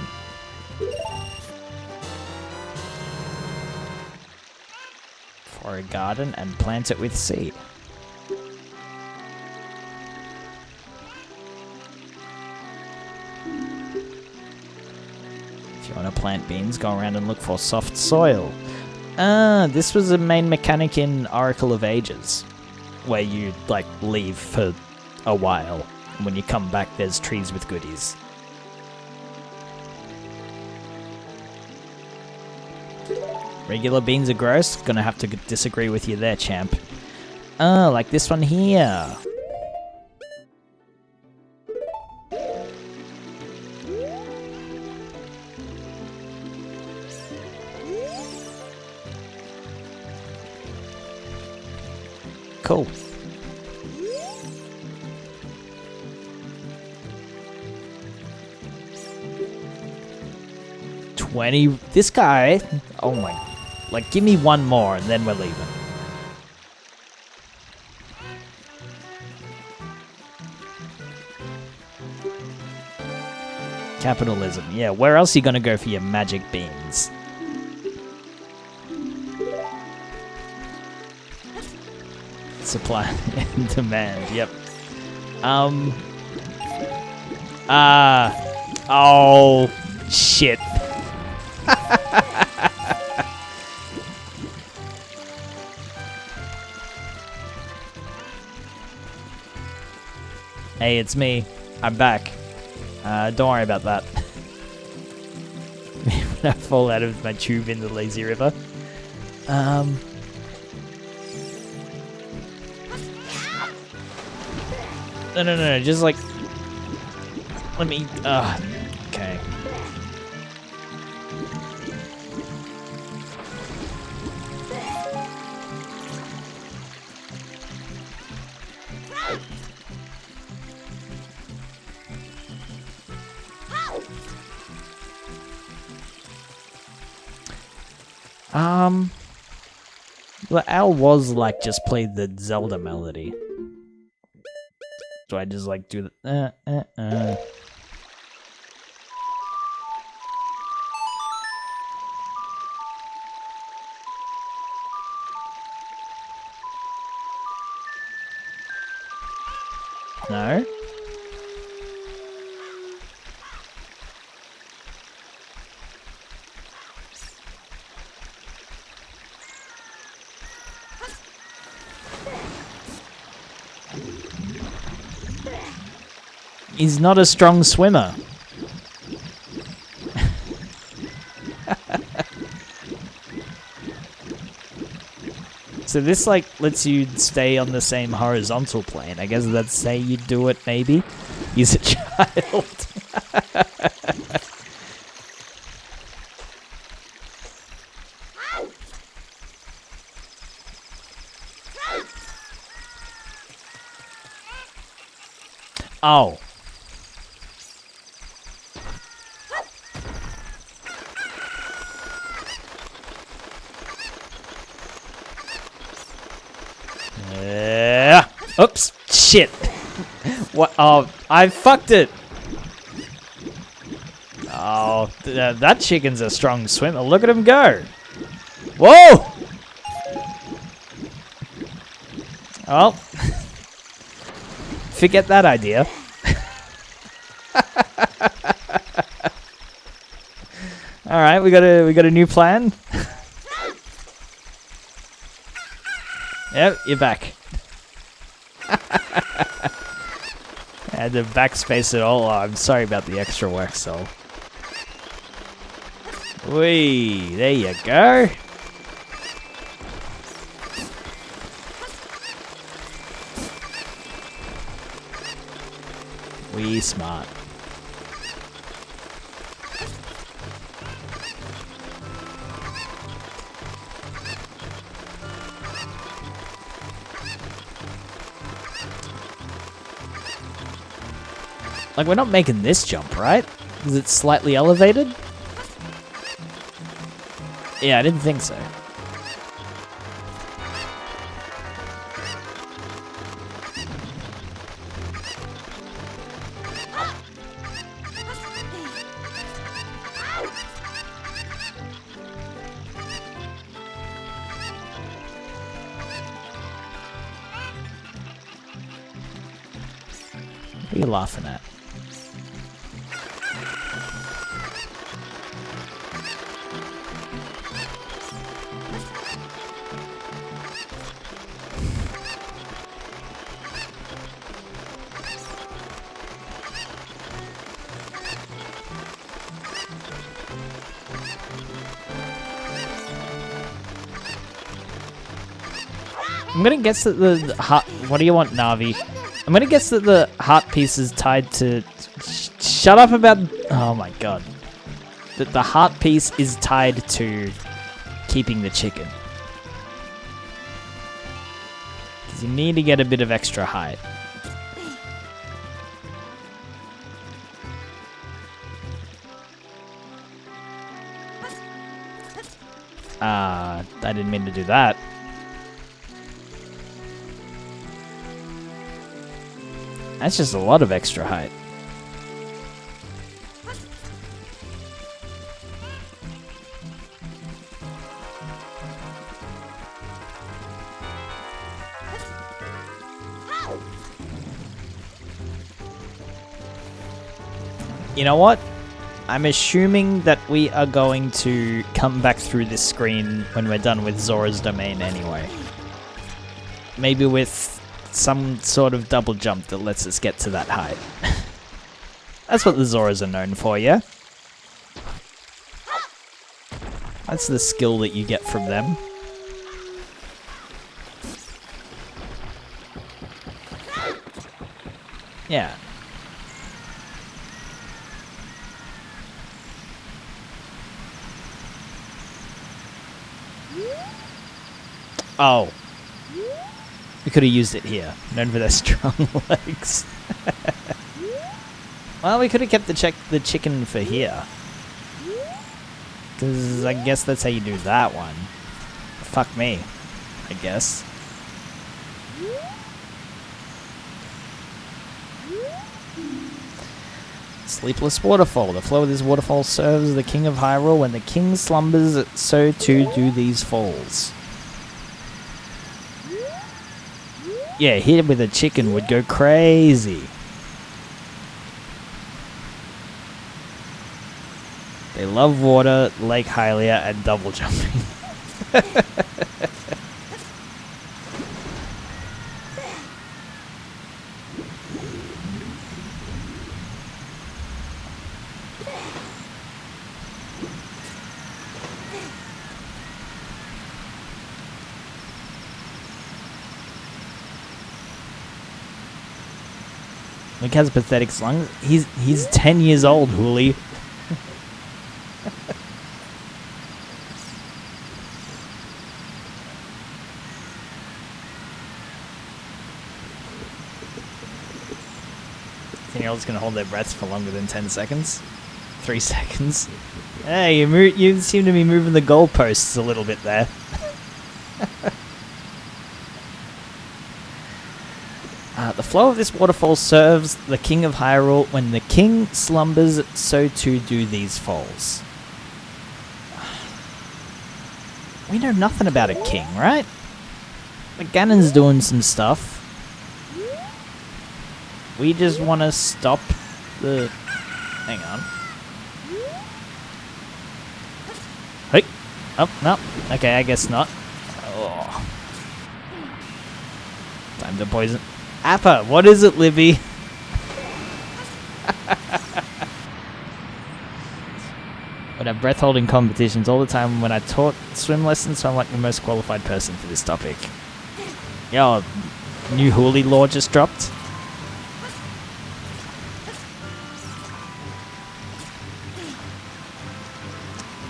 For a garden and plant it with seed. If you want to plant beans, go around and look for soft soil. Ah, this was a main mechanic in Oracle of Ages, where you, like, leave for a while. And when you come back, there's trees with goodies. Regular beans are gross. Gonna have to disagree with you there, champ. Oh, like this one here. Cool. This guy. Oh my. Like, give me one more and then we're leaving. Capitalism. Yeah, where else are you gonna go for your magic beans? Supply and demand. Yep. Oh, shit. Hey, it's me. I'm back. Don't worry about that. When I fall out of my tube in the lazy river. No, just like... Let me... okay. Well, Al was like just play the Zelda melody. So I just like do the No? He's not a strong swimmer. So this, like, lets you stay on the same horizontal plane. I guess that's say you do it, maybe? He's a child. Oh. Oops. Shit. What? Oh, I fucked it. Oh, that chicken's a strong swimmer. Look at him go. Whoa. Oh. Forget that idea. All right, we got a new plan. Yep, you're back. I had to backspace it all. Oh, I'm sorry about the extra work, Sol. Whee, there you go. We smart. Like, we're not making this jump, right? Is it slightly elevated? Yeah, I didn't think so. What are you laughing at? I'm gonna guess that the heart. What do you want, Navi? I'm gonna guess that the heart piece is tied to. Shut up about. Oh my god. That the heart piece is tied to keeping the chicken. Because you need to get a bit of extra height. I didn't mean to do that. That's just a lot of extra height. You know what? I'm assuming that we are going to come back through this screen when we're done with Zora's Domain anyway. Maybe with some sort of double jump that lets us get to that height. That's what the Zoras are known for, yeah? That's the skill that you get from them. Yeah. Oh. We could have used it here. Known for their strong legs. Well, we could have kept the chicken for here. Because I guess that's how you do that one. Fuck me, I guess. Sleepless Waterfall. The flow of this waterfall serves the King of Hyrule. When the king slumbers, so too do these falls. Yeah, hit with a chicken would go crazy. They love water, Lake Hylia, and double jumping. Link has pathetic lungs. He's 10 years old, Hooli. Ten-year-olds can hold their breaths for longer than 10 seconds. 3 seconds. Hey, you seem to be moving the goalposts a little bit there. The flow of this waterfall serves the King of Hyrule. When the king slumbers, so too do these falls. We know nothing about a king, right? Like Ganon's doing some stuff. We just want to stop the... Hang on. Hey! Oh, no. Okay, I guess not. Oh. Time to poison... Appa, what is it, Libby? Would have breath holding competitions all the time. When I taught swim lessons, so I'm like the most qualified person for this topic. Yo, new Hooli law just dropped.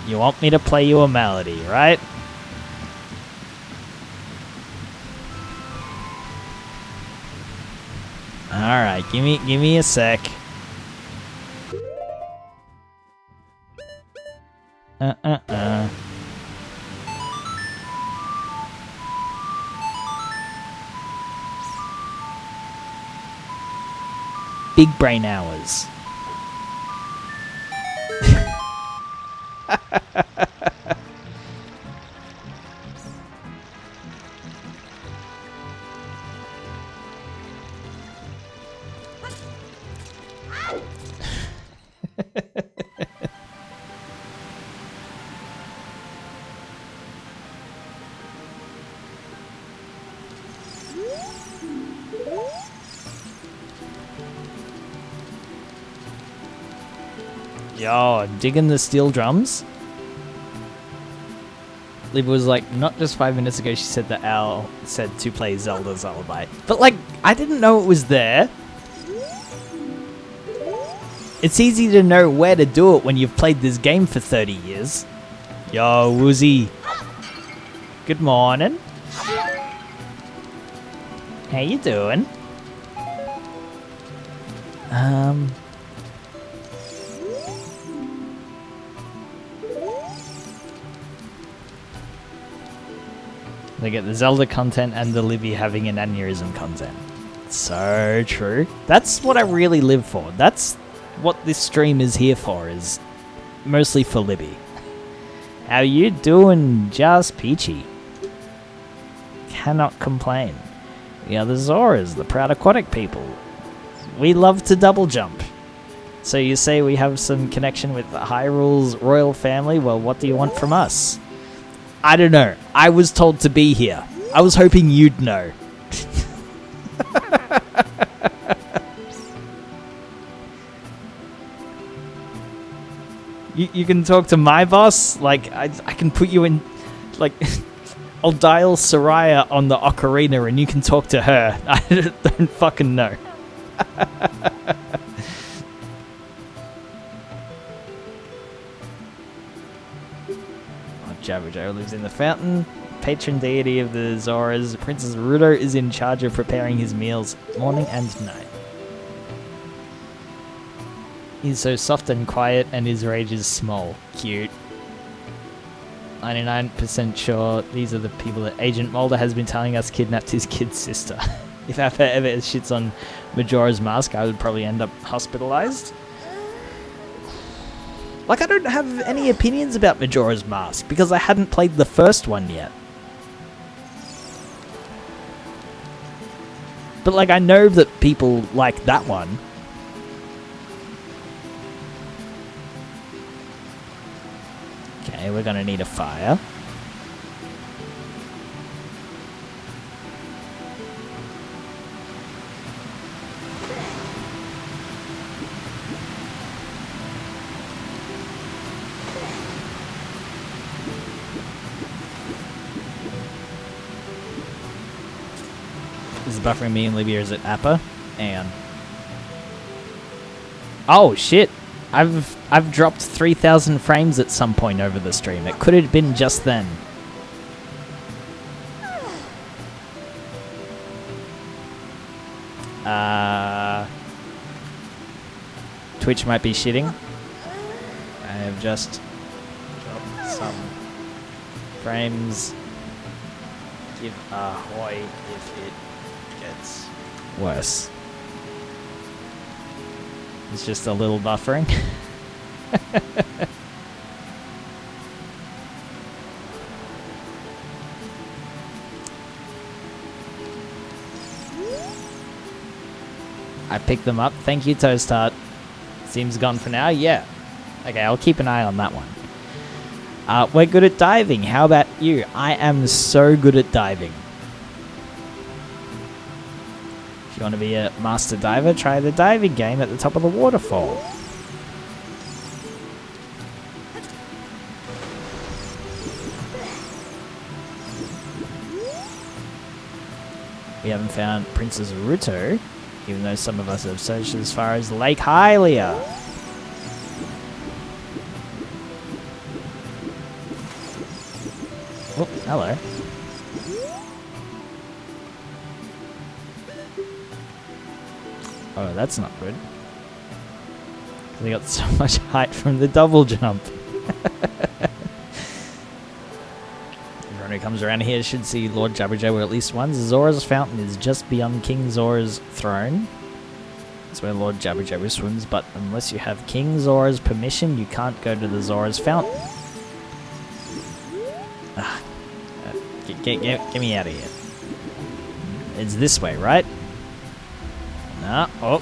You want me to play you a melody, right? Alright, give me a sec. Big brain hours. Yo, digging the steel drums? Libby was like, not just 5 minutes ago she said that Al said to play Zelda's Lullaby. But like, I didn't know it was there. It's easy to know where to do it when you've played this game for 30 years. Yo, Woozy. Good morning. How you doing? They get the Zelda content and the Libby having an aneurysm content. So true. That's what I really live for. That's what this stream is here for, is mostly for Libby. How you doing, Just Peachy? Cannot complain. We are the Zoras, the proud aquatic people. We love to double jump. So you say we have some connection with Hyrule's royal family? Well, what do you want from us? I don't know. I was told to be here. I was hoping you'd know. You can talk to my boss? Like, I can put you in... Like, I'll dial Soraya on the Ocarina and you can talk to her. I don't fucking know. Jabberjaw lives in the fountain, patron deity of the Zoras. Princess Ruto is in charge of preparing his meals morning and night. He's so soft and quiet and his rage is small. Cute. 99% sure these are the people that Agent Mulder has been telling us kidnapped his kid's sister. If Appa ever shits on Majora's Mask, I would probably end up hospitalized. Like, I don't have any opinions about Majora's Mask, because I hadn't played the first one yet. But, like, I know that people like that one. Okay, we're gonna need a fire. Is it buffering me and Libby, or is it Appa? And oh shit! I've dropped 3,000 frames at some point over the stream. It could have been just then. Twitch might be shitting. I have just dropped some frames. Give a hoy if it gets worse. It's just a little buffering. I picked them up. Thank you, Toast Tart. Seems gone for now. Yeah. Okay, I'll keep an eye on that one. We're good at diving. How about you? I am so good at diving. If you want to be a master diver, try the diving game at the top of the waterfall. We haven't found Princess Ruto, even though some of us have searched as far as Lake Hylia. Oh, hello. Oh, that's not good. They got so much height from the double jump. Everyone who comes around here should see Lord Jabberjaw at least once. Zora's fountain is just beyond King Zora's throne. That's where Lord Jabberjaw swims, but unless you have King Zora's permission, you can't go to the Zora's fountain. Get me out of here. It's this way, right? No. Oh.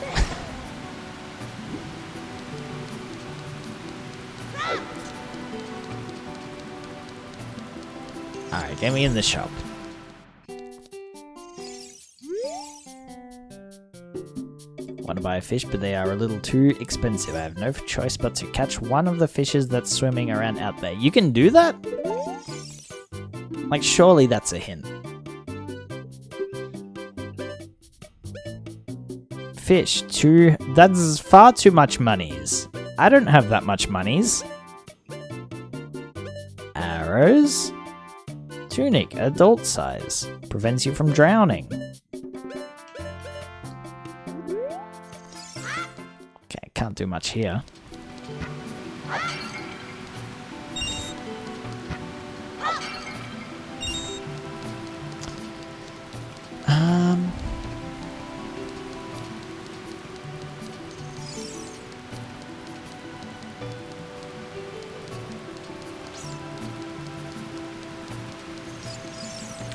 Alright, get me in the shop. Want to buy a fish, but they are a little too expensive. I have no choice but to catch one of the fishes that's swimming around out there. You can do that? Like, surely that's a hint. Fish, that's far too much monies. I don't have that much monies. Arrows. Tunic, adult size. Prevents you from drowning. Okay, can't do much here.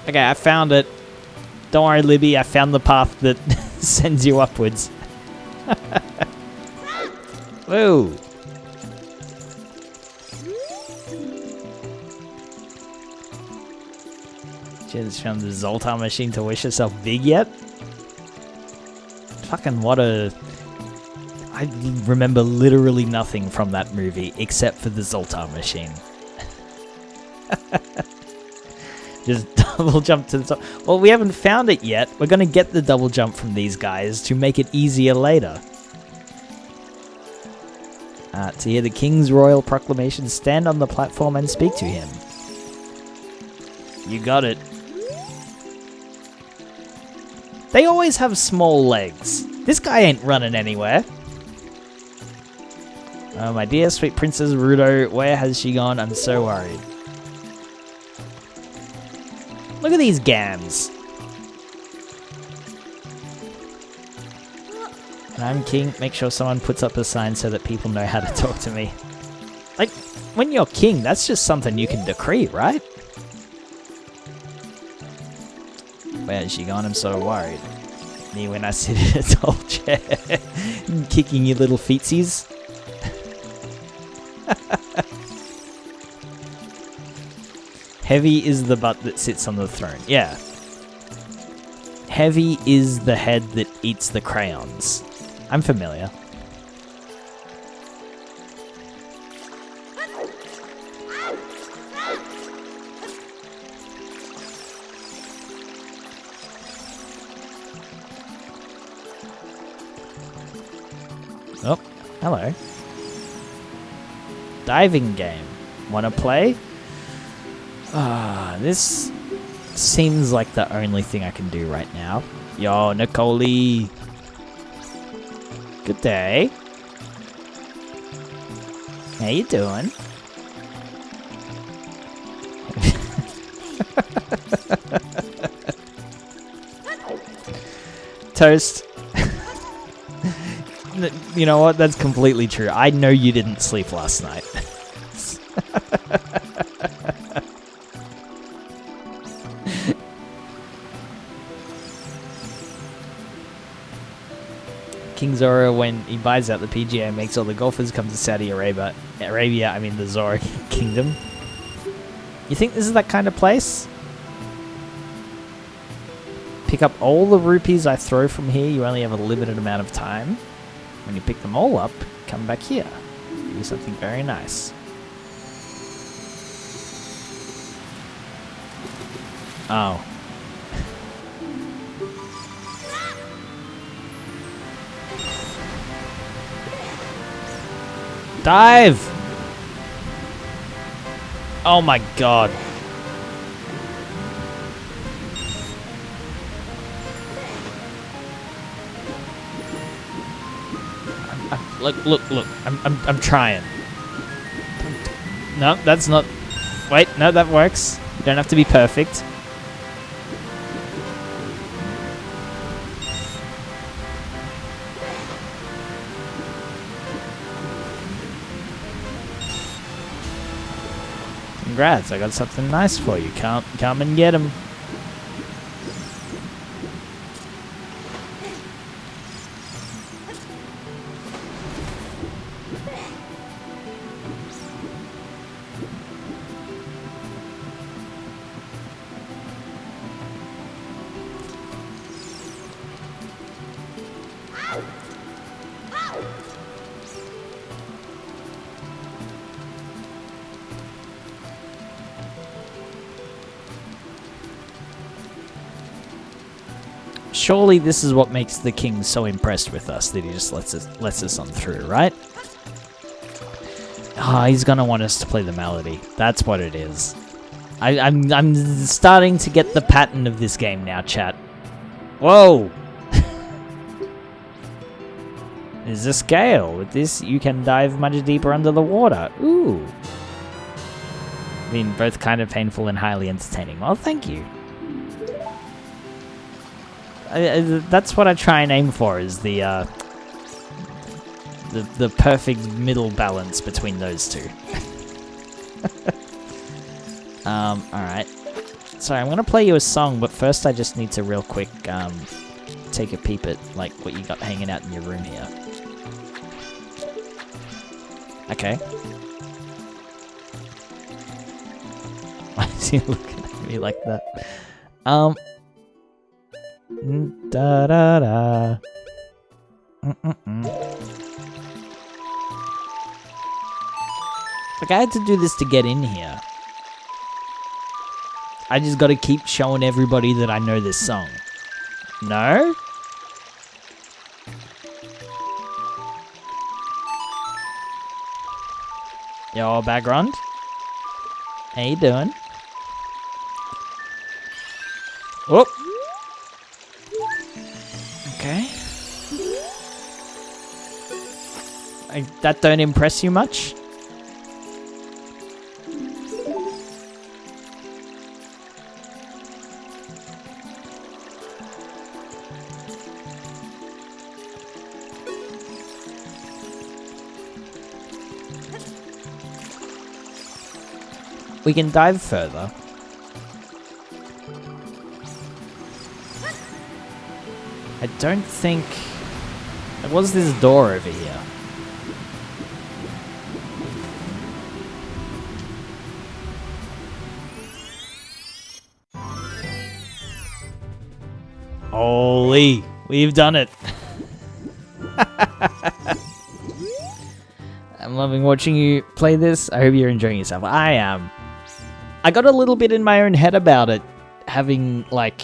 Okay, I found it. Don't worry, Libby, I found the path that sends you upwards. Whoa. She hasn't found the Zoltar machine to wish herself big yet? Fucking what a... I remember literally nothing from that movie except for the Zoltar machine. Just double jump to the top. Well, we haven't found it yet. We're going to get the double jump from these guys to make it easier later. To hear the King's royal proclamation, stand on the platform and speak to him. You got it. They always have small legs. This guy ain't running anywhere. Oh, my dear sweet Princess Rudo, where has she gone? I'm so worried. Look at these gams. When I'm king, make sure someone puts up a sign so that people know how to talk to me. Like, when you're king, that's just something you can decree, right? Where has she gone? I'm so worried. Me when I sit in a tall chair, kicking your little feetsies. Heavy is the butt that sits on the throne. Yeah. Heavy is the head that eats the crayons. I'm familiar. Oh, hello. Diving game. Wanna play? This seems like the only thing I can do right now. Yo, Nicole. Good day. How you doing? Toast. You know what? That's completely true. I know you didn't sleep last night. King Zora, when he buys out the PGA, makes all the golfers come to Saudi Arabia. I mean the Zora Kingdom. You think this is that kind of place? Pick up all the rupees I throw from here. You only have a limited amount of time. When you pick them all up, come back here. Do something very nice. Oh. Dive! Oh my god. Look. I'm trying. No, that's not... Wait, no, that works. You don't have to be perfect. Congrats, I got something nice for you. Come and get him. Surely this is what makes the king so impressed with us that he just lets us on through, right? Ah, he's gonna want us to play the melody. That's what it is. I'm starting to get the pattern of this game now, chat. Whoa! There's a scale. With this, you can dive much deeper under the water. Ooh. I mean, both kind of painful and highly entertaining. Well, thank you. That's what I try and aim for, is the perfect middle balance between those two. Alright. Sorry, I'm gonna play you a song, but first I just need to real quick take a peep at like what you got hanging out in your room here. Okay. Why is he looking at me like that? Da da da. Like, I had to do this to get in here. I just gotta keep showing everybody that I know this song. No? Yo, background? How you doing? Whoop! Okay. That don't impress you much? We can dive further. I don't think... What's this door over here? Holy, we've done it. I'm loving watching you play this. I hope you're enjoying yourself. I am. I got a little bit in my own head about it, having, like,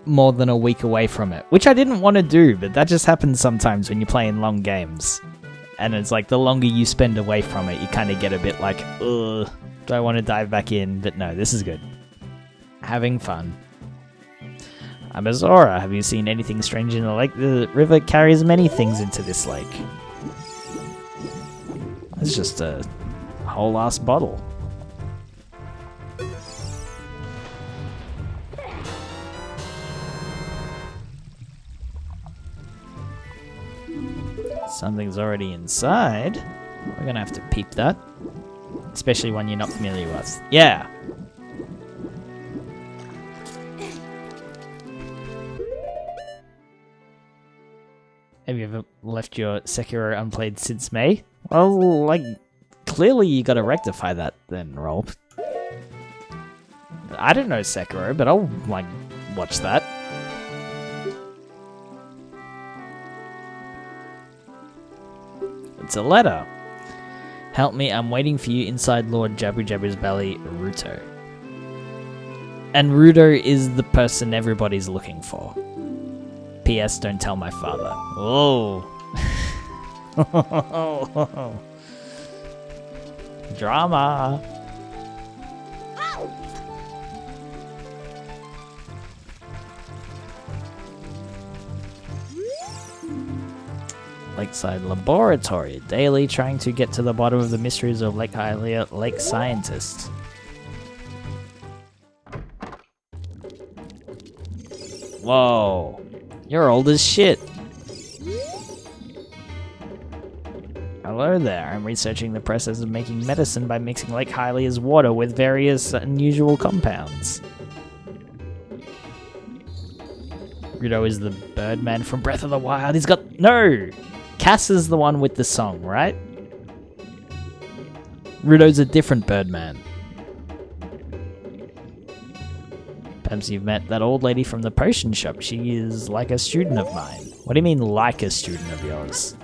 more than a week away from it, which I didn't want to do, but that just happens sometimes when you're playing long games. And it's like, the longer you spend away from it, you kind of get a bit like, ugh, do I want to dive back in? But no, this is good. Having fun. I'm Azora. Have you seen anything strange in the lake? The river carries many things into this lake. It's just a whole ass bottle. Something's already inside. We're gonna have to peep that. Especially one you're not familiar with. Yeah! Have you ever left your Sekiro unplayed since May? Well, like, clearly you gotta rectify that then, Rolp. I don't know Sekiro, but I'll, like, watch that. It's a letter. Help me, I'm waiting for you inside Lord Jabu Jabu's belly, Ruto. And Ruto is the person everybody's looking for. P.S. Don't tell my father. Oh. Drama. Lakeside Laboratory. Daily trying to get to the bottom of the mysteries of Lake Hylia, Lake Scientist. Whoa. You're old as shit. Hello there. I'm researching the process of making medicine by mixing Lake Hylia's water with various unusual compounds. Ruto is the Birdman from Breath of the Wild. He's got... No! Cass is the one with the song, right? Ruto's a different Birdman. Perhaps you've met that old lady from the potion shop. She is like a student of mine. What do you mean, like a student of yours?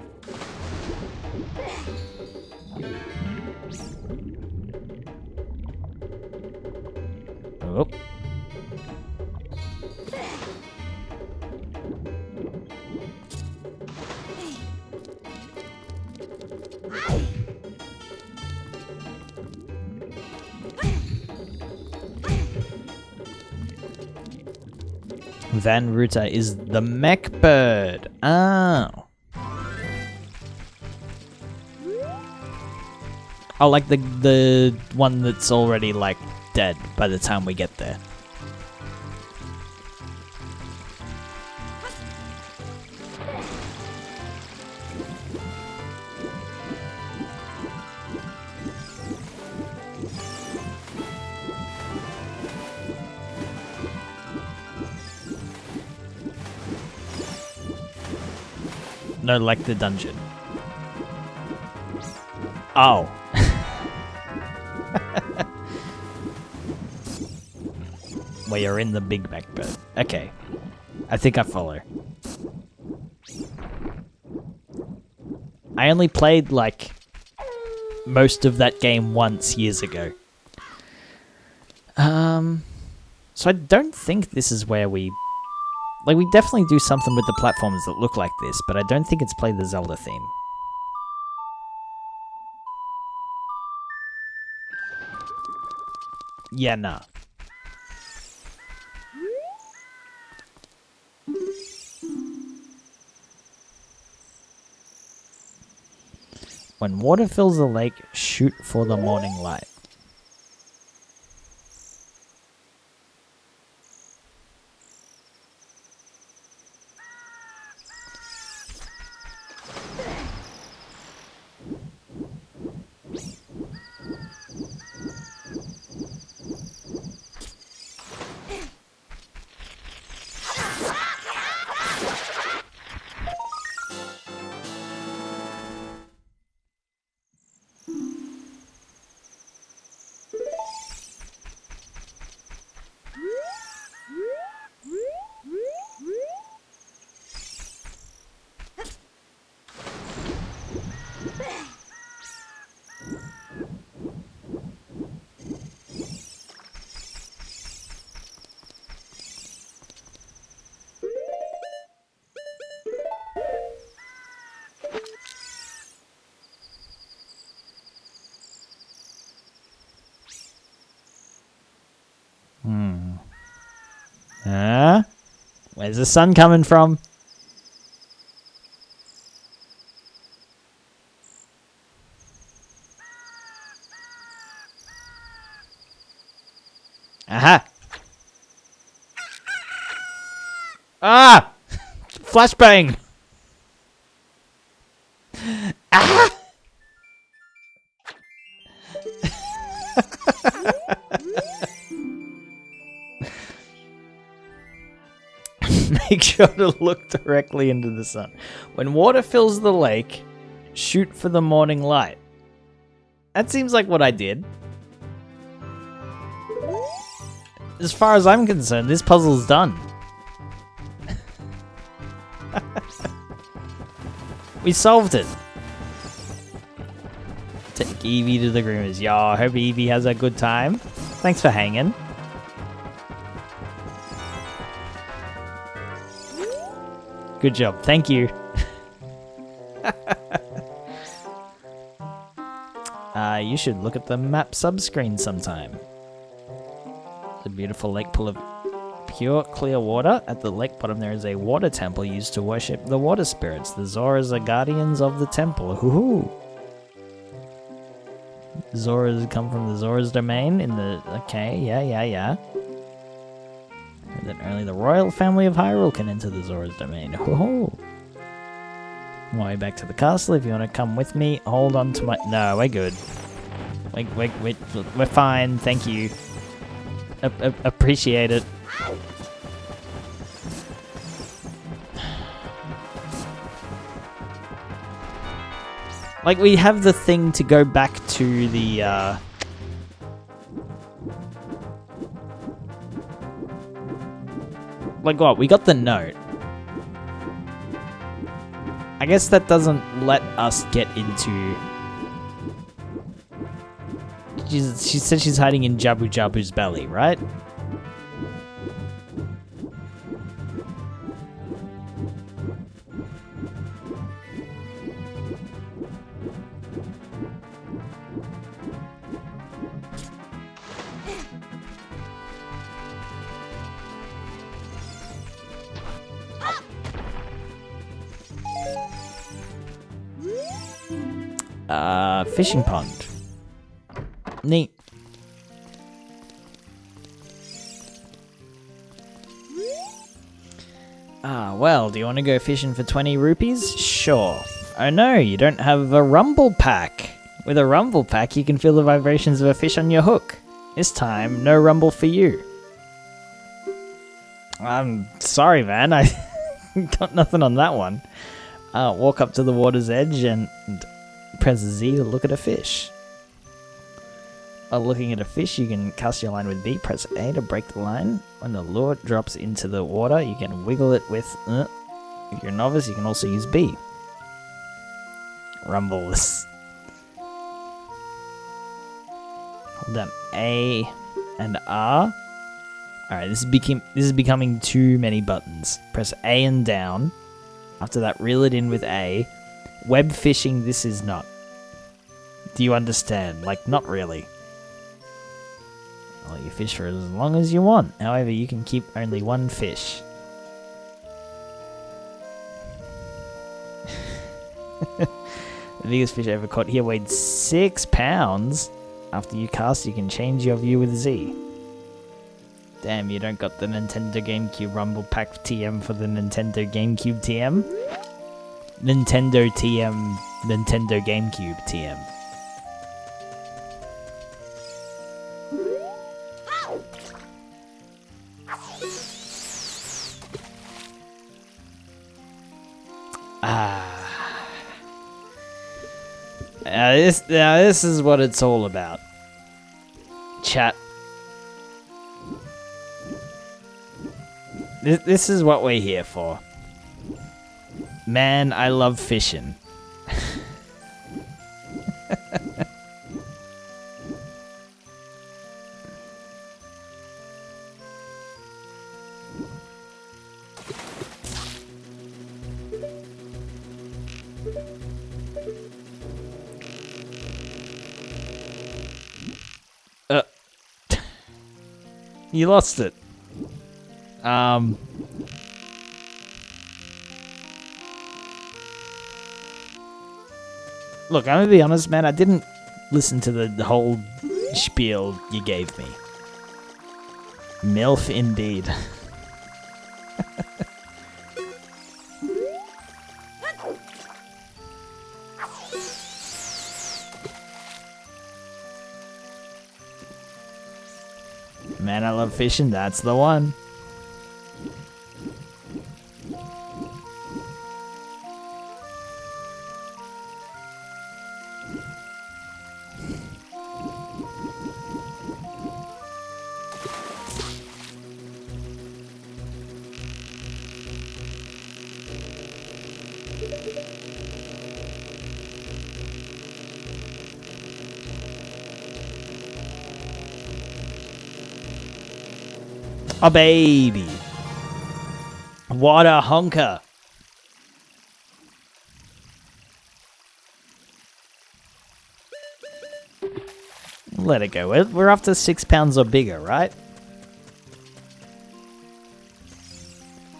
Oh. Van Ruta is the mech bird. Oh. Oh, like the one that's already, like, dead by the time we get there. No, like the dungeon. Oh. Well, you're in the big mech bird. Okay. I think I follow. I only played, like, most of that game once years ago. So I don't think this is where we... Like, we definitely do something with the platforms that look like this, but I don't think it's play the Zelda theme. Yeah, nah. When water fills the lake, shoot for the morning light. Where's the sun coming from? Aha! Ah! Flashbang! Ah! Make sure to look directly into the sun. When water fills the lake, shoot for the morning light. That seems like what I did. As far as I'm concerned, this puzzle's done. We solved it. Take Eevee to the groomers. Yo, I hope Eevee has a good time. Thanks for hanging. Good job. Thank you. You should look at the map subscreen sometime. The beautiful lake pool of pure, clear water. At the lake bottom there is a water temple used to worship the water spirits. The Zoras are guardians of the temple. Hoo-hoo! Zoras come from the Zora's domain in the... Okay, yeah. And then only the royal family of Hyrule can enter the Zora's domain. Hoo-hoo! On my way back to the castle, if you want to come with me, hold on to my... No, we're good. We're fine, thank you. Appreciate it. Like, we have the thing to go back to the, Like what? We got the note. I guess that doesn't let us get into... She said she's hiding in Jabu Jabu's belly, right? Fishing pond. Neat. Well, do you want to go fishing for 20 rupees? Sure. Oh no, you don't have a rumble pack. With a rumble pack, you can feel the vibrations of a fish on your hook. This time, no rumble for you. I'm sorry, man. I got nothing on that one. Walk up to the water's edge and press Z to look at a fish. While looking at a fish, you can cast your line with B, press A to break the line. When the lure drops into the water, you can wiggle it with If you're a novice, you can also use B. Rumble this. Hold down A and R. Alright, this is becoming too many buttons. Press A and down. After that, reel it in with A. Web fishing, this is not. Do you understand? Like, not really. I'll let you fish for as long as you want. However, you can keep only one fish. The biggest fish I ever caught here weighed 6 pounds. After you cast, you can change your view with Z. Damn, you don't got the Nintendo GameCube Rumble Pack TM for the Nintendo GameCube TM? Nintendo TM, Nintendo GameCube TM. Now this is what it's all about. Chat. This is what we're here for. Man, I love fishing. You lost it. Look, I'm gonna be honest, man. I didn't listen to the whole spiel you gave me. MILF indeed. Man, I love fishing. That's the one. A baby. What a honker. Let it go. We're up to 6 pounds or bigger, right?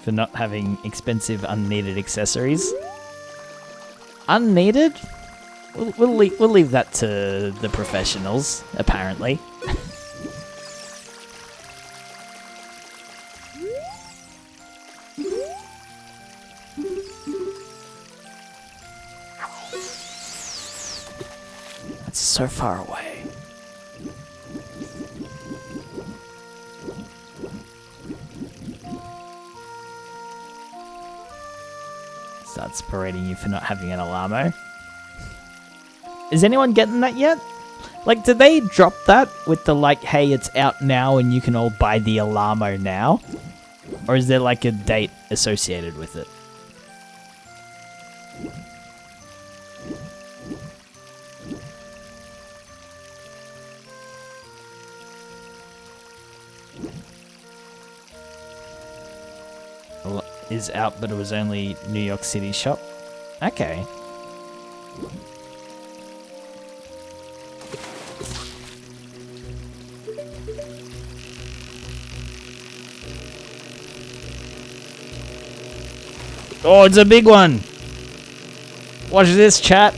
For not having expensive, unneeded accessories. Unneeded? We'll leave that to the professionals, apparently. That's so far away. Starts berating you for not having an alarmo. Is anyone getting that yet? Like, did they drop that with the like, hey, it's out now and you can all buy the alarmo now? Or is there like a date associated with it? Is out, but it was only New York City shop. Okay. Oh, it's a big one. Watch this, chat.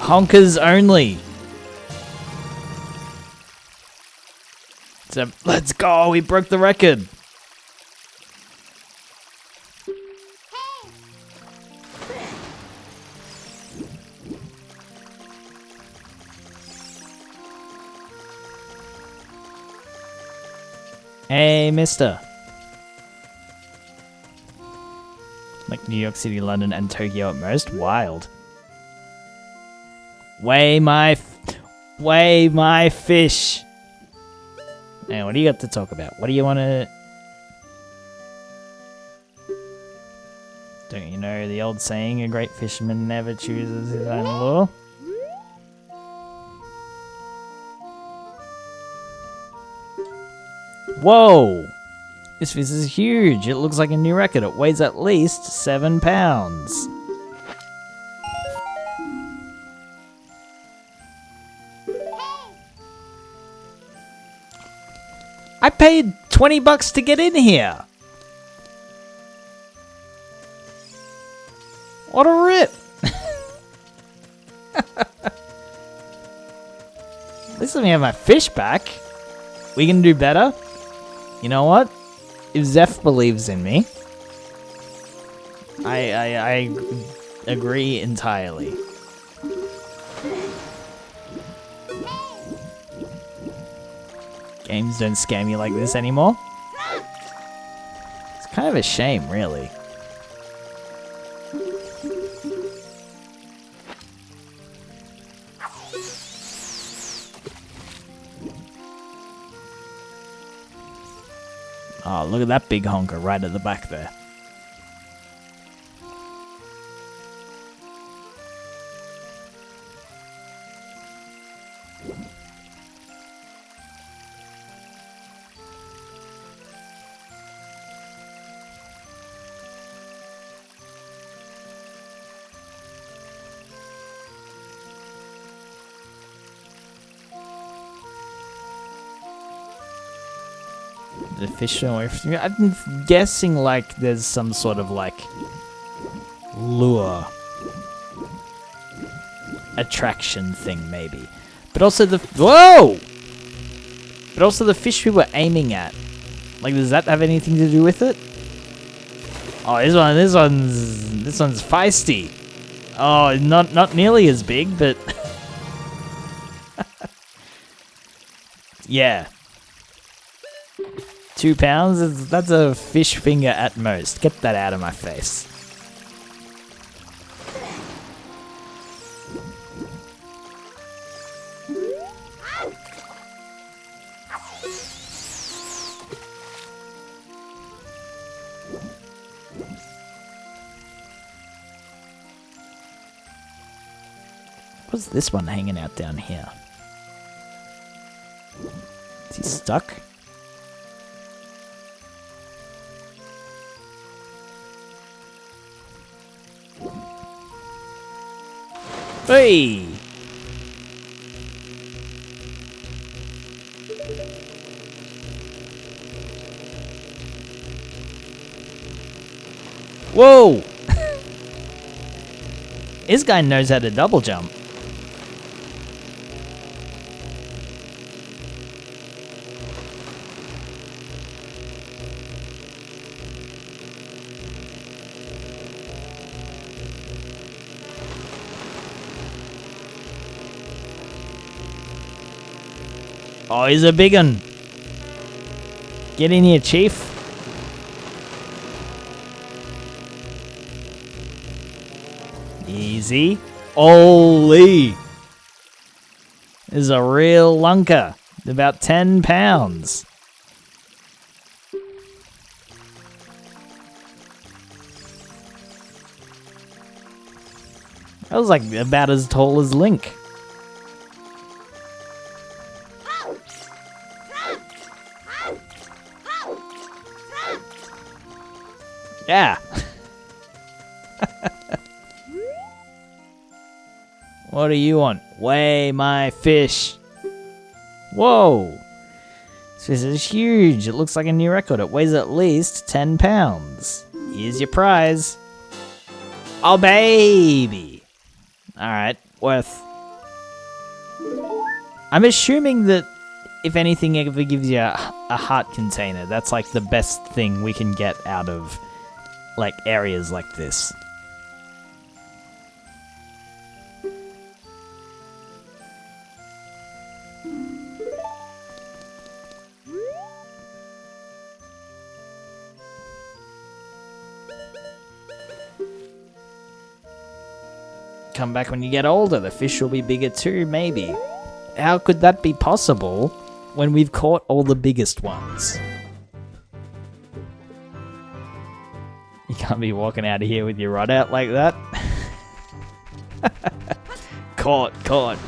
Honkers only. So let's go. We broke the record. Hey, mister. Like New York City, London, and Tokyo at most. Wild. Weigh my fish. Now, what do you got to talk about? What do you want to... Don't you know the old saying, a great fisherman never chooses his own lure? Whoa! This fish is huge. It looks like a new record. It weighs at least 7 pounds. I paid $20 to get in here. What a rip. At least let me have my fish back. We can do better. You know what? If Zeph believes in me, I agree entirely. Games don't scam you like this anymore. It's kind of a shame, really. Oh, look at that big honker right at the back there. The fish away from you. I'm guessing like there's some sort of like lure attraction thing maybe. But also the whoa! But also the fish we were aiming at. Like, does that have anything to do with it? Oh, this one's feisty. Oh, not nearly as big, but yeah. 2 pounds? That's a fish finger at most. Get that out of my face. What's this one hanging out down here? Is he stuck? Hey! Whoa! This guy knows how to double jump. Oh, he's a big one. Get in here, Chief. Easy. Holy. This is a real lunker. About 10 pounds. That was like about as tall as Link. Yeah. What do you want? Weigh my fish. Whoa. This is huge. It looks like a new record. It weighs at least 10 pounds. Here's your prize. Oh, baby. Alright. Worth I'm assuming that if anything ever gives you a heart container, that's like the best thing we can get out of like areas like this. Come back when you get older, the fish will be bigger too, maybe. How could that be possible when we've caught all the biggest ones? You can't be walking out of here with your rod out like that. Caught.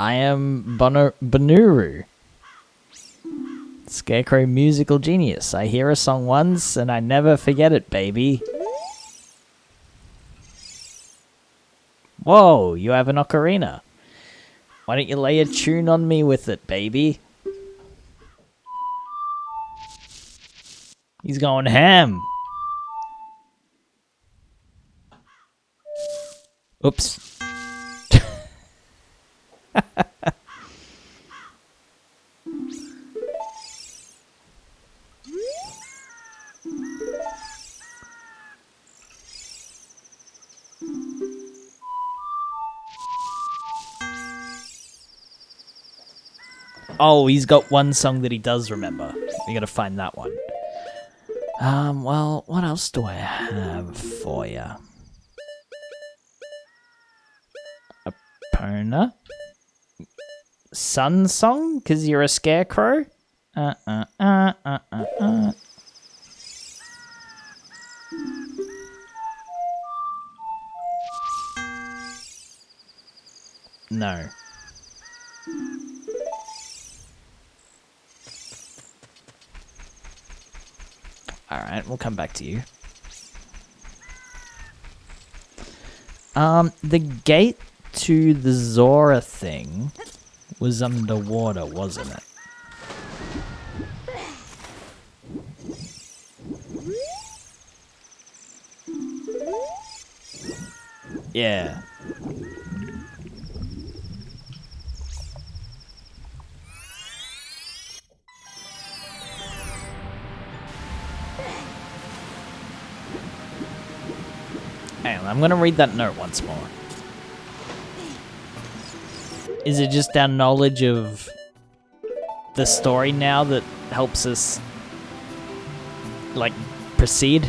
I am Banuru. Scarecrow musical genius. I hear a song once and I never forget it, baby. Whoa, you have an ocarina. Why don't you lay a tune on me with it, baby? He's going ham. Oops. Oh, he's got one song that he does remember. We gotta find that one. Well, what else do I have for you? Epona? Sun song? 'Cause you're a scarecrow? No. Alright, we'll come back to you. The gate to the Zora thing was underwater, wasn't it? Yeah. Hang on, I'm gonna read that note once more. Is it just our knowledge of the story now that helps us, like, proceed?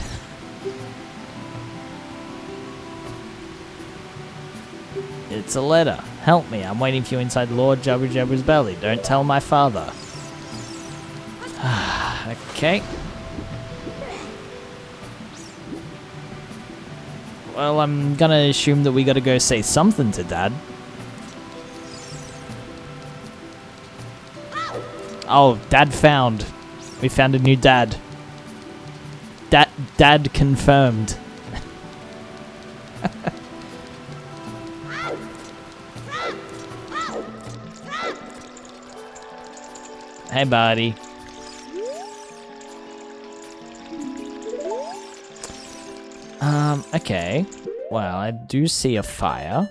It's a letter. Help me, I'm waiting for you inside Lord Jabba Jabba's belly. Don't tell my father. Okay. Well, I'm gonna assume that we gotta go say something to Dad. Oh, Dad found. We found a new dad. Dad confirmed. Hey, buddy. Okay. Well, I do see a fire.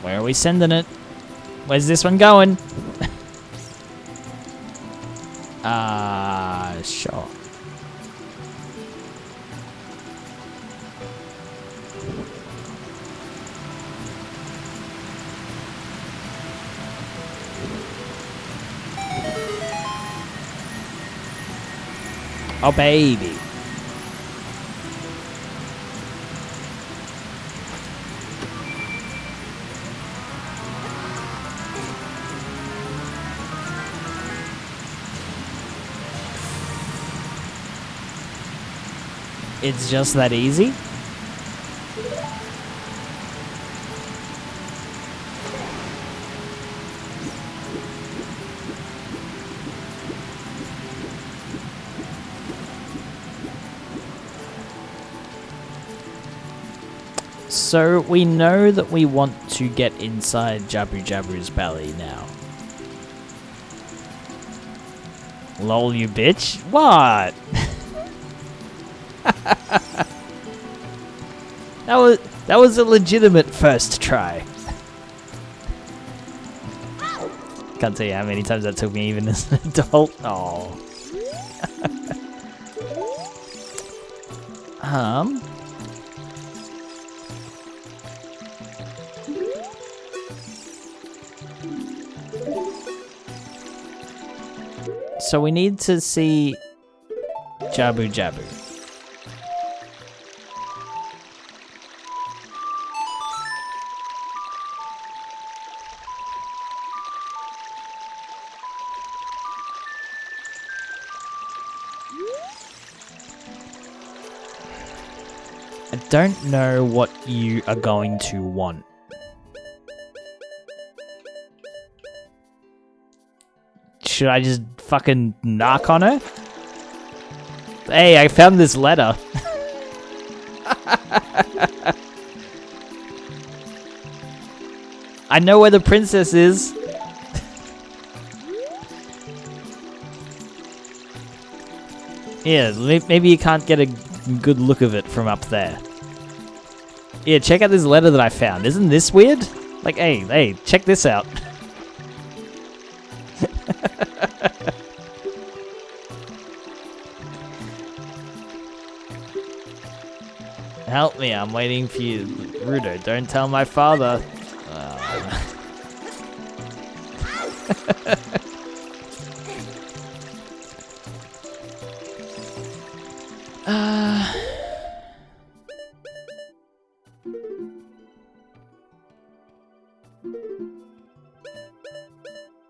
Where are we sending it? Where's this one going? Sure. Oh, baby. It's just that easy? So we know that we want to get inside Jabu Jabu's belly now. Lol, you bitch. What? That was a legitimate first try. Can't tell you how many times that took me even as an adult. Oh. So we need to see Jabu Jabu. I don't know what you are going to want. Should I just fucking knock on her? Hey, I found this letter. I know where the princess is. Yeah, maybe you can't get a good look of it from up there. Yeah, check out this letter that I found. Isn't this weird? Like, hey, check this out. Help me, I'm waiting for you. Rudo, don't tell my father.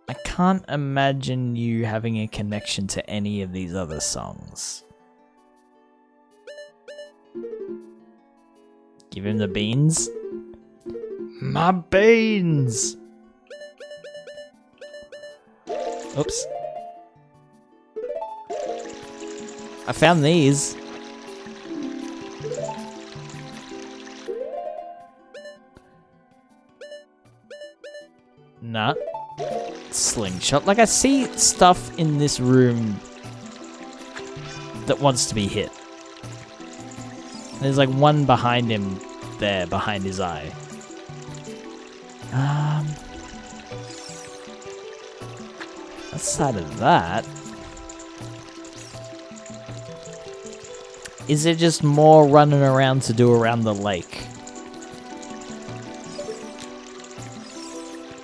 I can't imagine you having a connection to any of these other songs. Give him the beans. My beans! Oops. I found these. Nah. Slingshot. Like, I see stuff in this room that wants to be hit. There's like one behind him there, behind his eye. Outside of that, is it just more running around to do around the lake?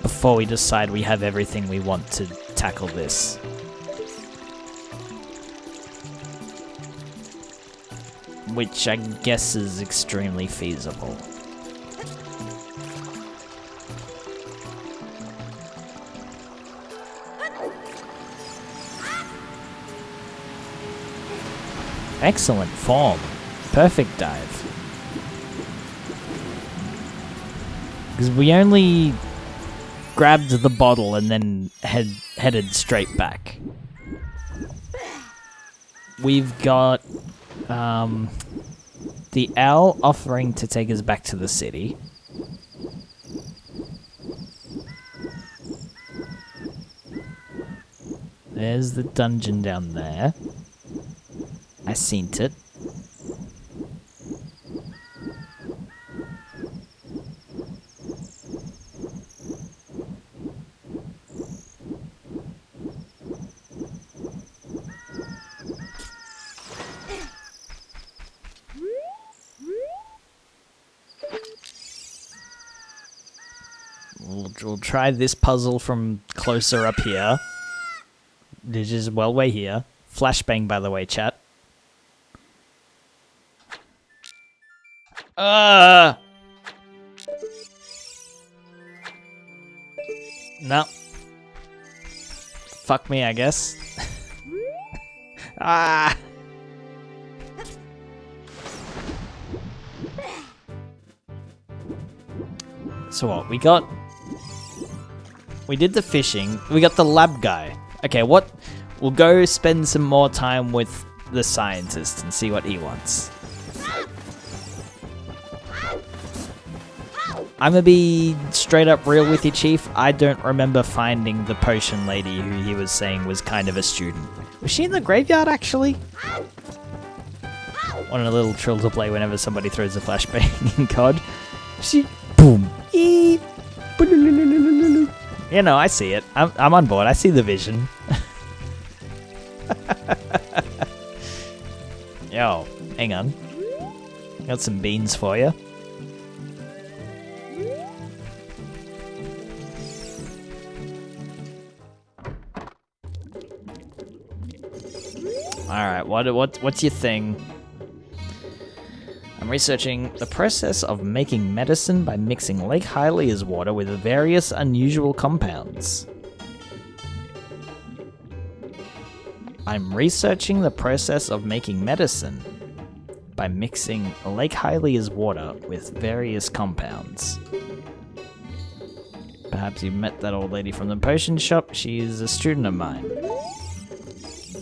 Before we decide we have everything we want to tackle this. Which I guess is extremely feasible. Excellent form. Perfect dive. Because we only grabbed the bottle and then headed straight back. We've got the owl offering to take us back to the city. There's the dungeon down there. I seen it. We'll try this puzzle from closer up here. This is well way here. Flashbang, by the way, chat. No. Fuck me, I guess. Ah. So what, we did the fishing, we got the lab guy. Okay, what? We'll go spend some more time with the scientist and see what he wants. I'm gonna be straight up real with you, Chief. I don't remember finding the potion lady who he was saying was kind of a student. Was she in the graveyard, actually? Want a little trill to play whenever somebody throws a flashbang in COD. She... Boom. Eep. You know, I see it. I'm on board. I see the vision. Yo, hang on. Got some beans for you. Alright, what's your thing? I'm researching the process of making medicine by mixing Lake Hylia's water with various unusual compounds. I'm researching the process of making medicine by mixing Lake Hylia's water with various compounds. Perhaps you've met that old lady from the potion shop. She's a student of mine.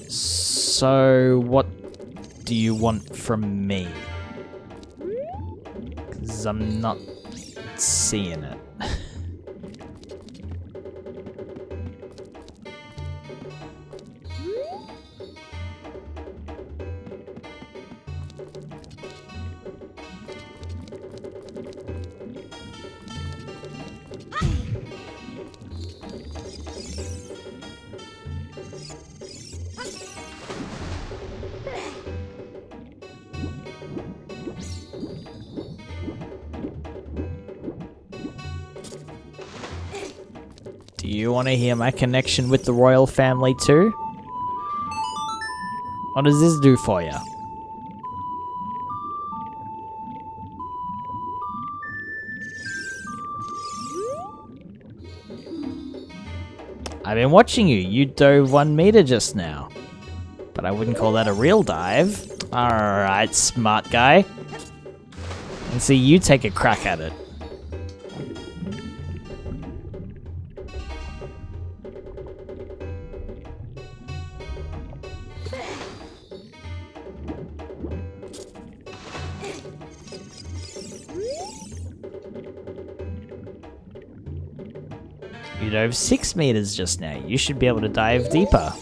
So, what do you want from me? 'Cause I'm not seeing it. Do you want to hear my connection with the royal family too? What does this do for you? I've been watching you. You dove 1 meter just now. But I wouldn't call that a real dive. Alright, smart guy. And see you take a crack at it. You dove 6 meters just now. You should be able to dive deeper.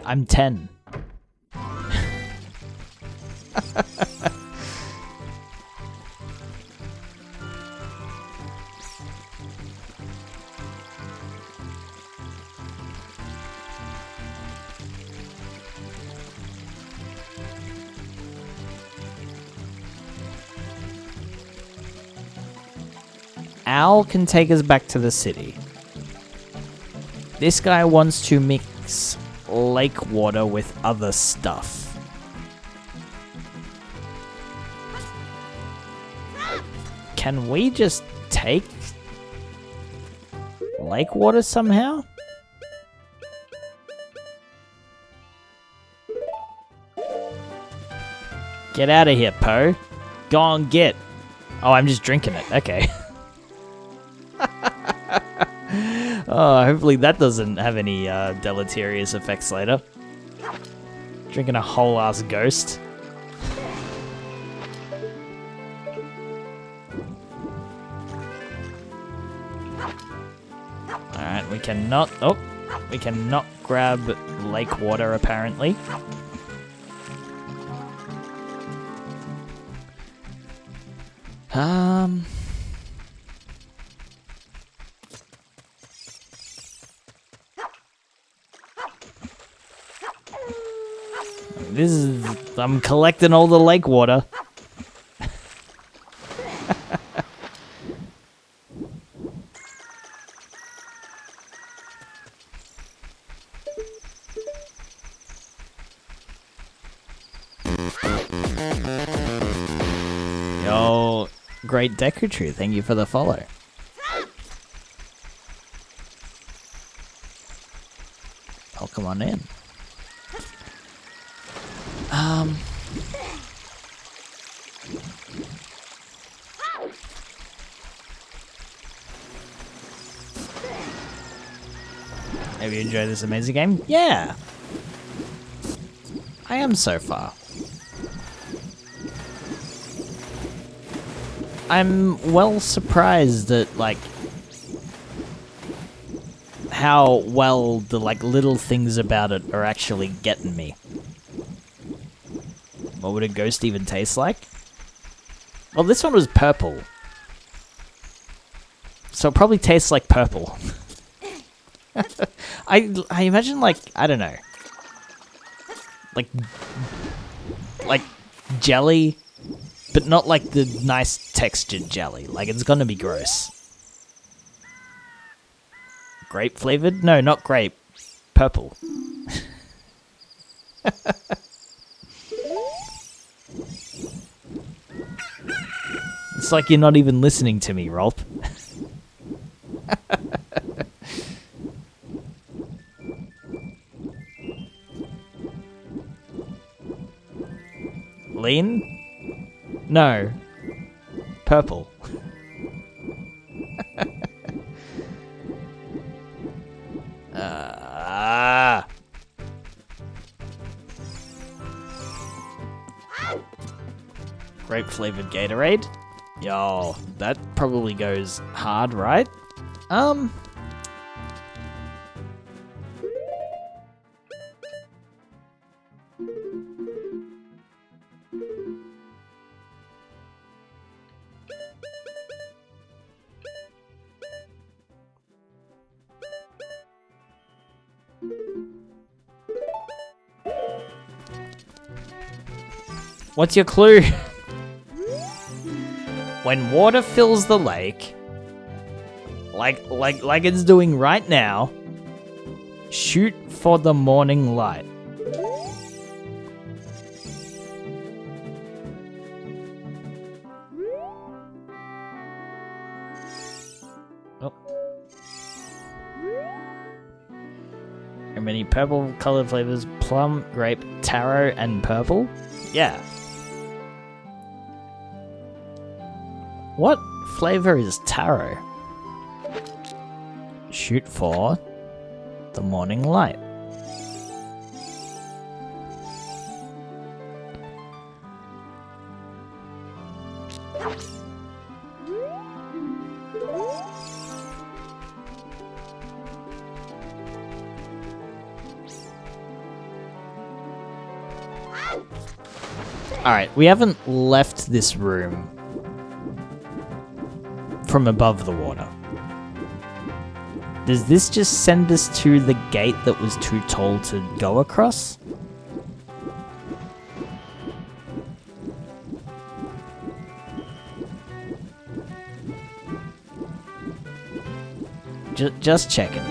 I'm 10. Al can take us back to the city. This guy wants to mix lake water with other stuff. Can we just take lake water somehow? Get out of here, Poe. Go on, get. Oh, I'm just drinking it. Okay. Oh, hopefully that doesn't have any deleterious effects later. Drinking a whole ass ghost. Alright, we cannot... Oh! We cannot grab lake water, apparently. This is... I'm collecting all the lake water. Yo, great Deku True, thank you for the follow. I'll come on in. Have you enjoyed this amazing game? Yeah! I am so far. I'm well surprised at, like, how well the, like, little things about it are actually getting me. What would a ghost even taste like? Well, this one was purple. So it probably tastes like purple. I imagine, like, I don't know. Like jelly, but not like the nice textured jelly. Like, it's gonna be gross. Grape flavored? No, not grape. Purple. It's like you're not even listening to me, Rolp. Lean? No. Purple. Grape flavored Gatorade? Yo, that probably goes hard, right? What's your clue? When water fills the lake, like it's doing right now, shoot for the morning light. Oh. How many purple colored flavors? Plum, grape, taro, and purple? Yeah. What flavor is taro? Shoot for the morning light. Alright, we haven't left this room from above the water. Does this just send us to the gate that was too tall to go across? Just checking.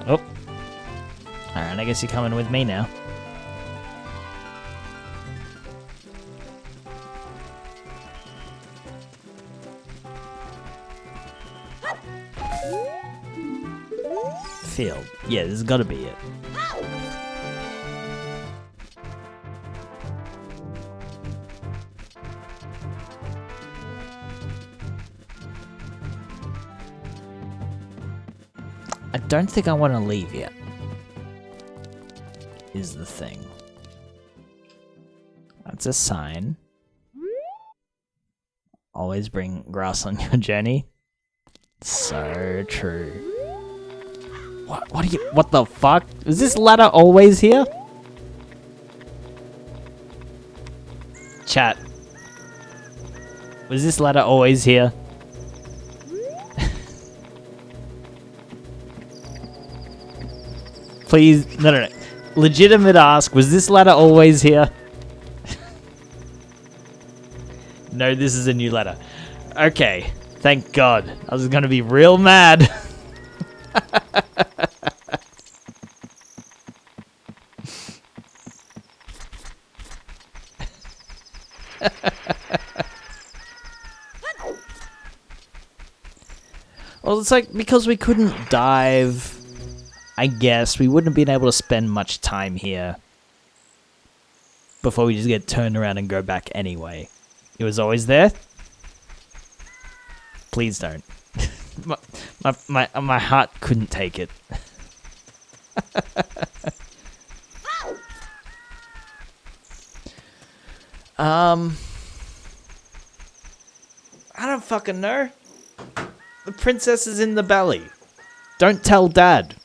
Oh. Alright, I guess you're coming with me now. Field. Yeah, this has got to be it. I don't think I want to leave yet, is the thing. That's a sign. Always bring grass on your journey. So true. What the fuck? Is this ladder always here? Chat. Was this ladder always here? Please, no. Legitimate ask, was this ladder always here? No, this is a new ladder. Okay, thank God. I was gonna be real mad. Well, it's like, because we couldn't dive, I guess, we wouldn't have been able to spend much time here before we just get turned around and go back anyway. It was always there? Please don't. my heart couldn't take it. I don't fucking know. The princess is in the belly. Don't tell Dad.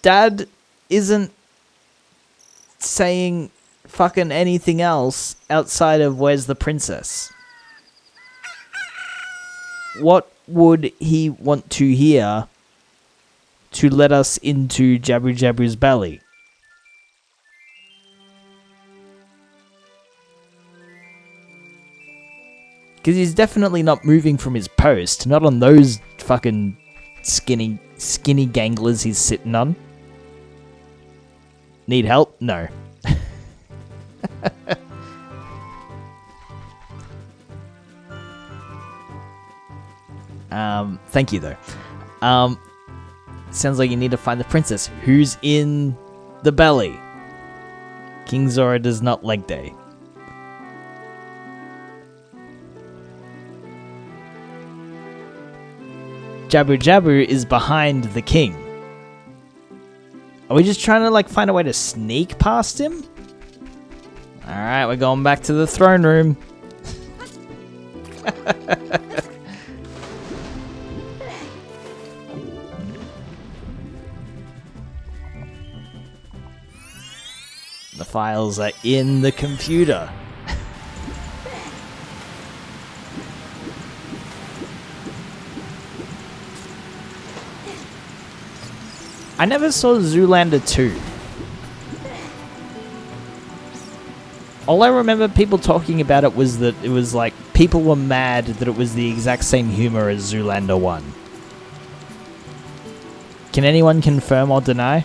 Dad isn't saying fucking anything else outside of where's the princess. What would he want to hear to let us into Jabu Jabu's belly? Because he's definitely not moving from his post. Not on those fucking skinny ganglers he's sitting on. Need help? No. Thank you, though. Sounds like you need to find the princess. Who's in the belly? King Zora does not leg day. Jabu Jabu is behind the king. Are we just trying to, like, find a way to sneak past him? Alright, we're going back to the throne room. The files are in the computer. I never saw Zoolander 2. All I remember people talking about it was that it was like people were mad that it was the exact same humor as Zoolander 1. Can anyone confirm or deny?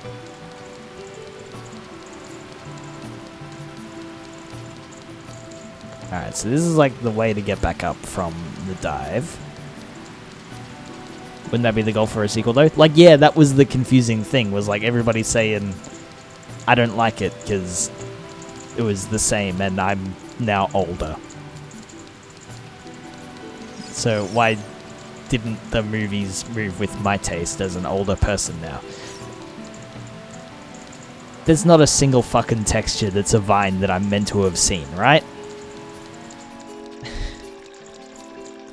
Alright, so this is like the way to get back up from the dive. Wouldn't that be the goal for a sequel, though? Like, yeah, that was the confusing thing, was like everybody saying, I don't like it because it was the same and I'm now older. So why didn't the movies move with my taste as an older person now? There's not a single fucking texture that's a vine that I'm meant to have seen, right?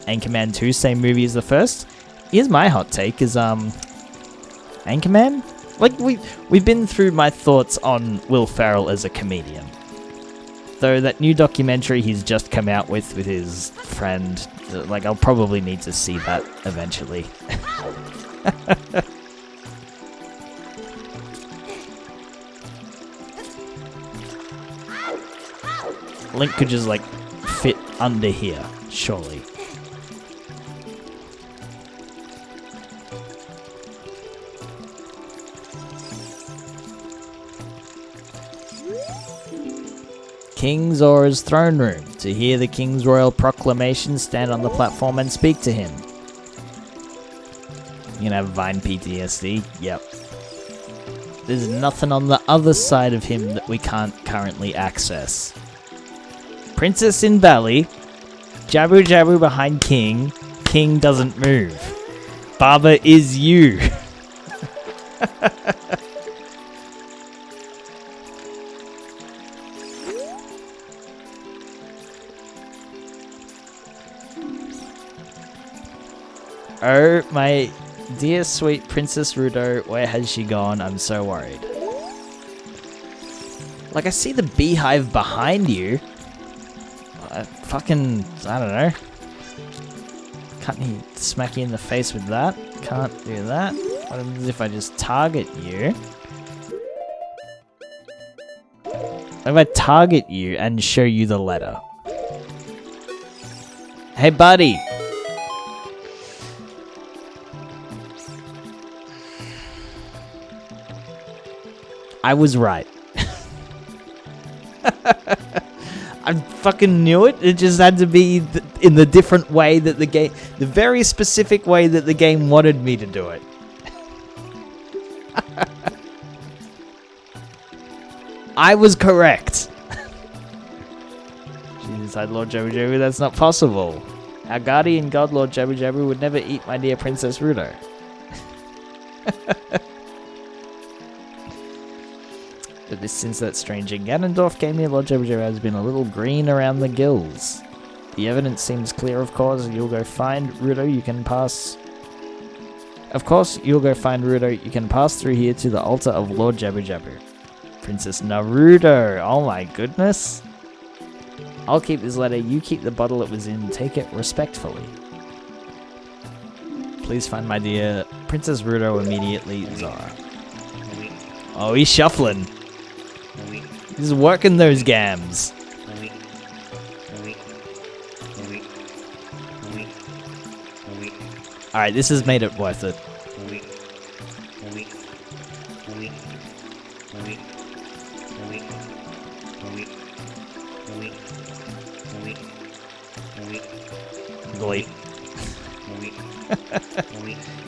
Anchorman 2, same movie as the first. Here's my hot take: is Anchorman? Like we've been through my thoughts on Will Ferrell as a comedian. Though that new documentary he's just come out with his friend, like I'll probably need to see that eventually. Link could just like fit under here, surely. King Zora's throne room. To hear the king's royal proclamation, stand on the platform and speak to him. You can have Vine PTSD. Yep. There's nothing on the other side of him that we can't currently access. Princess in belly. Jabu Jabu behind king. King doesn't move. Baba is you. Oh, my dear sweet Princess Rudo, where has she gone? I'm so worried. Like, I see the beehive behind you. I don't know. Can't he smack you in the face with that? Can't do that. What happens if I just target you? What if I target you and show you the letter? Hey, buddy! I was right. I fucking knew it. It just had to be in the different way that the game, the very specific way that the game wanted me to do it. I was correct. Jesus, Lord Jabu Jabu, that's not possible. Our guardian god, Lord Jabu Jabu, would never eat my dear Princess Ruto. But since that strange Ganondorf came here, Lord Jabu Jabu has been a little green around the gills. The evidence seems clear, of course. You'll go find Ruto, you can pass... Of course, you'll go find Ruto, you can pass through here to the altar of Lord Jabu Jabu. Princess Naruto, oh my goodness. I'll keep this letter, you keep the bottle it was in, take it respectfully. Please find my dear Princess Ruto immediately, Zora. Oh, he's shuffling. He's working those gams. Alright, this has made it worth it. Glee.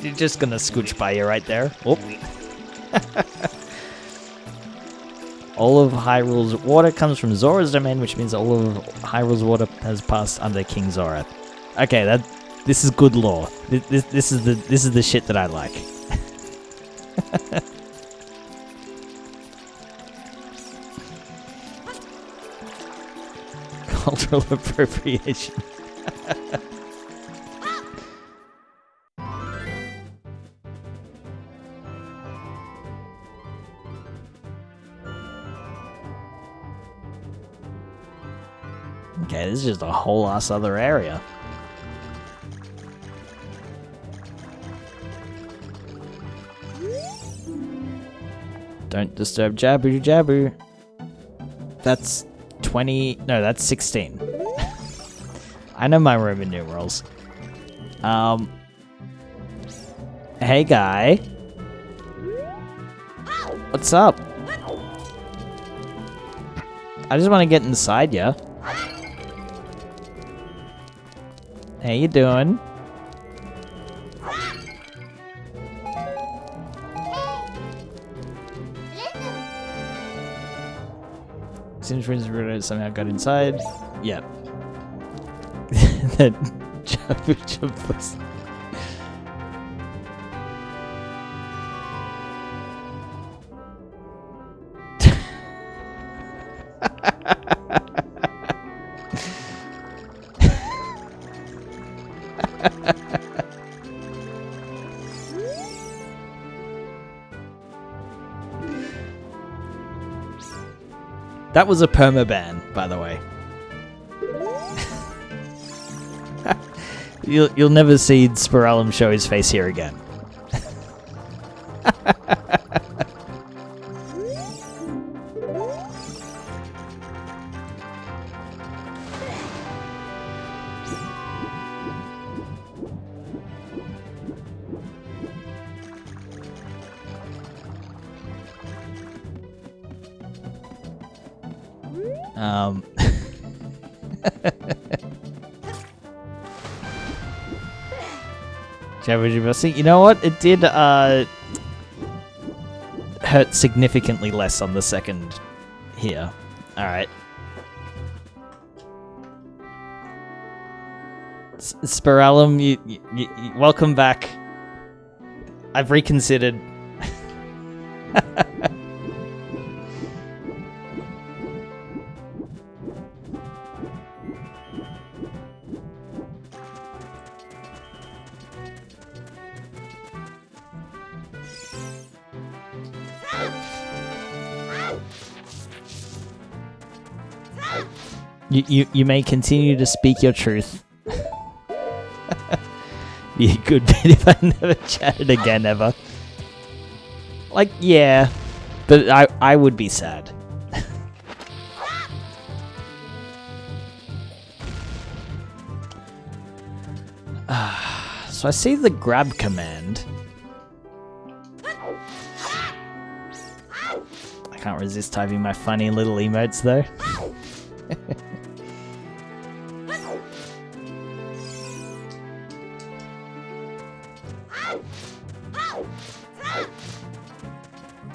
You're just gonna scooch by you right there. Oh. All of Hyrule's water comes from Zora's domain, which means all of Hyrule's water has passed under King Zora. Okay, this is good lore. This is the shit that I like. Cultural appropriation. Okay, this is just a whole ass other area. Don't disturb Jabu Jabu. That's 20... No, that's 16. I know my Roman numerals. Hey, guy. What's up? I just want to get inside ya. How you doing? Since Princess Ruto somehow got inside. Yep. That jump was... That was a permaban, by the way. You'll never see Spiralum show his face here again. See, you know what? It did hurt significantly less on the second here. Alright. Spiralum, you welcome back. I've reconsidered. You may continue to speak your truth. Be a good bit if I never chatted again ever. Like, yeah, but I would be sad. So I see the grab command. I can't resist typing my funny little emotes though.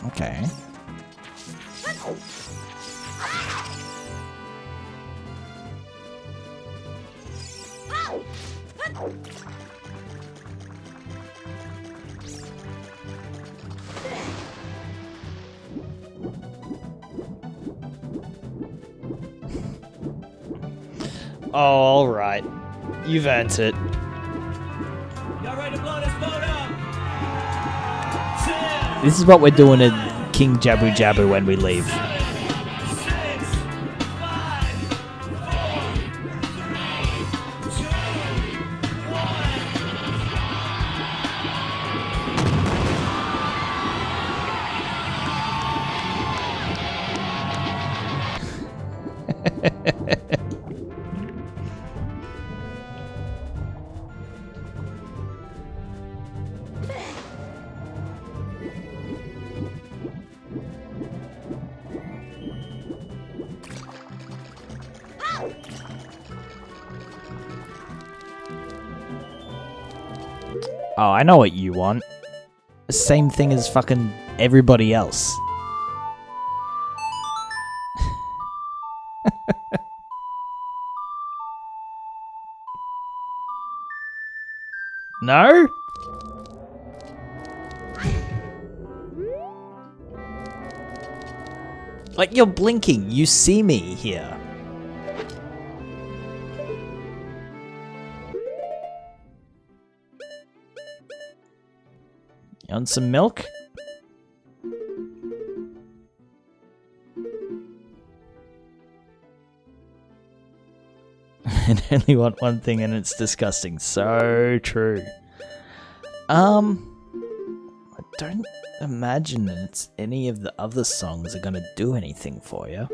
Okay. Oh, all right. You've earned it. Y'all ready to blow this boat up? 10, This is what we're doing at King Jabu Jabu when we leave. 6, 5, Oh, I know what you want. The same thing as fucking everybody else. No? Like, you're blinking. You see me here. You want some milk? I only want one thing and it's disgusting. So true. I don't imagine it's any of the other songs are gonna do anything for you.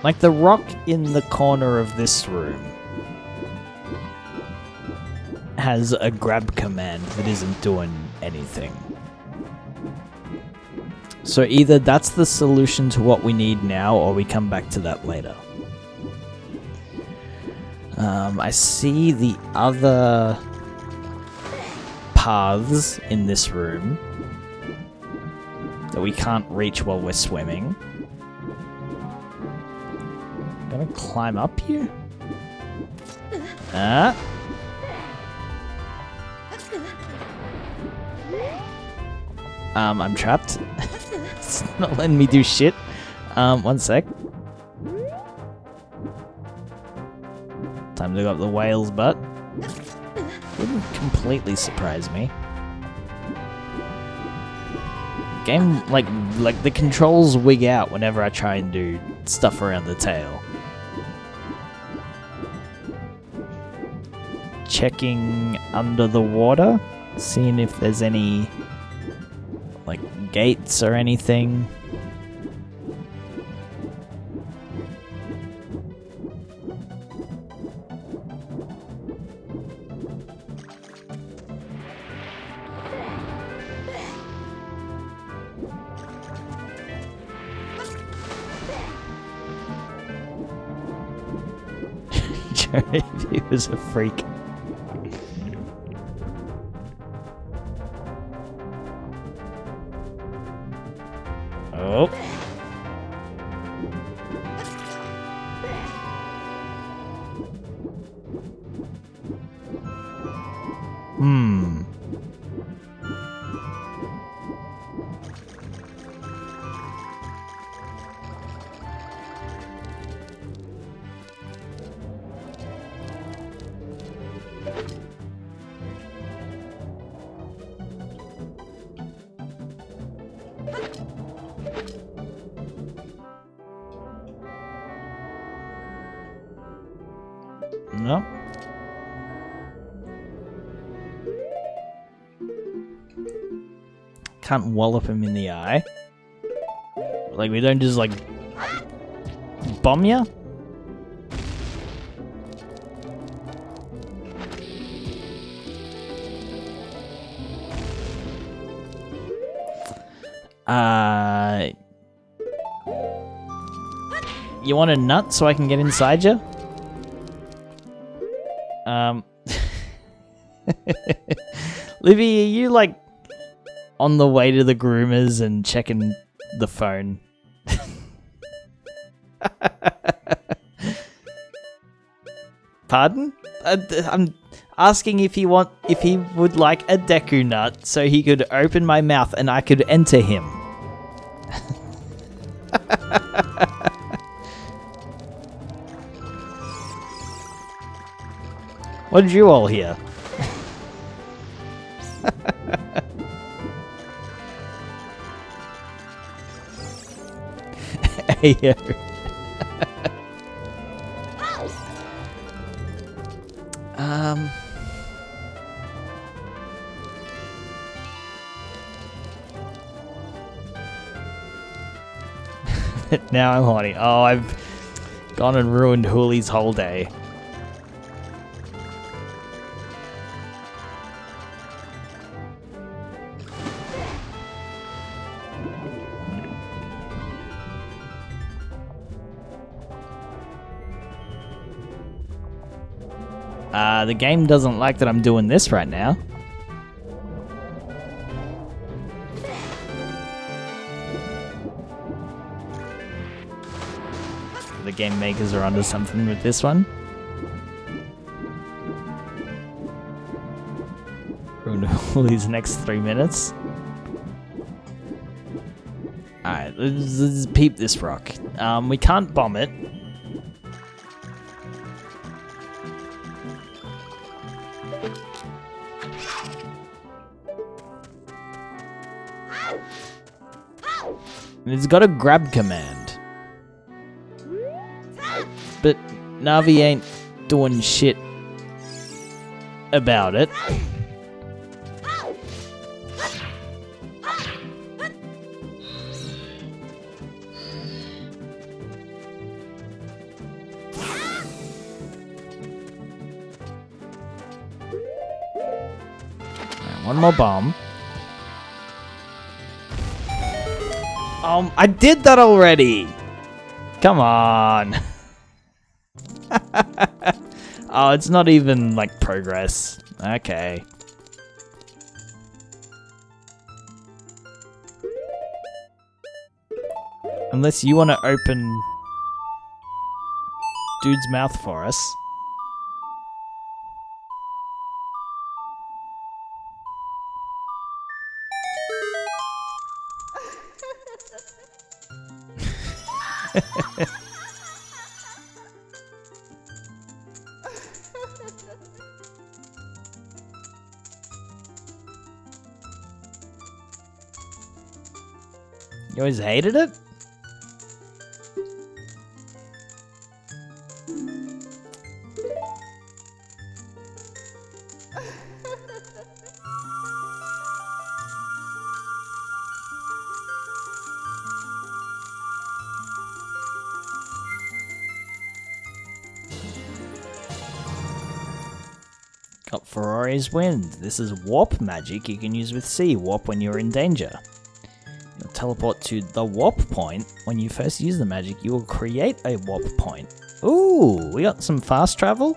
Like the rock in the corner of this room has a grab command that isn't doing anything. So either that's the solution to what we need now, or we come back to that later. I see the other paths in this room that we can't reach while we're swimming. Gonna climb up here? I'm trapped. It's not letting me do shit. One sec. Time to go up the whale's butt. Wouldn't completely surprise me. Game, like the controls wig out whenever I try and do stuff around the tail. Checking under the water, seeing if there's any like gates or anything. He was a freak. Oh. No. Can't wallop him in the eye. Like, we don't just, like, bomb ya? You want a nut so I can get inside you? Livy, are you, like, on the way to the groomers and checking the phone? Pardon? I'm asking if he would like a Deku nut so he could open my mouth and I could enter him. What did you all hear? Ayo. Now I'm horny. Oh, I've gone and ruined Hooli's whole day. The game doesn't like that I'm doing this right now. The game makers are onto something with this one. Ruined all these next 3 minutes. Alright, let's peep this rock. We can't bomb it. It's got a grab command. But Navi ain't doing shit about it. Right, one more bomb. I did that already! Come on! Oh, it's not even, like, progress. Okay. Unless you want to open dude's mouth for us. You always hated it? Got Ferrari's Wind. This is warp magic you can use with C. Warp when you're in danger. You'll teleport to the warp point. When you first use the magic, you will create a warp point. Ooh, we got some fast travel.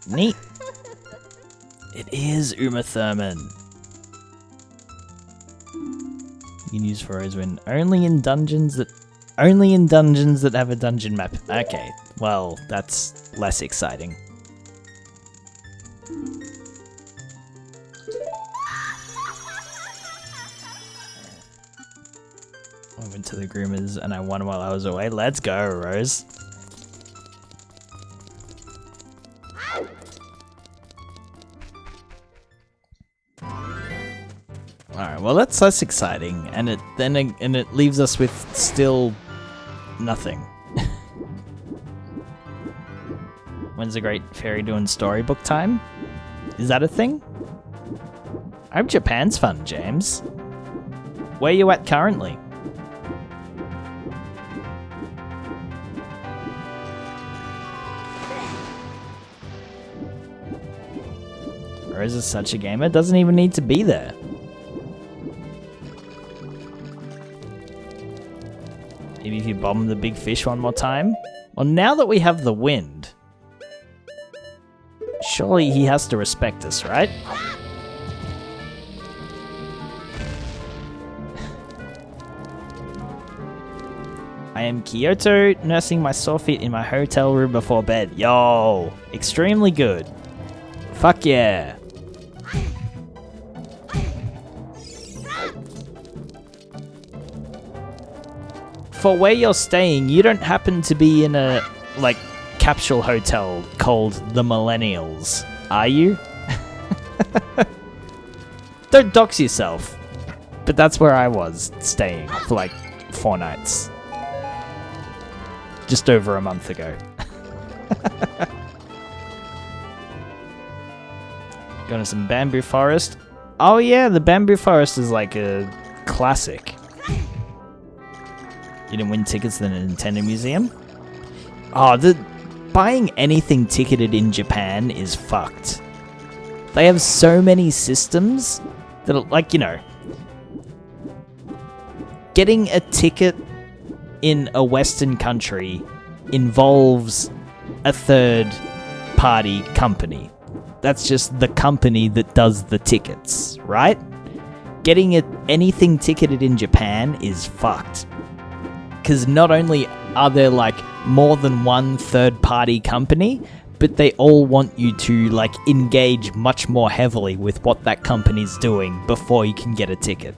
Neat. It is Uma Thurman. You can use Ferrari's Wind only in dungeons that have a dungeon map. Okay, well, that's less exciting. I went to the groomers and I won while I was away. Let's go, Rose. Alright, well that's less exciting, and it leaves us with still nothing. When's a great fairy doing storybook time? Is that a thing? I hope Japan's fun, James. Where you at currently? Rose is such a gamer, doesn't even need to be there. Maybe if you bomb the big fish one more time? Well, now that we have the wind, surely he has to respect us, right? I am Kyoto, nursing my sore feet in my hotel room before bed. Yo, extremely good. Fuck yeah. For where you're staying, you don't happen to be in a, like, capsule hotel called the Millennials, are you? Don't dox yourself. But that's where I was staying for like 4 nights. Just over a month ago. Going to some bamboo forest. Oh yeah, the bamboo forest is like a classic. You didn't win tickets to the Nintendo Museum? Oh, buying anything ticketed in Japan is fucked. They have so many systems that, like, you know, getting a ticket in a Western country involves a third-party company. That's just the company that does the tickets, right? Getting anything ticketed in Japan is fucked. Because not only are there, like, more than one third-party company, but they all want you to, like, engage much more heavily with what that company's doing before you can get a ticket.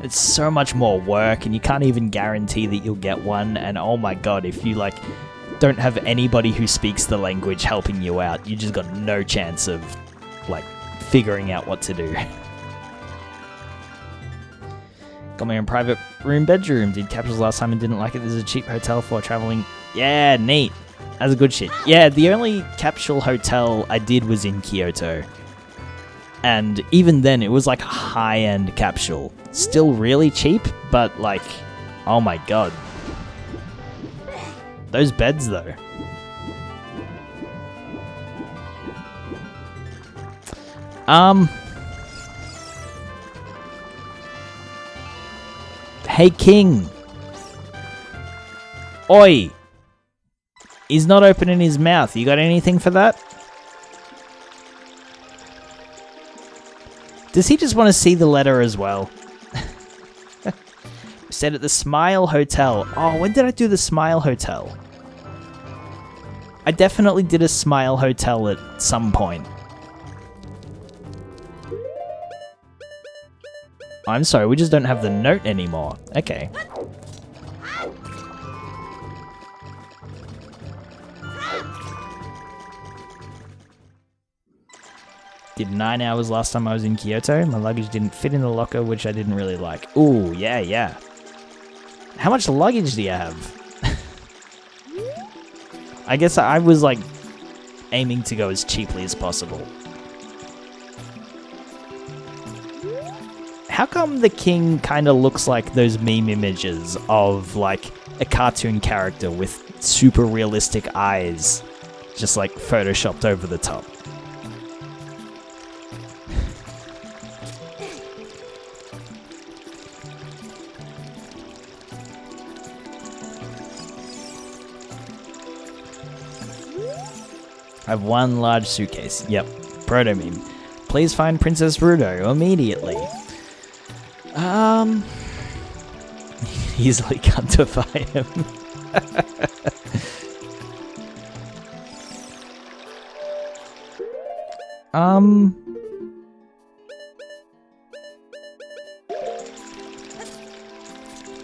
It's so much more work, and you can't even guarantee that you'll get one, and oh my god, if you, like, don't have anybody who speaks the language helping you out, you just got no chance of, like, figuring out what to do. Got my own private room bedroom. Did capsules last time and didn't like it. This is a cheap hotel for traveling. Yeah, neat. That's a good shit. Yeah, the only capsule hotel I did was in Kyoto. And even then, it was like a high-end capsule. Still really cheap, but like, oh my god. Those beds, though. Hey, King. Oi. He's not opening his mouth. You got anything for that? Does he just want to see the letter as well? Said at the Smile Hotel. Oh, when did I do the Smile Hotel? I definitely did a Smile Hotel at some point. I'm sorry, we just don't have the note anymore. Okay. Did 9 hours last time I was in Kyoto. My luggage didn't fit in the locker, which I didn't really like. Ooh, yeah, yeah. How much luggage do you have? I guess I was, like, aiming to go as cheaply as possible. How come the king kind of looks like those meme images of, like, a cartoon character with super realistic eyes, just, like, photoshopped over the top? I have one large suitcase. Yep. Proto meme. Please find Princess Rudo immediately. Easily quantify him.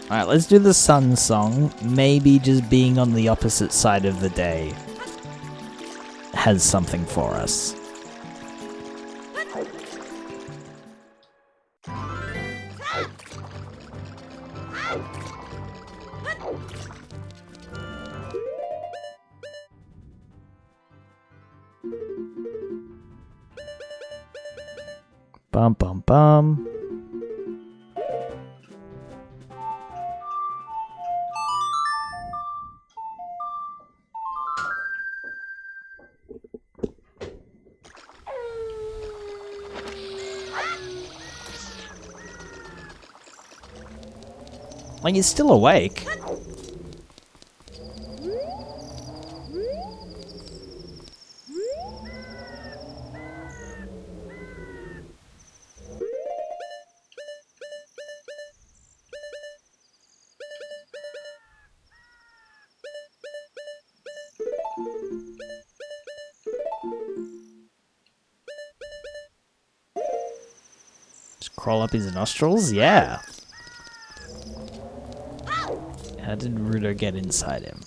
Alright, let's do the sun song. Maybe just being on the opposite side of the day has something for us. Bum bum bum. Like, he's still awake. Just crawl up his nostrils? Yeah. How did Rudo get inside him?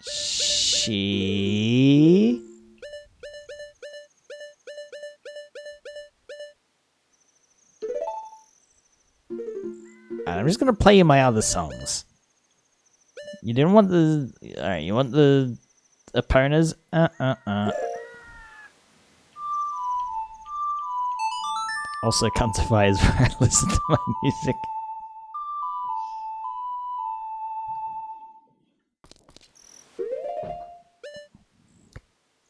She... I'm just gonna play you my other songs. You didn't want the... Alright, you want the... Eponas? Also, Cantify is where I listen to my music.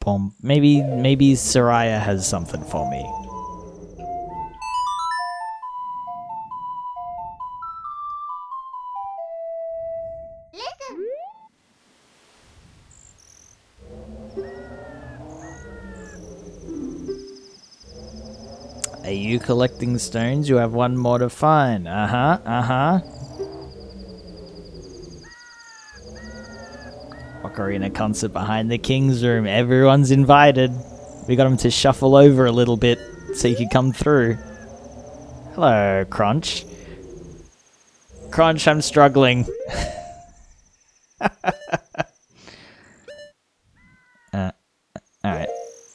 Boom. Maybe Soraya has something for me. Are you collecting stones? You have one more to find. Uh-huh. Ocarina concert behind the king's room. Everyone's invited. We got him to shuffle over a little bit so he could come through. Hello, Crunch. Crunch, I'm struggling. Alright.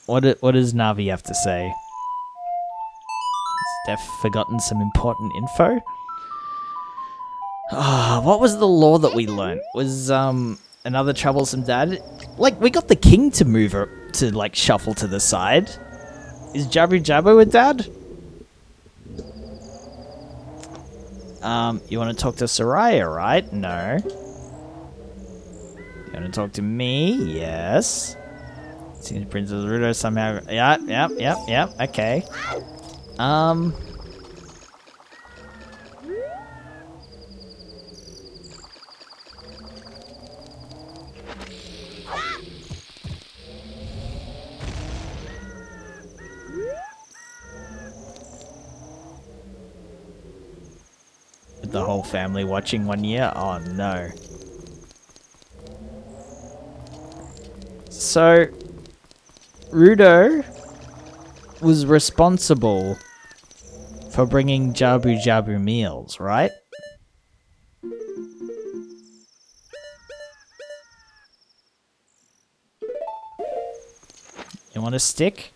What does Navi have to say? Has Steph forgotten some important info? What was the law that we learnt? Was, another troublesome dad? Like, we got the king to move her, to, like, shuffle to the side. Is Jabu Jabu a dad? You want to talk to Soraya, right? No. You want to talk to me? Yes. Seems Princess Rudo somehow... Yep, okay. With the whole family watching 1 year? Oh no. So, Rudo was responsible for bringing Jabu Jabu meals, right? You want a stick?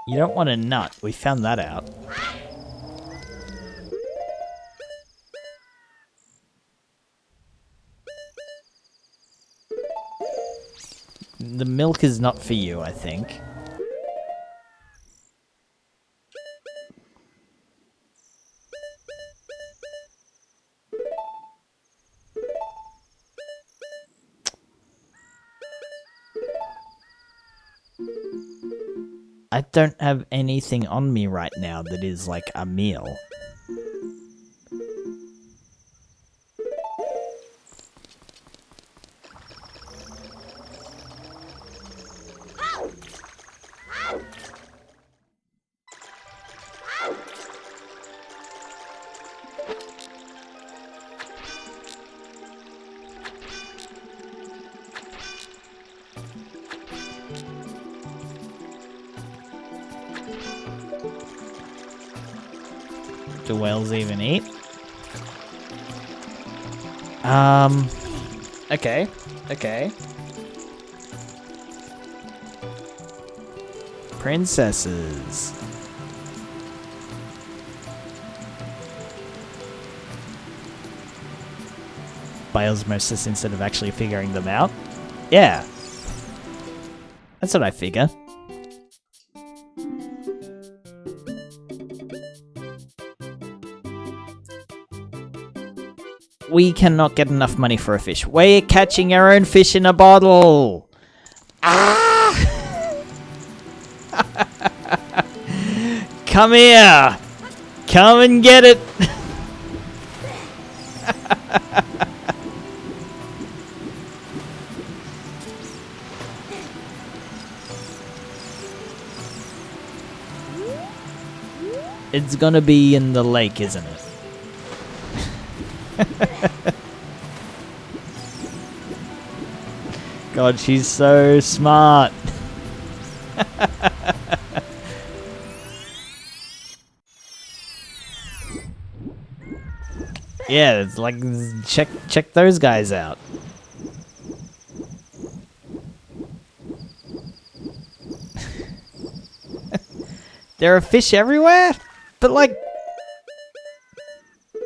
You don't want a nut. We found that out. The milk is not for you, I think. I don't have anything on me right now that is like a meal. Do whales even eat? Okay. Princesses. by osmosis instead of actually figuring them out. Yeah. That's what I figure. We cannot get enough money for a fish. We're catching our own fish in a bottle. Ah! Come here. Come and get it. It's gonna be in the lake, isn't it? God, she's so smart. Yeah, it's like, check those guys out. There are fish everywhere, but like,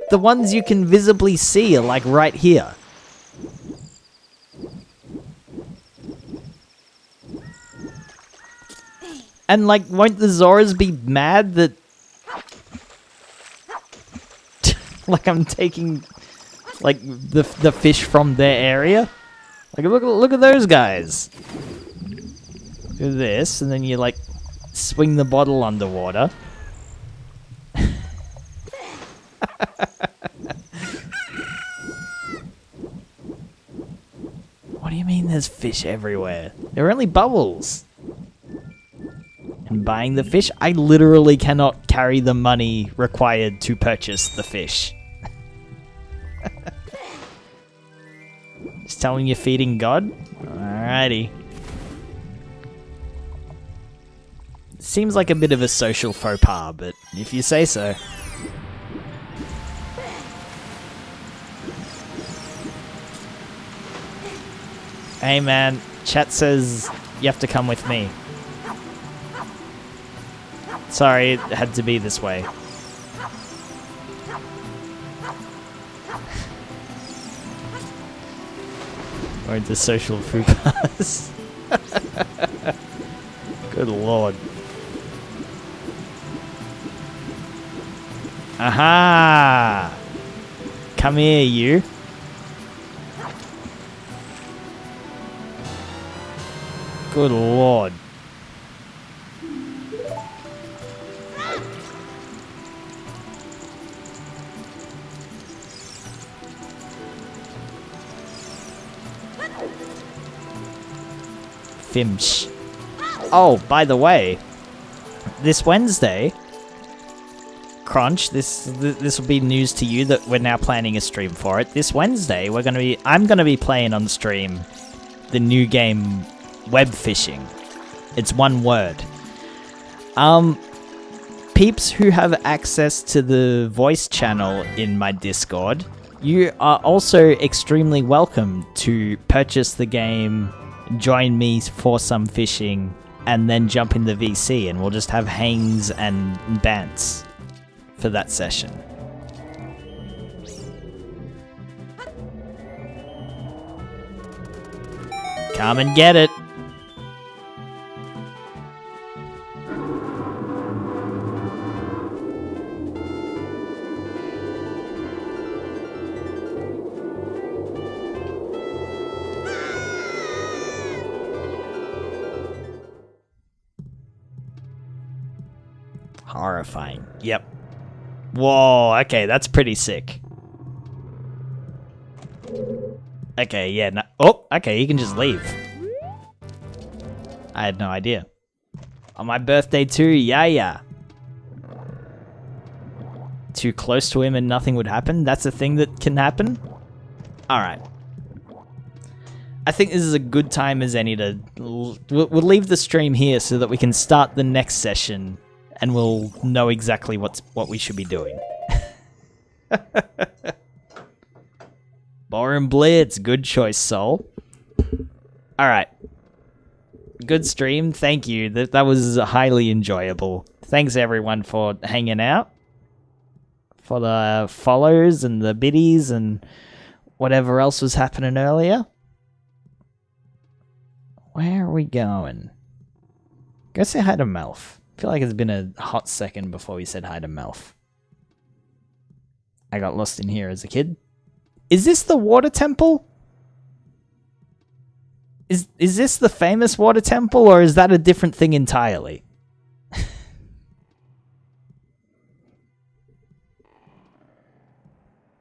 the ones you can visibly see are like right here. And like, won't the Zoras be mad that like I'm taking like the fish from their area? Like look at those guys. Do this, and then you like swing the bottle underwater. What do you mean there's fish everywhere? There are only bubbles. And buying the fish, I literally cannot carry the money required to purchase the fish. Just telling you feeding God? Alrighty. Seems like a bit of a social faux pas, but if you say so. Hey man, chat says you have to come with me. Sorry, it had to be this way. Or the social faux pas. Good lord. Aha! Come here, you. Good lord. Fimsh. Oh, by the way, this Wednesday, Crunch, this will be news to you that we're now planning a stream for it. This Wednesday, I'm gonna be playing on stream the new game Web Fishing. It's one word. Peeps who have access to the voice channel in my Discord, you are also extremely welcome to purchase the game, join me for some fishing, and then jump in the VC, and we'll just have hangs and bants for that session. Come and get it. Horrifying. Yep. Whoa, okay, that's pretty sick. Okay, yeah, no, oh, okay, you can just leave. I had no idea. On my birthday too, yeah. Too close to him and nothing would happen? That's a thing that can happen? Alright. I think this is a good time as any to... We'll leave the stream here so that we can start the next session and we'll know exactly what we should be doing. Boring Blitz, good choice, Soul. Alright. Good stream, thank you. That was highly enjoyable. Thanks everyone for hanging out. For the follows and the biddies and whatever else was happening earlier. Where are we going? Go say hi to Melf. I feel like it's been a hot second before we said hi to Melf. I got lost in here as a kid. Is this the water temple? Is this the famous water temple, or is that a different thing entirely?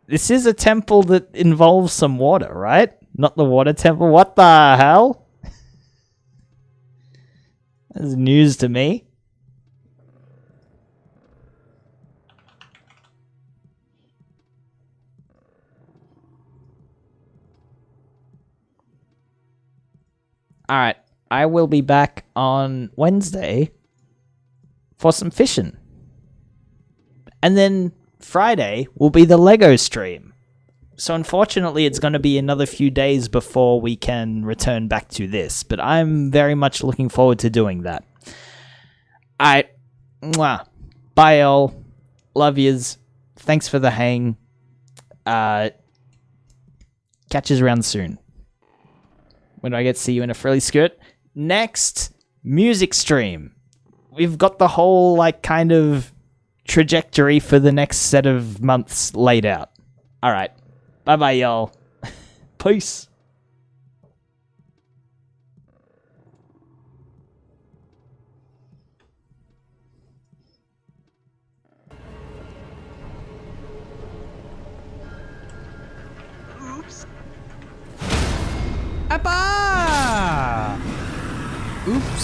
This is a temple that involves some water, right? Not the water temple. What the hell? That's news to me. Alright, I will be back on Wednesday for some fishing. And then Friday will be the Lego stream. So unfortunately, it's going to be another few days before we can return back to this. But I'm very much looking forward to doing that. Alright, mwah. Bye all. Love yous. Thanks for the hang. Catch yous around soon. When do I get to see you in a frilly skirt? Next, music stream. We've got the whole, like, kind of trajectory for the next set of months laid out. Alright. Bye-bye, y'all. Peace. Appa! Oops.